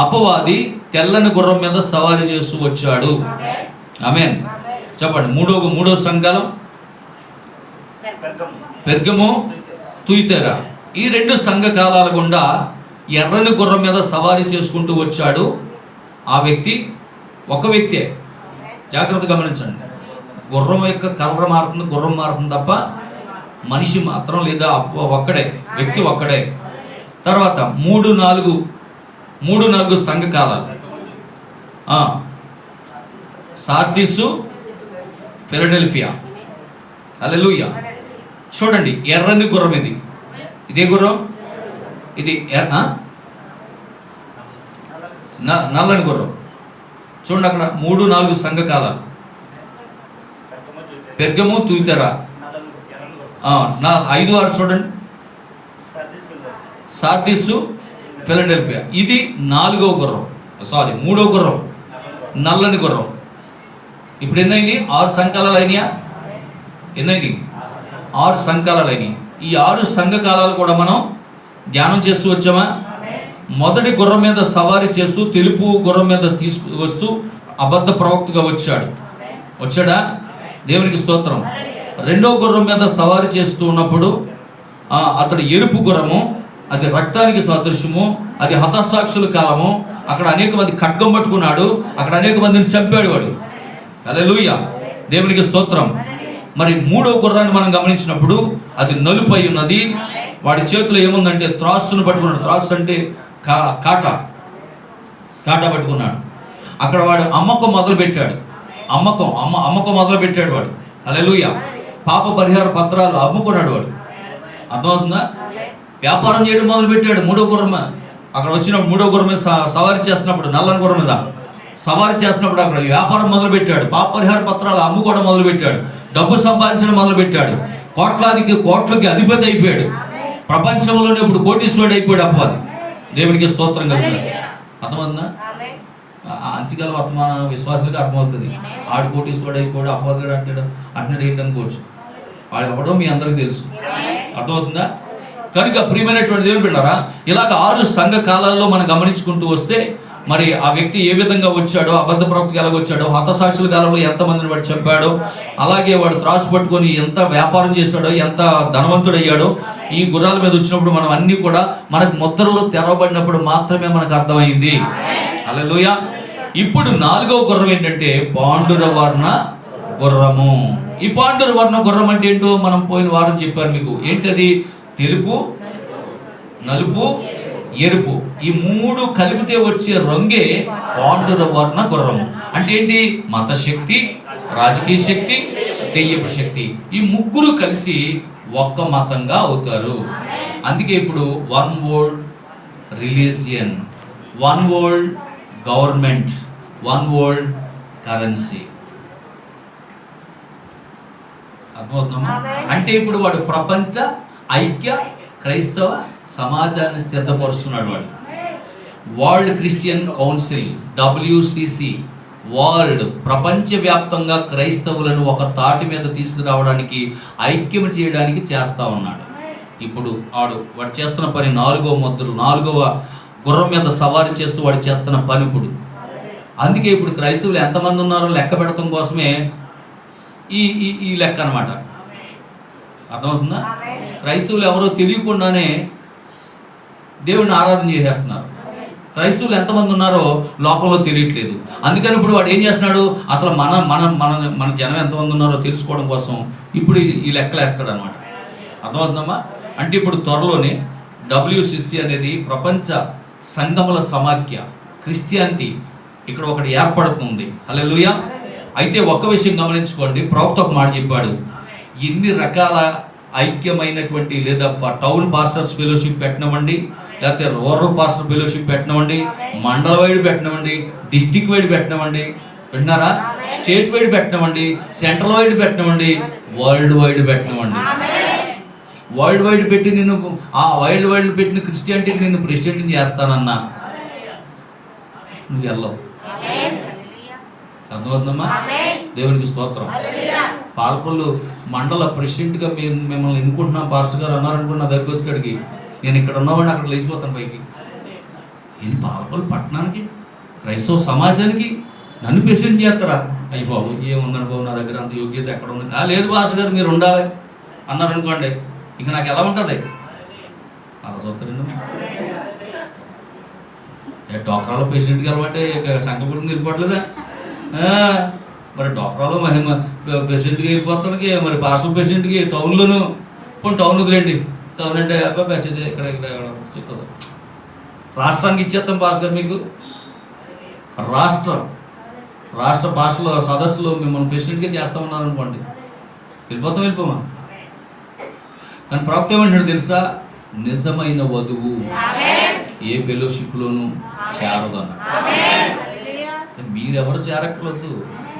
అపవాది తెల్లని గుర్రం మీద సవారీ చేస్తూ వచ్చాడు. ఆమేన్. చెప్పండి. మూడో సంఘకాలం పెర్గము, తుయితెర. ఈ 2 సంఘకాలాల గుండా ఎర్రని గుర్రం మీద సవారీ చేసుకుంటూ వచ్చాడు. ఆ వ్యక్తి ఒక వ్యక్తే. జాగ్రత్త గమనించండి. గుర్రం యొక్క కలర్ మారుతుంది, గుర్రం మారుతుంది తప్ప మనిషి మాత్రం లేదా ఒక్కడే, వ్యక్తి ఒక్కడే. తర్వాత 3-4 సంఘకాలాలు. Sardis, Philadelphia. హల్లెలూయా. చూడండి, ఎర్రని గుర్రం ఇది. ఇదే గుర్రం. ఇది నల్లని గుర్రం. చూడండి, అక్కడ 3-4 సంఘకాలాలు. పెర్గము, తుయితెర. 5-6 చూడండి. Sardis, Philadelphia. ఇది 4వ గుర్రం, మూడో గుర్రం, నల్లని గుర్రం. ఇప్పుడు ఎన్నైంది? 6 సంఘకాలాలు అయినాయా? ఎన్నైంది? 6 సంఘకాలాలు అయినాయి. ఈ 6 సంఘకాలాలు కూడా మనం ధ్యానం చేస్తూ వచ్చామా? మొదటి గుర్రం మీద సవారీ చేస్తూ తెలుపు గుర్రం మీద వస్తూ అబద్ధ ప్రవక్తగా వచ్చాడా? దేవునికి స్తోత్రం. 2వ గుర్రం మీద సవారీ చేస్తూ ఉన్నప్పుడు అతడు ఎరుపు గుర్రము, అది రక్తానికి సదృశ్యము, అది హతసాక్షుల కాలము. అక్కడ అనేక మంది ఖడ్గం పట్టుకున్నాడు, అక్కడ అనేక మందిని చంపాడు వాడు. హల్లెలూయా. దేవునికి స్తోత్రం. మరి 3వ గుర్రాన్ని మనం గమనించినప్పుడు అది నలుపై ఉన్నది. వాడి చేతిలో ఏముందంటే త్రాసును పట్టుకున్నాడు. త్రాసు అంటే కాటా పట్టుకున్నాడు. అక్కడ వాడు అమ్మకం మొదలు పెట్టాడు. అమ్మకం మొదలు పెట్టాడు వాడు. హల్లెలూయా. పాప పరిహార పత్రాలు అమ్ముకున్నాడు వాడు. అర్థమవుతుందా? వ్యాపారం చేయడం మొదలు పెట్టాడు. 3వ గుర్రం అక్కడ వచ్చినప్పుడు 3వ గుర్రం మీద సవారీ చేస్తున్నప్పుడు, నల్లని గుర్రం మీద సవారీ చేస్తున్నప్పుడు అక్కడ వ్యాపారం మొదలు పెట్టాడు. పాప పరిహార పత్రాలు అమ్ముకోవడం మొదలు పెట్టాడు. డబ్బు సంపాదించడం మొదలు పెట్టాడు. కోట్లకి అధిపతి అయిపోయాడు. ప్రపంచంలోనే ఇప్పుడు కోటీశ్వరుడు అయిపోయాడు అపవాది. దేవునికి స్తోత్రం కలుగుతుంది. అర్థమవుతుందా? అంత్యకాల వర్తమాన విశ్వాసులకు అర్థమవుతుంది. ఆడు కోటీశ్వరుడు అయిపోయాడు, అపవాదుడు అంటాడు ఏంటనుకోవచ్చు. వాడు ఎవడో మీ అందరికీ తెలుసు. అర్థమవుతుందా? కనుక ప్రియమైనటువంటి దేవుని బిడ్డలారా, ఇలాగ 6 సంఘ కాలాల్లో మనం గమనించుకుంటూ వస్తే మరి ఆ వ్యక్తి ఏ విధంగా వచ్చాడో, అబద్ధ ప్రవక్తగా ఎలాగ వచ్చాడో, హతసాక్షుల కాలంలో ఎంతమందిని వాడు చంపాడో, అలాగే వాడు త్రాసు పట్టుకొని ఎంత వ్యాపారం చేశాడో, ఎంత ధనవంతుడయ్యాడో, ఈ గుర్రాల మీద వచ్చినప్పుడు మనం అన్నీ కూడా మనకు ముద్రలు తెరవబడినప్పుడు మాత్రమే మనకు అర్థమైంది. హల్లెలూయా. ఇప్పుడు 4వ గుర్రం ఏంటంటే పాండురవర్ణ గుర్రము. ఈ పాండురవర్ణ గుర్రం అంటే ఏంటో మనం పోయిన వారం చెప్పాను మీకు. ఏంటది? తెలుపు, నలుపు, ఎరుపు, ఈ 3 కలిపితే వచ్చే రంగే పాండురవర్ణ గుర్రము. అంటే ఏంటి? మత శక్తి, రాజకీయ శక్తి, దెయ్యపు శక్తి, ఈ 3 కలిసి ఒక్క మతంగా అవుతారు. అందుకే ఇప్పుడు one world religion, one world government, one world currency. అర్థమవుతుందమ్మా? అంటే ఇప్పుడు వాడు ప్రపంచ ఐక్య క్రైస్తవ సమాజాన్ని సిద్ధపరుస్తున్నాడు. వాడు world Christian council, WCC, world, ప్రపంచవ్యాప్తంగా క్రైస్తవులను ఒక తాటి మీద తీసుకురావడానికి, ఐక్యం చేయడానికి చేస్తా ఉన్నాడు. ఇప్పుడు వాడు చేస్తున్న పని 4వ ముద్రలు, 4వ గుర్రం మీద సవారీ చేస్తూ వాడు చేస్తున్న పని ఇప్పుడు. అందుకే ఇప్పుడు క్రైస్తవులు ఎంతమంది ఉన్నారో లెక్క పెడతాం కోసమే ఈ ఈ లెక్క అనమాట. అర్థమవుతుందా? క్రైస్తవులు ఎవరో తెలియకుండానే దేవుడిని ఆరాధన చేసేస్తున్నారు. క్రైస్తవులు ఎంతమంది ఉన్నారో లోకంలో తెలియట్లేదు. అందుకని ఇప్పుడు వాడు ఏం చేస్తున్నాడు? అసలు మన మన మన మన జనం ఎంతమంది ఉన్నారో తెలుసుకోవడం కోసం ఇప్పుడు ఈ లెక్కలు వేస్తాడు అనమాట. అర్థమవుతుందమ్మా? అంటే ఇప్పుడు త్వరలోనే WCC అనేది ప్రపంచ సంఘముల సమాఖ్య, క్రిస్టియానిటీ ఇక్కడ ఒకటి ఏర్పడుతుంది. హల్లెలూయా. అయితే ఒక్క విషయం గమనించుకోండి, ప్రవక్త ఒక మాట చెప్పాడు. ఎన్ని రకాల ఐక్యమైనటువంటి, లేదా టౌన్ పాస్టర్స్ ఫెలోషిప్ పెట్టినవ్వండి, లేకపోతే రూరల్ పాస్టర్ ఫెలోషిప్ పెట్టినవ్వండి, మండల వైడ్ పెట్టినవ్వండి, డిస్టిక్ వైడ్ పెట్టినవ్వండి, విన్నారా, స్టేట్ వైడ్ పెట్టినవ్వండి, సెంట్రల్ వైడ్ పెట్టినవ్వండి, వరల్డ్ వైడ్ పెట్టినవ్వండి. వరల్డ్ వైడ్ పెట్టి నేను ఆ వరల్డ్ వైడ్ పెట్టిన క్రిస్టియానిటీకి నేను ప్రెసిడెంట్ని చేస్తానన్నా నువ్వు వెళ్ళవు. అర్థమవుతుందమ్మా? దేవునికి స్తోత్రం. పాలకొల్లు మండల ప్రెసిడెంట్గా మిమ్మల్ని ఎన్నుకుంటున్నాం పాస్టర్ గారు అన్నారనుకున్న నా దగ్గరికి వచ్చేటికి నేను ఇక్కడ ఉన్నవాడిని అక్కడ లేచిపోతాను పైకి. నేను పాలకొల్లు పట్టణానికి, క్రైస్తవ సమాజానికి నన్ను ప్రెసిడెంట్ చేస్తారా? అయ్యి బాబు ఏముందని బాబు, నా దగ్గర అంత యోగ్యత ఎక్కడ ఉంది? లేదు పాస్టర్ గారు మీరు ఉండాలి అన్నారనుకోండి, ఇక నాకు ఎలా ఉంటుంది? అలా చూస్తారండి. డోక్రాలో ప్రెసిడెంట్కి వెళ్ళమంటే ఇక సంకల్పం వెళ్ళిపోవట్లేదా? మరి డోక్రాలో మహిమ ప్రెసిడెంట్కి వెళ్ళిపోతానికి, మరి పాస్టర్ ప్రెసిడెంట్కి టౌన్లోను పోనీ టౌన్ వదిలేండి. టౌన్ అంటే అబ్బాయి ఇక్కడ ఇక్కడ చెప్పదు, రాష్ట్రానికి ఇచ్చేస్తాం పాస్ గారు మీకు. రాష్ట్ర భాషలో సదస్సులో మిమ్మల్ని ప్రెసిడెంట్గా చేస్తామన్నారు అనుకోండి, వెళ్ళిపోమా. కానీ ప్రవక్త ఏమంటాడు తెలుసా? నిజమైన వధువు ఏ ఫెలోషిప్లోనూ చేరదన్న. మీరెవరు చేరక్కర్లేదు,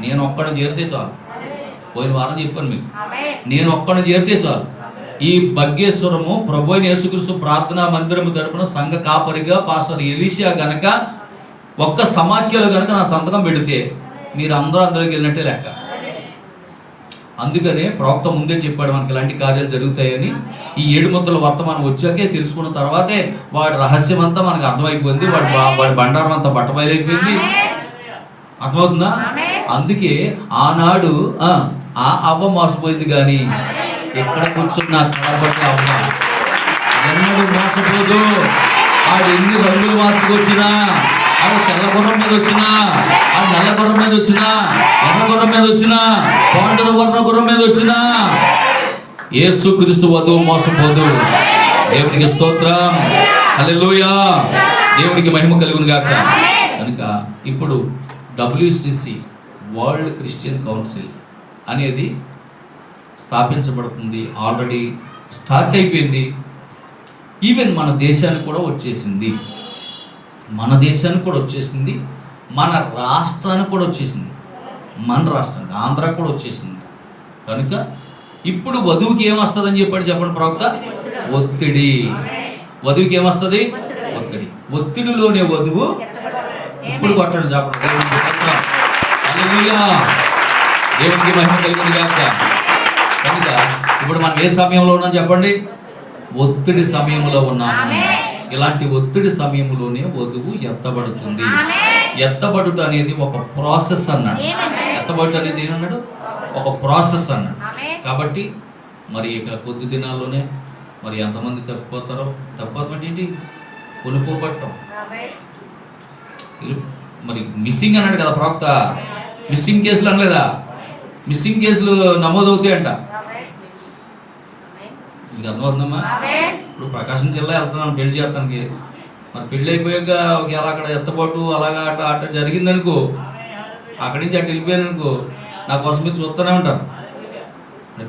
నేను ఒక్కడిని చేరితే చాలు. పోయిన వారం చెప్పాను మీకు, నేను ఒక్కడిని చేరితే చాలు. ఈ బగ్గేశ్వరము ప్రభు అయిన యేసుక్రీస్తు ప్రార్థనా మందిరము తరపున సంఘ కాపరిగా పాస్టర్ ఎలీషా గనక ఒక్క సమాఖ్యలో గనక నా సంతకం పెడితే మీరు అందరికి వెళ్ళినట్టే లెక్క. అందుకనే ప్రవక్త ముందే చెప్పాడు మనకి ఇలాంటి కార్యాలు జరుగుతాయని. ఈ 7 ముద్దల వర్తమానం వచ్చాకే తెలుసుకున్న తర్వాతే వాడి రహస్యం అంతా మనకు అర్థమైపోయింది, వాడి బండారం అంతా బట్టబయలైపోయింది. అర్థమవుతుందా? అందుకే ఆనాడు ఆ అవ్వ మోసపోయింది, కానీ ఎక్కడ కూర్చున్న కనబడి అవ్వ ఎన్నడూ మోసపోదు. ఆడు ఎన్ని రంగులు మార్చుకొచ్చినా, ఆడు తెల్ల గుర్రం మీద వచ్చినా, ఆడు నల్ల గుర్రం మీద వచ్చినా, ఎర్ర గుర్రం మీద వచ్చినా, పాండుర వర్ణ గుర్రం మీద వచ్చినా, యేసుక్రీస్తు వధువు మోసపోదు. దేవునికి స్తోత్రం, హల్లెలూయా, దేవునికి మహిమ కలుగును గాక. కనుక ఇప్పుడు WCC, వరల్డ్ క్రిస్టియన్ కౌన్సిల్ అనేది స్థాపించబడుతుంది. ఆల్రెడీ స్టార్ట్ అయిపోయింది. ఈవెన్ మన దేశానికి కూడా వచ్చేసింది, మన రాష్ట్రానికి కూడా వచ్చేసింది, మన రాష్ట్రానికి ఆంధ్రాకి కూడా వచ్చేసింది. కనుక ఇప్పుడు వధువుకి ఏమొస్తుందని చెప్పండి ప్రవక్త? ఒత్తిడి. వధువుకి ఏమొస్తుంది? ఒత్తిడి. ఒత్తిడిలోనే వధువు ఇప్పుడు కొట్టండి చెప్పండి. దేవునికి మహిమ కలుగును గాక. కనుక ఇప్పుడు మనం ఏ సమయంలో ఉన్నాం చెప్పండి? ఒత్తిడి సమయంలో ఉన్నాము. ఇలాంటి ఒత్తిడి సమయంలోనే వధువు ఎత్తబడుతుంది. ఎత్తబడుట అనేది ఒక ప్రాసెస్ అన్నాడు. ఎత్తబడుట అనేది ఏమన్నాడు? ఒక ప్రాసెస్ అన్నాడు. కాబట్టి మరి ఇక కొద్ది దినాల్లోనే మరి ఎంతమంది తప్పిపోతారో. తప్పదు ఏంటి? కొనుక్కోబట్టం. మరి మిస్సింగ్ అన్నాడు కదా ప్రవక్త. మిస్సింగ్ కేసులు అనలేదా? మిస్సింగ్ కేసులు నమోదవుతాయంట. మీకు అర్థమవుతుందమ్మా? ఇప్పుడు ప్రకాశం జిల్లా వెళ్తున్నాను పెళ్లి చేస్తానికి. మరి పెళ్ళి అయిపోయాక ఒకవేళ అక్కడ ఎత్తపాటు అలాగా అట్లా అట్లా జరిగిందనుకో, అక్కడి నుంచి అటు వెళ్ళిపోయాను అనుకో, నా కోసం మీరు చూస్తూనే ఉంటారు.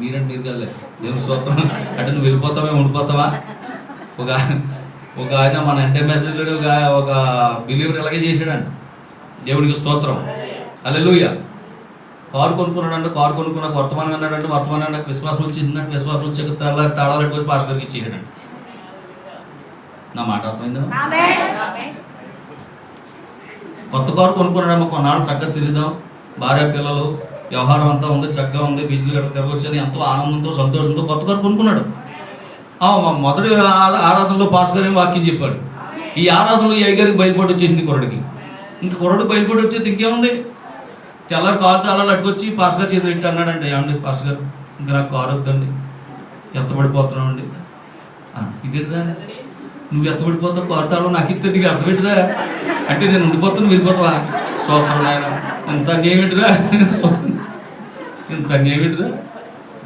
మీరంటే మీరు కలే దేవుని స్తోత్రం. అంటే నువ్వు వెళ్ళిపోతావా ఉండిపోతావా? ఒక ఆయన మన ఎంటర్మెసేజ్లో ఒక బిలీవర్ ఇలాగే చేశాడంట. దేవునికి స్తోత్రం. హల్లెలూయా. కారు కొనుక్కున్నాడంటే కారు కొనుక్కున్నాక వర్తమానం అన్నాడంటే వర్తమానం అన్నాక విశ్వాసం వచ్చేసిందంటే విశ్వాసం వచ్చాక తాళాలు పెట్టుకొని పాస్టర్ గారికి ఇచ్చేయడండి. నా మాట అర్థమైందా? కొత్త కారు కొనుక్కున్నాడమ్మా, కొన్నాళ్ళు చక్కగా తిరుగుదాం, భార్య పిల్లలు వ్యవహారం అంతా ఉంది, చక్కగా ఉంది, బిజీలు గట్రా తిరగొచ్చని ఎంతో ఆనందంతో సంతోషంతో కొత్త కారు కొనుక్కున్నాడు. మొదటి ఆరాధనలో పాస్టర్ గారు వాక్యం చెప్పాడు. ఈ ఆరాధనలో ఈ అయ్యగారికి బయలుపడి వచ్చేసింది కుర్రడికి. ఇంకా కుర్రడికి బయలుపడి వచ్చేది ఇంకేముంది, తెల్లారి కారు తాళాలు అట్టుకొచ్చి పాస్టర్ గారు చేతులు ఇట్టు అన్నాడంటే, ఏమండి పాస్టర్ గారు ఇంకా నాకు కారు వద్దండి, ఎత్తబడిపోతున్నావు అండి. ఇదేదా నువ్వు ఎత్తబడిపోతావు, కారు తాళం నాకు ఇస్తే నీకు అర్థమేంటిరా అంటే నేను ఉండిపోతాను నువ్వు వెళ్ళిపోతావా? సూత్రం నాయన, ఇంత అన్యాయమేంటిరా, ఇంత అన్యాయమేంటిరా,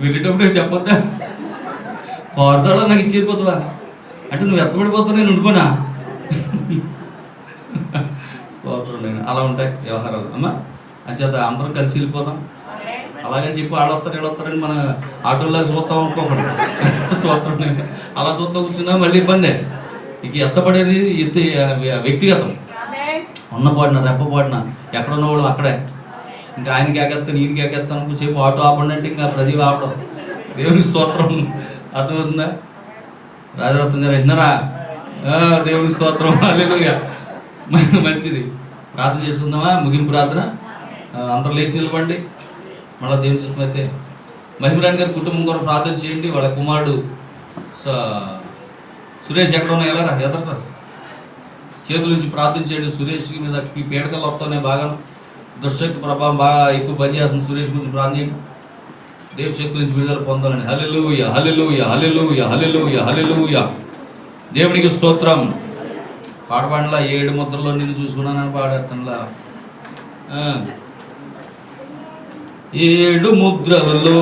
వెళ్ళేటప్పుడే చెప్పొద్దా కారు తాళం నాకు ఇచ్చి వెళ్ళిపోతావా అంటే నువ్వు ఎత్తబడిపోతావు నేను ఉండిపోనా? సూత్రం నాయన. అలా ఉంటాయి వ్యవహారాలు అమ్మా. అంచేత అందరం కలిసి వెళ్ళిపోదాం. అలాగని చెప్పి ఆడొస్తారు వీళ్ళొస్తారని మన ఆటోలాగా చూస్తాం అనుకోకూడదు. స్తోత్రం. అలా చూస్తా కూర్చున్నా మళ్ళీ ఇబ్బందే. ఇక ఎత్తపడేది వ్యక్తిగతం. ఉన్నపాడిన రెప్పపాడిన ఎక్కడున్న వాడు అక్కడే. ఇంకా ఆయనకి ఎగెత్తాను ఈయనకి ఎగెత్తాను సేపు ఆటో ఆపండి అంటే ఇంకా ప్రతి ఆపడం. దేవునికి స్తోత్రం. అర్థమవుతుందా? రాజరత్నం గారు విన్నారా? దేవునికి స్తోత్రం. హల్లెలూయా. మంచిది. ప్రార్థన చేసుకుందామా? ముగింపు ప్రార్థన. అందరూ లేచి నిలబండి. మళ్ళీ దేవుని చిత్తం అయితే మహిమరాణి గారి కుటుంబం కొరకు ప్రార్థన చేయండి. వాళ్ళ కుమారుడు సురేష్ ఎక్కడ ఉన్నా ఎలా ఎదరరా చేతుల నుంచి ప్రార్థన చేయండి. సురేష్కి మీద ఈ పీడకలు వస్తానే బాగా దుశ్శక్తి ప్రభావం బాగా ఎక్కువ పనిచేస్తుంది. సురేష్ గురించి ప్రార్థన చేయండి. దేవు శక్తి నుంచి విడుదల పొందాలని. హల్లెలూయా, హల్లెలూయా, హల్లెలూయా, హల్లెలూయా, హల్లెలూయా. దేవునికి స్తోత్రం. పాడపాడలా 7 ముద్రలో నిన్ను చూసుకున్నానని పాడేస్తానులా. 7 ముద్రలలో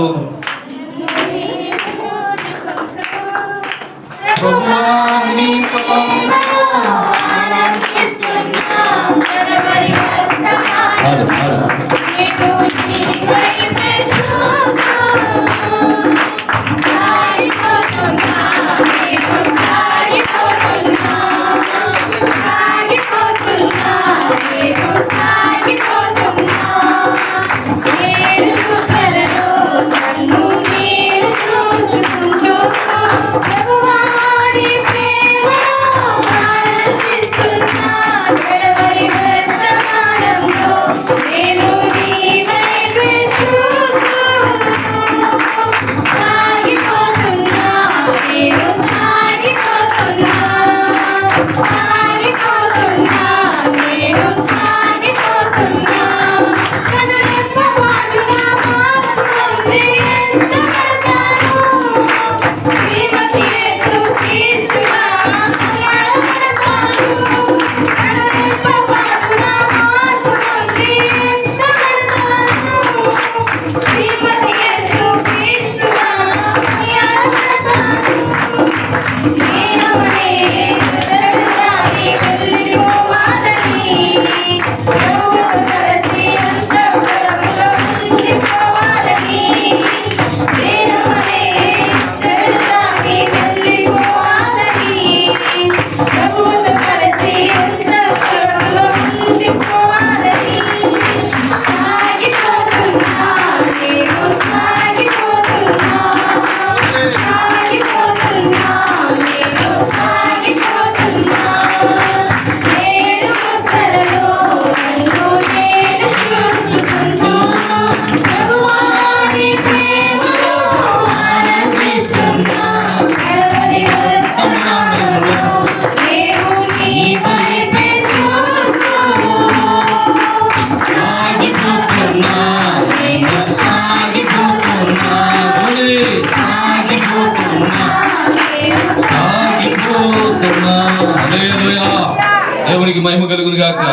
దేవునికి మహిమ కలుగును గాక.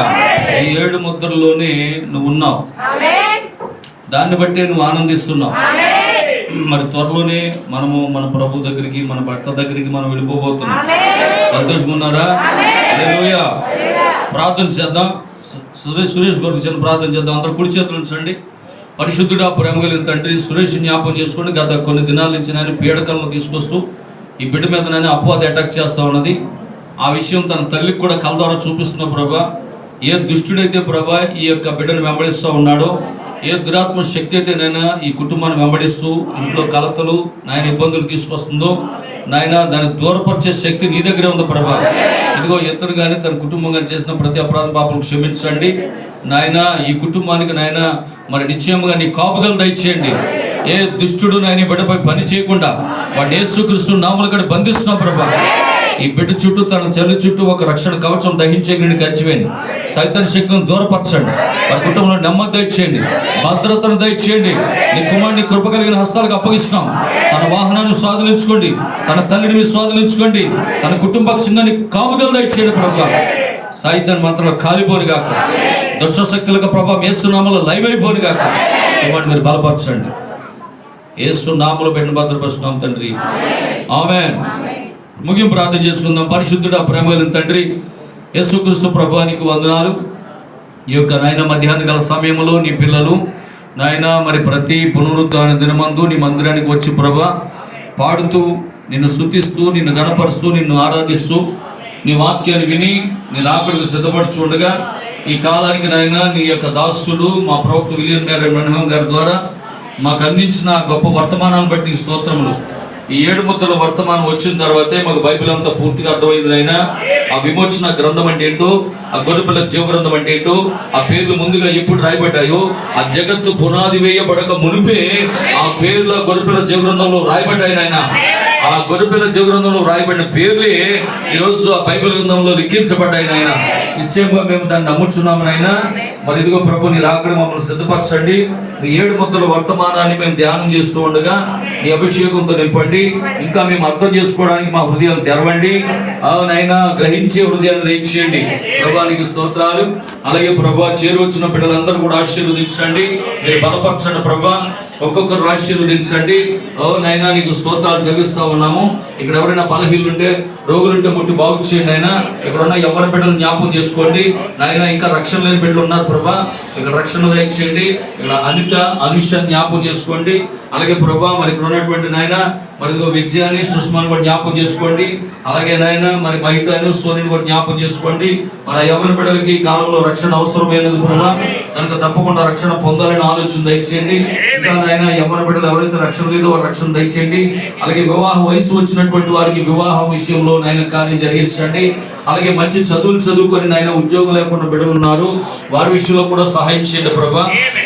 ఈ 7 ముద్రలోనే నువ్వు ఉన్నావు, దాన్ని బట్టే నువ్వు ఆనందిస్తున్నావు. మరి త్వరలోనే మనము మన ప్రభు దగ్గరికి, మన భర్త దగ్గరికి మనం వెళ్ళిపోబోతున్నాం. సంతోషంగా ఉన్నారా? హల్లెలూయా. ప్రార్థన చేద్దాం. సురేష్ గారికి చిన్న ప్రార్థన చేద్దాం. అందరూ కుడి చేతులు ఉంచండి. పరిశుద్ధుడా, ప్రేమ కలిగిన తండ్రి, సురేష్ జ్ఞాపకం చేసుకోండి. గత కొన్ని దినాల నుంచి నేను పీడకలను తీసుకొస్తూ ఈ బిడ్డ మీద నేను అపవాది అటాక్ చేస్తూ ఉన్నది. ఆ విషయం తన తల్లికి కూడా కళ్ళ ద్వారా చూపిస్తున్న ప్రభా. ఏ దుష్టుడైతే ప్రభా ఈ యొక్క బిడ్డను వెంబడిస్తూ ఉన్నాడో, ఏ దురాత్మ శక్తి అయితే నాయన ఈ కుటుంబాన్ని వెంబడిస్తూ ఇంట్లో కలతలు నాయన ఇబ్బందులు తీసుకొస్తుందో నాయన, దాన్ని దూరపరిచే శక్తి నీ దగ్గరే ఉంది ప్రభా. ఇదిగో ఇతను కానీ తన కుటుంబం కానీ చేసిన ప్రతి అపరాధ పాపం క్షమించండి నాయన. ఈ కుటుంబానికి నాయన మరి నిశ్చయముగా నీ కాపుదల దయచేయండి. ఏ దుష్టుడు నాయన బిడ్డపై పని చేయకుండా వాడు యేసుక్రీస్తు నామమున కూడా బంధిస్తున్నాం ప్రభా. ఈ బిడ్డ చుట్టూ, తన చెల్లి చుట్టూ ఒక రక్షణ కవచం దహించే కంచివేయండి. సైతాన్ శక్తులను దూరపరచండి. వారి కుటుంబంలో నెమ్మది దయచేయండి, భద్రతను దయచేయండి. నీ కుమారుని కృప కలిగిన హస్తాలకు అప్పగిస్తున్నాం. తన వాహనాన్ని స్వాధీనించుకోండి, తన తల్లిని మీరు స్వాధీనించుకోండి, తన కుటుంబ సింగాన్ని కాపుదల దయచేయండి ప్రభా. సైతాన్ మంత్రాలు కాలిపోని గాక, దుష్ట శక్తులకు ప్రభావం యేసు నామములో లైవ్ అయిపోని గాక. కుమారుని మీరు బలపరచండి. యేసు నామములో పెట్టిన భద్రపరుస్తున్నాం తండ్రి, ఆమేన్. ముగింపు ప్రార్థన చేసుకుందాం. పరిశుద్ధుడా, ప్రేమ కలిగిన తండ్రి, యేసుక్రీస్తు ప్రభువానికి వందనాలు. ఈ యొక్క నాయన మధ్యాహ్న కాల సమయంలో నీ పిల్లలు నాయన మరి ప్రతి పునరుద్ధాన దినమందు నీ మందిరానికి వచ్చి ప్రభా పాడుతూ, నిన్ను స్తుతిస్తూ, నిన్ను గణపరుస్తూ, నిన్ను ఆరాధిస్తూ, నీ వాక్యాన్ని విని నీ రాకడకు సిద్ధపడుచుండగా ఈ కాలానికి నాయన నీ యొక్క దాసుడు మా ప్రవక్త విలియం గారి బ్రహ్మం గారి ద్వారా మాకు అందించిన గొప్ప వర్తమానాన్ని బట్టి నీ స్తోత్రములు. ఈ 7 ముద్దల వర్తమానం వచ్చిన తర్వాతే మాకు బైబిల్ అంతా పూర్తిగా అర్థమైంది నాయన. ఆ విమోచన గ్రంథం అంటే ఏంటో, ఆ గొర్రెపిల్ల జీవ గ్రంథం అంటే ఏంటో, ఆ పేర్లు ముందుగా ఎప్పుడు రాయబడ్డాయో, ఆ జగత్తు పునాది వేయబడక మునిపే ఆ పేర్ల గొర్రెపిల్ల జీవ గ్రంథంలో రాయబడ్డాయి నాయన. ఆ గొర్రెపిల్ల జీవ గ్రంథంలో రాయబడిన పేర్లే ఈరోజు ఆ బైబిల్ గ్రంథంలో లిఖించబడ్డాయి నాయన. నిశ్చయంగా మేము దాన్ని నమ్ముచున్నాము నాయన. మరి ఇదిగో ప్రభు, నీ రాకడ మమ్మల్ని సిద్ధపరచండి. నీ 7 ముద్దల వర్తమానాన్ని మేము ధ్యానం చేస్తూ ఉండగా నీ అభిషేకంతో నింపండి. ఇంకా మేము అర్థం చేసుకోవడానికి మా హృదయాలు తెరవండి. అవునైనా గ్రహించే హృదయాన్ని దయచేయండి ప్రభా. నీకు స్తోత్రాలు. అలాగే ప్రభా, చేరువచ్చిన బిడ్డలందరూ కూడా ఆశీర్వదించండి, మీరు బలపరచండి ప్రభా. ఒక్కొక్కరు ఆశీర్వదించండి. నైనా నీకు స్తోత్రాలు చెల్లిస్తా ఉన్నాము. ఇక్కడ ఎవరైనా బలహీనులు ఉంటే, రోగులుంటే ముట్టి బాగు చేయండి నాయన. ఇక్కడ ఉన్న ఎవరి బిడ్డలు జ్ఞాపకం చేసుకోండి నాయన. ఇంకా రక్షణ లేని బిడ్డలు ఉన్నారు ప్రభా, ఇక్కడ రక్షణ దయచేయండి. ఇక్కడ అనుష జ్ఞాపకం చేసుకోండి. అలాగే ప్రభా మరి ఇక్కడ ఉన్నటువంటి నాయన మరి విజయాన్ని, సుష్మాని కూడా జ్ఞాపకం చేసుకోండి. అలాగే నాయన మరి మహితాను, సోనిని కూడా జ్ఞాపకం చేసుకోండి. మన యవ్వన బిడ్డలకి ఈ కాలంలో రక్షణ అవసరమైనది ప్రభా, కనుక తప్పకుండా రక్షణ పొందాలని ఆలోచన దయచేయండి. ఇంకా నాయన యవ్వన బిడ్డలు ఎవరైతే రక్షణ లేదో వారి రక్షణ దయచేయండి. అలాగే వివాహ వయసు వచ్చినటువంటి వారికి వివాహం విషయంలో నాయన కార్యం జరిగించండి. అలాగే మంచి చదువులు చదువుకొని నాయన ఉద్యోగం లేకుండా బిడ్డలు ఉన్నారు, వారి విషయంలో కూడా సహాయం చేయండి ప్రభా.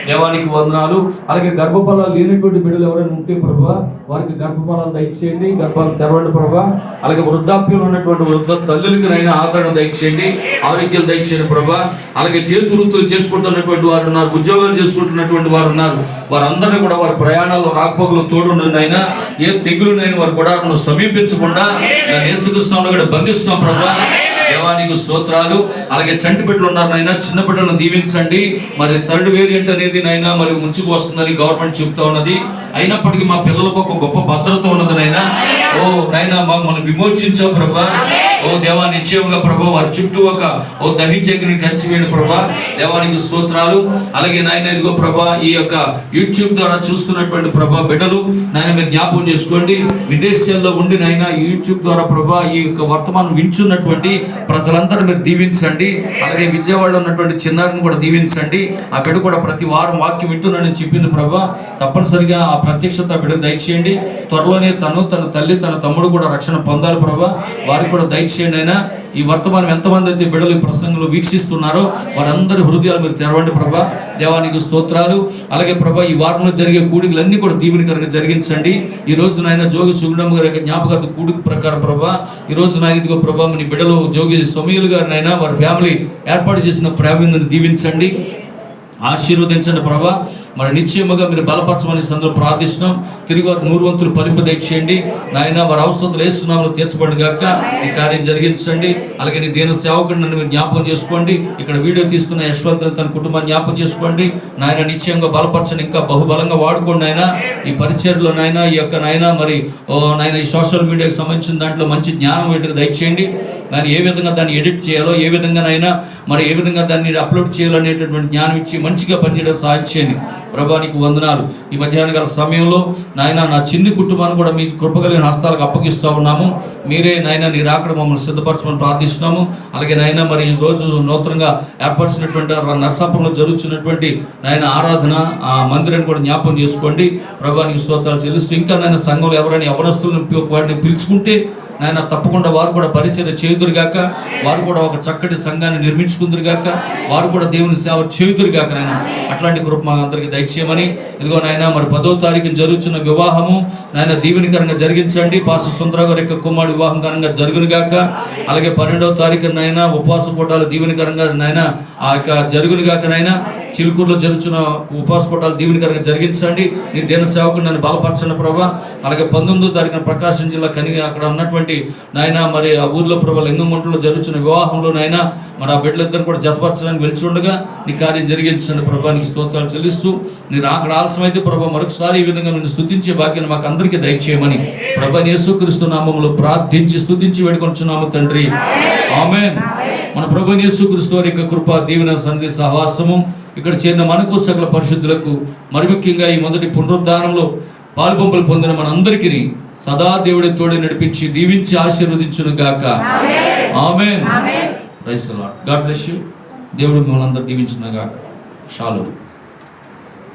దేవానికి వందనాలు. అలాగే గర్భఫలాలు లేనటువంటి బిడ్డలు ఎవరైనా ఉంటే ప్రభా, వారికి గర్భఫలాలు దయచేయండి, గర్భాలు తెరవండి ప్రభా. అలాగే వృద్ధాప్యంలో ఉన్నటువంటి వృద్ధ తల్లులకి నైనా ఆదరణ దయచేయండి, ఆరోగ్యాలు దయచేయండి ప్రభా. అలాగే చేతి వృత్తులు చేసుకుంటున్నటువంటి వారు ఉన్నారు, ఉద్యోగాలు చేసుకుంటున్నటువంటి వారు ఉన్నారు, వారందరినీ కూడా వారి ప్రయాణాల్లో రాకపోకలు తోడుండండి నాయన. ఏ తెగులునైనా వారి గుడాలను సమీపించకుండా దాన్ని యేసుక్రీస్తులో కూడా బంధిస్తున్నాం ప్రభా. దేవానికి స్తోత్రాలు. అలాగే చంటి బిడ్డలు ఉన్నారు నాయన, చిన్న బిడ్డలను దీవించండి. మరి 3rd వేరియంట్ అనేది నాయన మరి ముంచుకు వస్తుందని గవర్నమెంట్ చెప్తా ఉన్నది. అయినప్పటికీ మా పిల్లలకు ఒక గొప్ప భద్రత ఉన్నది నాయన. ఓ నాయన మనం విమోచించావు ప్రభా. ఓ దేవా, నిశ్చయంగా ప్రభా వారి చుట్టూ ఒక దహించగిని కంచివేయండి ప్రభా. దేవానికి స్తోత్రాలు. అలాగే నాయన ఇదిగో ప్రభా, ఈ యొక్క యూట్యూబ్ ద్వారా చూస్తున్నటువంటి ప్రభా బిడ్డలు నాయన మీరు జ్ఞాపకం చేసుకోండి. విదేశాల్లో ఉండి నాయన యూట్యూబ్ ద్వారా ప్రభా ఈ యొక్క వర్తమానం వింటున్నటువంటి ప్రజలందరూ మీరు దీవించండి. అలాగే విజయవాడలో ఉన్నటువంటి చిన్నారిని కూడా దీవించండి. ఆ బిడ్డ కూడా ప్రతి వారం వాక్యం వింటున్నానని చెప్పింది ప్రభా. తప్పనిసరిగా ఆ ప్రత్యక్షత బిడ్డ దయచేయండి. త్వరలోనే తను, తన తల్లి, తన తమ్ముడు కూడా రక్షణ పొందాలి ప్రభా. వారికి కూడా దయచేయండి అయినా. ఈ వర్తమానం ఎంతమంది అయితే బిడ్డలు ఈ ప్రసంగంలో వీక్షిస్తున్నారో వారందరి హృదయాలు మీరు తెరవండి ప్రభా. దేవానికి స్తోత్రాలు. అలాగే ప్రభా, ఈ వారంలో జరిగే కూడికలన్నీ కూడా దీవెనకరంగా జరిగించండి. ఈ రోజు నాయన జోగి సుగుణమ్మ గారి యొక్క జ్ఞాపకార్థ కూడిక ప్రకారం ప్రభా, ఈ రోజు నాయన ఇదిగో ప్రభా మీ బిడ్డలు జోగి సమీయులు గారు నాయన వారి ఫ్యామిలీ ఏర్పాటు చేసిన ప్రేమను దీవించండి, ఆశీర్వదించండి ప్రభా. మరి నిశ్చయముగా మీరు బలపరచమని సందర్భంలో ప్రార్థిస్తున్నాం. తిరిగి వారు 100 వంతులు ఫలింపు దయచేయండి నాయన. వారి అవస్థలు వేస్తున్నాము తీర్చబడి గాక ఈ కార్యం జరిగించండి. అలాగే నీ దీన సేవకుడు నన్ను మీరు జ్ఞాపకం చేసుకోండి. ఇక్కడ వీడియో తీసుకున్న యశ్వంత్ తన కుటుంబాన్ని జ్ఞాపకం చేసుకోండి నాయన. నిశ్చయంగా బలపరచండి, ఇంకా బహుబలంగా వాడుకోండి నాయన. ఈ పరిచర్లో నాయన ఈ యొక్క నాయన మరి నాయన ఈ సోషల్ మీడియాకి సంబంధించిన దాంట్లో మంచి జ్ఞానం వీటికి దయచేయండి. దాన్ని ఏ విధంగా దాన్ని ఎడిట్ చేయాలో, ఏ విధంగా నాయన మరి ఏ విధంగా దాన్ని అప్లోడ్ చేయాలనేటటువంటి జ్ఞానం ఇచ్చి మంచిగా పనిచేయడం సాయం చేయండి ప్రభా. నీకు వందనాలు. ఈ మధ్యాహ్న కాల సమయంలో నాయన నా చిన్ని కుటుంబాన్ని కూడా మీ కృపగలిగిన హస్తాలకు అప్పగిస్తూ ఉన్నాము. మీరే నాయన నీ రాకడ మమ్మల్ని సిద్ధపరచమని ప్రార్థిస్తున్నాము. అలాగే నాయన మరి ఈ రోజు నూతనంగా ఏర్పరిచినటువంటి నర్సాపురంలో జరుగుతున్నటువంటి నాయన ఆరాధన ఆ మందిరాన్ని కూడా జ్ఞాపకం చేసుకోండి ప్రభా. నీకు స్తోత్రాలు చెల్లిస్తూ ఇంకా నాయన సంఘంలో ఎవరైనా యవనస్తులను వాటిని పిలుచుకుంటే నాయన తప్పకుండా వారు కూడా పరిచర్య చేయుదురుగాక, వారు కూడా ఒక చక్కటి సంఘాన్ని నిర్మించుకుందురుగాక, వారు కూడా దేవుని సేవ చేయుదురుగాక నాయన. అట్లాంటి కృప మా అందరికీ దయచేయమని. ఇదిగో నాయన మరి 10వ తారీఖున జరుగుతున్న వివాహము నాయన దీవెనకరంగా జరిగించండి. పాస్టర్ సుందర గారి యొక్క కుమారుడు వివాహం కరంగా జరుగునుగాక. అలాగే 12వ తారీఖున నాయన ఉపవాస కూటాలు దీవెనకరంగా నాయన ఆ యొక్క జరుగునుగాక నాయన. చిలుకూరులో జరుగుతున్న ఉపవాస కూటాలు దీవెనకరంగా జరిగించండి. నీ దీన సేవకుడు నన్ను బలపరచండి ప్రభా. అలాగే 19వ తారీఖున ప్రకాశం జిల్లా అక్కడ ఉన్నటువంటి నాయన మరి ఆ ఊర్లో ప్రభా లింగంగుంటలో జరుగుతున్న వివాహంలో నాయన మరి ఆ బిడ్డలిద్దరు కూడా జతపరచడానికి వెలిచి ఉండగా నీ కార్యం జరిగించండి ప్రభా. నీకు స్తోత్రాలు చెల్లిస్తూ నేను అక్కడ ఆలస్యమైతే ప్రభా మరొకసారి ఈ విధంగా నిన్ను స్తుతించే భాగ్యాన్ని మాకు అందరికీ దయచేయమని ప్రభా యేసుక్రీస్తు నామములో ప్రార్థించి స్తుతించి వేడుకొంచున్నాము తండ్రి. ఆమేన్. మన ప్రభు యేసుక్రీస్తు వారి యొక్క కృప దీవెన సంధి సహవాసము ఇక్కడ చేరిన మనకు సకల పరిశుద్ధులకు మరి ముఖ్యంగా ఈ మొదటి పునరుద్ధానంలో పాలుపంపులు పొందిన మనందరికీ సదా దేవుడి తోడి నడిపించి దీవించి ఆశీర్వదించును గాక. Amen. Praise the lord. God bless you. దేవుడు మిమ్మల్ని అందరూ దీవించును గాక. షాలోమ్.